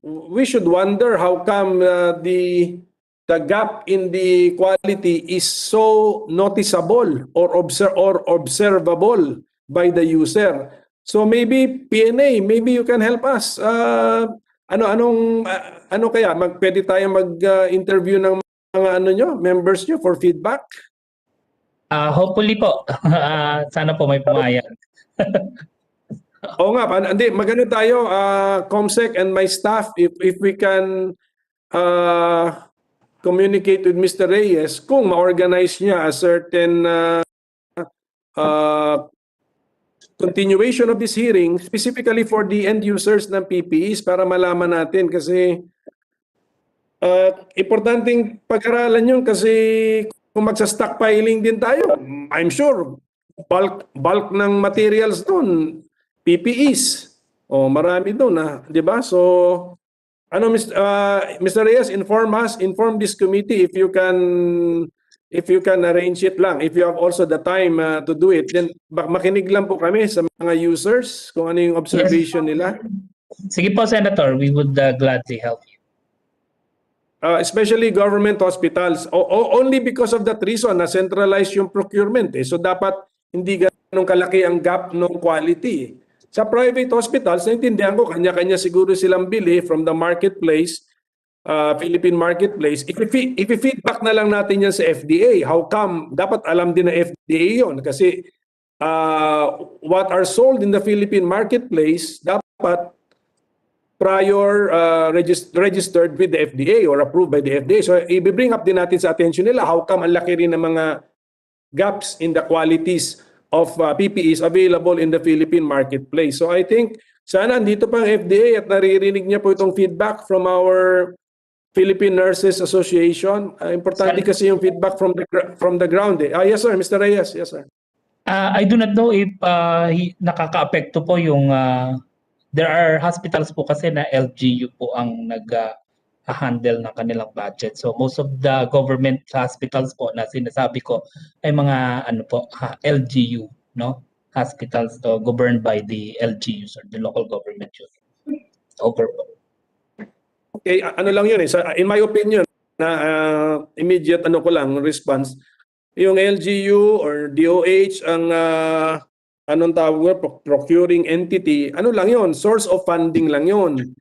we should wonder how come the gap in the quality is so noticeable or observable by the user. So maybe PNA, maybe you can help us. Ano kaya pwede tayo mag-interview ng mga members nyo for feedback? Hopefully po. Sana po may pumayag. Oo nga, hindi, magano tayo, Comsec and my staff, if we can communicate with Mr. Reyes kung ma-organize niya a certain continuation of this hearing specifically for the end users ng PPEs para malaman natin kasi importanteng pag-aralan yun kasi kung magsa-stockpiling din tayo, I'm sure bulk ng materials doon, PPEs. Oh, marami doon na, 'di ba? So ano Mr. Reyes, inform this committee if you can arrange it lang. If you have also the time to do it, then makinig lang po kami sa mga users kung ano yung observation nila. Sige po, Senator, we would gladly help you. Especially government hospitals. Only because of that reason na centralized yung procurement. So dapat hindi ganun kalaki ang gap ng quality. Sa private hospitals, naintindihan ko, kanya-kanya siguro silang bili from the marketplace, Philippine marketplace. If-feedback na lang natin yan sa FDA. How come? Dapat alam din ng FDA yon. Kasi what are sold in the Philippine marketplace, dapat prior registered with the FDA or approved by the FDA. So i-bring up din natin sa attention nila how come ang laki rin ng mga gaps in the qualities of PPEs available in the Philippine marketplace. So I think sana andito pa ang FDA at naririnig niya po itong feedback from our Philippine Nurses Association. Importante kasi yung feedback from the ground. Yes sir, Mr. Reyes. Yes sir. I do not know if nakaka-apekto po yung there are hospitals po kasi na LGU po ang nag-handle ng kanilang budget. So most of the government hospitals po na sinasabi ko ay mga LGU, no? Hospitals governed by the LGUs or the local government unit. Over po. Okay, ano lang yun in my opinion, na immediate response, yung LGU or DOH ang anong tawag procuring entity, ano lang yun, source of funding lang yun.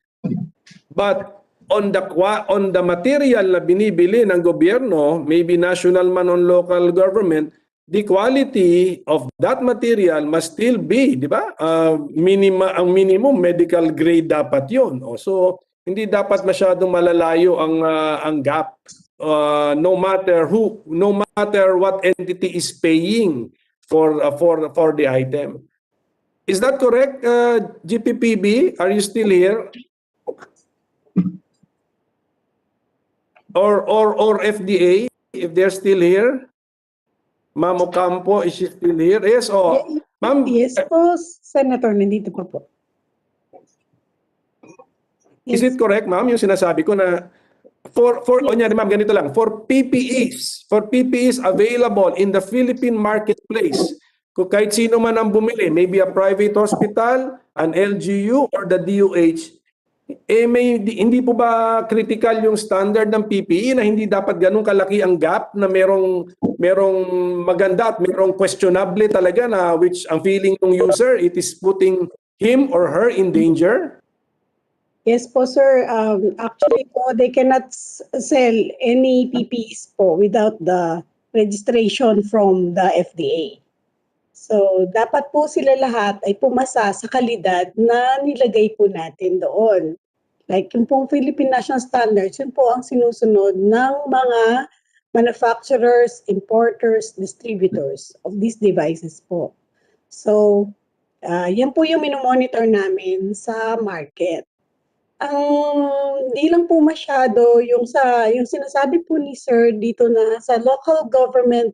But on the material na binibili ng gobyerno, maybe national man or local government, the quality of that material must still be, di ba? Ang minimum medical grade dapat yun. So hindi dapat masyadong malalayo ang gap. No matter what entity is paying for the item. Is that correct, GPPB? Are you still here? Or FDA, if they're still here? Ma'am Ocampo, is she still here? Yes, ma'am. Yes po, Senator, nandito pa po. Is it correct, ma'am, yung sinasabi ko na ma'am, ganito lang, for PPEs available in the Philippine marketplace, kung kahit sino man ang bumili, maybe a private hospital, an LGU, or the DOH, hindi po ba critical yung standard ng PPE na hindi dapat ganun kalaki ang gap na merong maganda at merong questionable talaga na which ang feeling ng user, it is putting him or her in danger? Yes po, sir. Actually po, they cannot sell any PPEs po without the registration from the FDA. So, dapat po sila lahat ay pumasa sa kalidad na nilagay po natin doon. Like yung pong Philippine National Standards, yun po ang sinusunod ng mga manufacturers, importers, distributors of these devices po. So, yan po yung minomonitor namin sa market. Hindi lang po masyado yung sinasabi po ni Sir dito na sa local government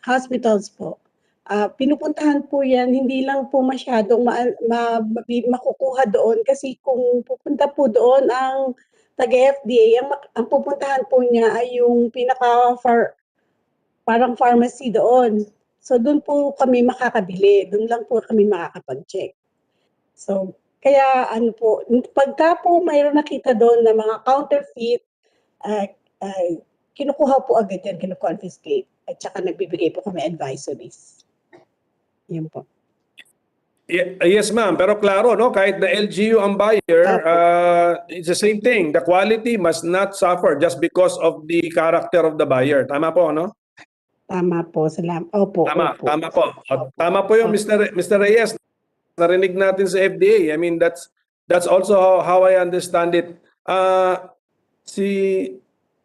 hospitals po. Pinupuntahan po yan, hindi lang po masyadong makukuha doon kasi kung pupunta po doon ang taga-FDA, ang pupuntahan po niya ay yung parang pharmacy doon. So doon po kami makakabili, doon lang po kami makakapag-check. So kaya pagka po mayroon nakita doon na mga counterfeit, kinukuha po agad yan, kinu-confiscate. At saka nagbibigay po kami advisories. Yun po. Yes ma'am, pero klaro, no? Kahit the LGU ang buyer, it's the same thing. The quality must not suffer just because of the character of the buyer. Tama po, no? Tama po, salamat. Opo. Tama po. Tama po yung Mr. Reyes. Narinig natin sa FDA. I mean, that's also how I understand it.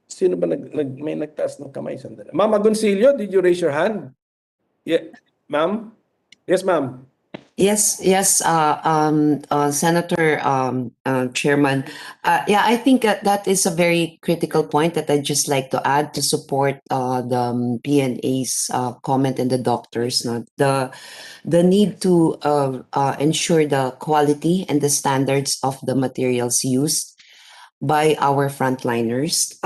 Sino ba may nagtaas ng kamay? Sandali. Ma'am Agoncillo, did you raise your hand? Yeah, ma'am? Yes, ma'am. Yes, yes, Senator Chairman. Yeah, I think that is a very critical point that I'd just like to add to support the PNA's comment and the doctors. No? The need to ensure the quality and the standards of the materials used by our frontliners.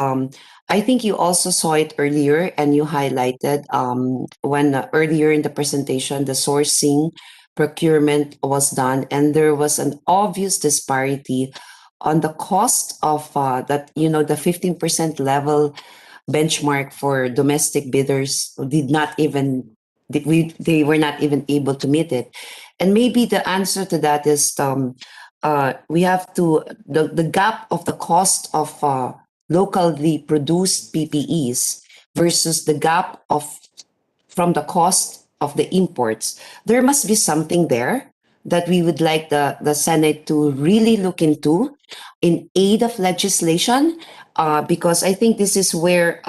I think you also saw it earlier and you highlighted when earlier in the presentation, the sourcing procurement was done and there was an obvious disparity on the cost of that, the 15% level benchmark for domestic bidders did not even they were not even able to meet it. And maybe the answer to that is we have to the gap of the cost of locally produced PPEs versus the gap of from the cost of the imports. There must be something there that we would like the Senate to really look into in aid of legislation, because I think this is where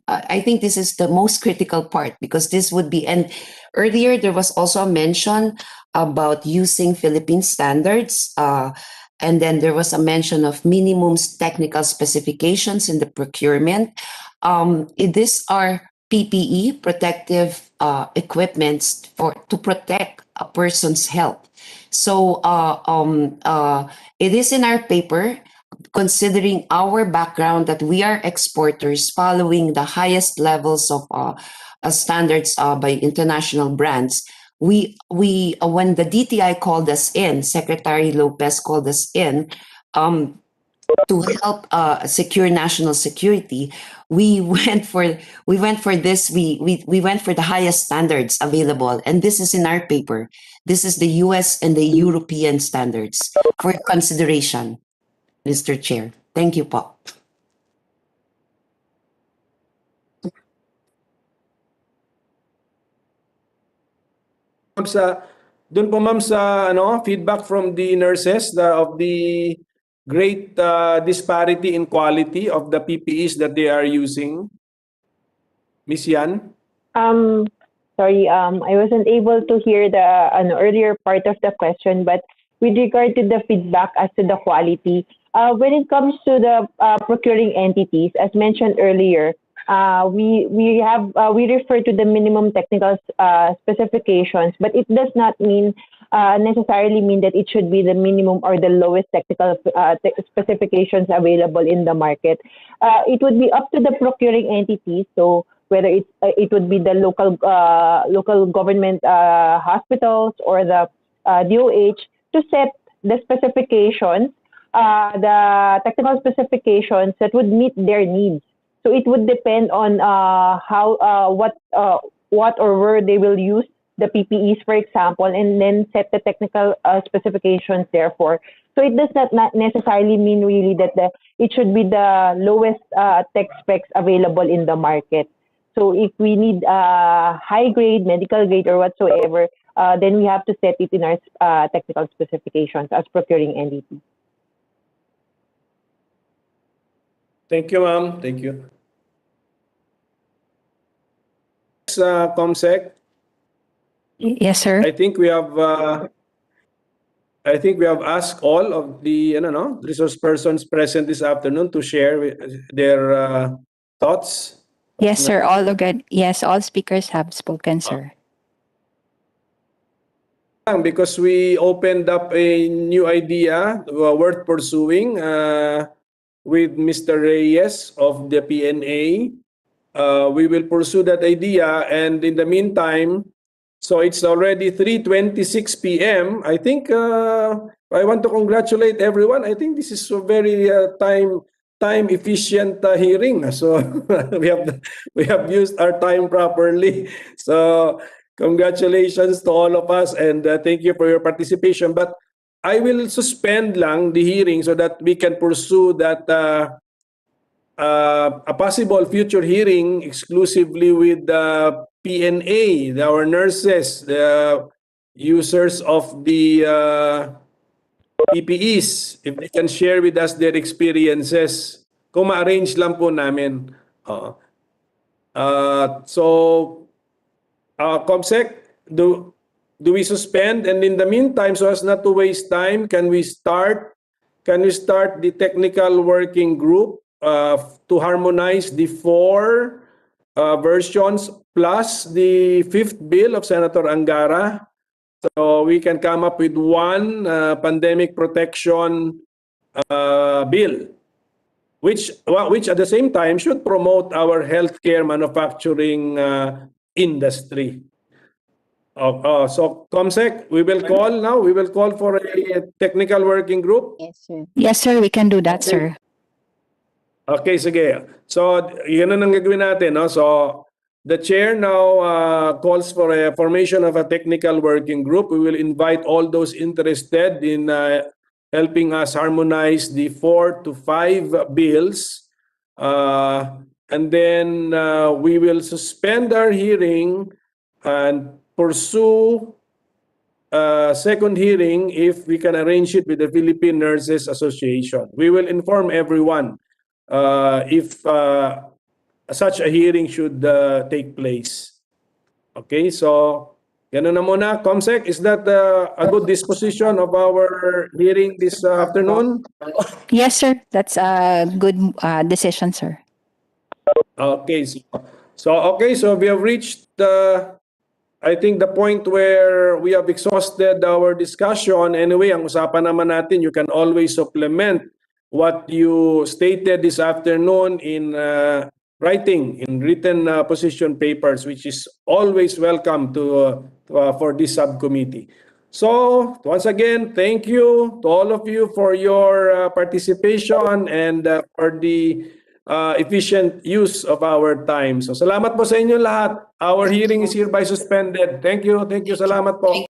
I think this is the most critical part, because this would be, and earlier there was also a mention about using Philippine standards, and then there was a mention of minimum technical specifications in the procurement. These are PPE, protective equipments to protect a person's health. So it is in our paper, considering our background that we are exporters following the highest levels of standards by international brands. We when the DTI called us in, Secretary Lopez called us in to help secure national security. We went for this. We went for the highest standards available, and this is in our paper. This is the U.S. and the European standards for consideration, Mr. Chair. Thank you, po. Doon po ma'am sa feedback from the nurses of the great disparity in quality of the PPEs that they are using. Miss Yan? Sorry, I wasn't able to hear the earlier part of the question, but with regard to the feedback as to the quality, when it comes to the procuring entities, as mentioned earlier, we refer to the minimum technical specifications, but it does not necessarily mean that it should be the minimum or the lowest technical specifications available in the market. It would be up to the procuring entities. So whether it would be the local government hospitals or the DOH to set the specifications, the technical specifications that would meet their needs. So it would depend on what or where they will use the PPEs, for example, and then set the technical specifications therefore. So it does not necessarily mean really that it should be the lowest tech specs available in the market. So if we need high grade, medical grade, or whatsoever, then we have to set it in our technical specifications as procuring entity. Thank you, ma'am. Thank you. ComSec. Yes, sir. I think we have asked all of the resource persons present this afternoon to share their thoughts. Yes, sir. All speakers have spoken, sir. Because we opened up a new idea worth pursuing with Mr. Reyes of the PNA. We will pursue that idea, and in the meantime, so it's already 3:26 p.m. I think I want to congratulate everyone. I think this is a very time efficient hearing. So we have used our time properly. So congratulations to all of us, and thank you for your participation. But I will suspend lang the hearing so that we can pursue that a possible future hearing exclusively with the PNA, our nurses, the users of the PPEs, if they can share with us their experiences. Kung ma-arrange lang po namin. So, ComSec, do we suspend? And in the meantime, so as not to waste time, can we start the technical working group to harmonize the 4 versions plus the 5th bill of Senator Angara? So we can come up with one pandemic protection bill, which at the same time should promote our healthcare manufacturing industry. So COMSEC, we will call for a technical working group. Yes, sir. Yes, sir. We can do that, sir. Okay, sige. So, yun ang gagawin natin. No? So, the chair now calls for a formation of a technical working group. We will invite all those interested in helping us harmonize the 4 to 5 bills. And then we will suspend our hearing and pursue second hearing if we can arrange it with the Philippine Nurses Association. We will inform everyone if such a hearing should take place. Okay, so ganun na muna. COMSEC, is that a good disposition of our hearing this afternoon? Yes, sir. That's a good decision, sir. Okay, so we have reached I think the point where we have exhausted our discussion. Anyway, ang usapan naman natin, you can always supplement what you stated this afternoon in written position papers, which is always welcome for this subcommittee. So once again, thank you to all of you for your participation and for the efficient use of our time. So salamat po sa inyo lahat. Our hearing is hereby suspended. Thank you. Salamat po.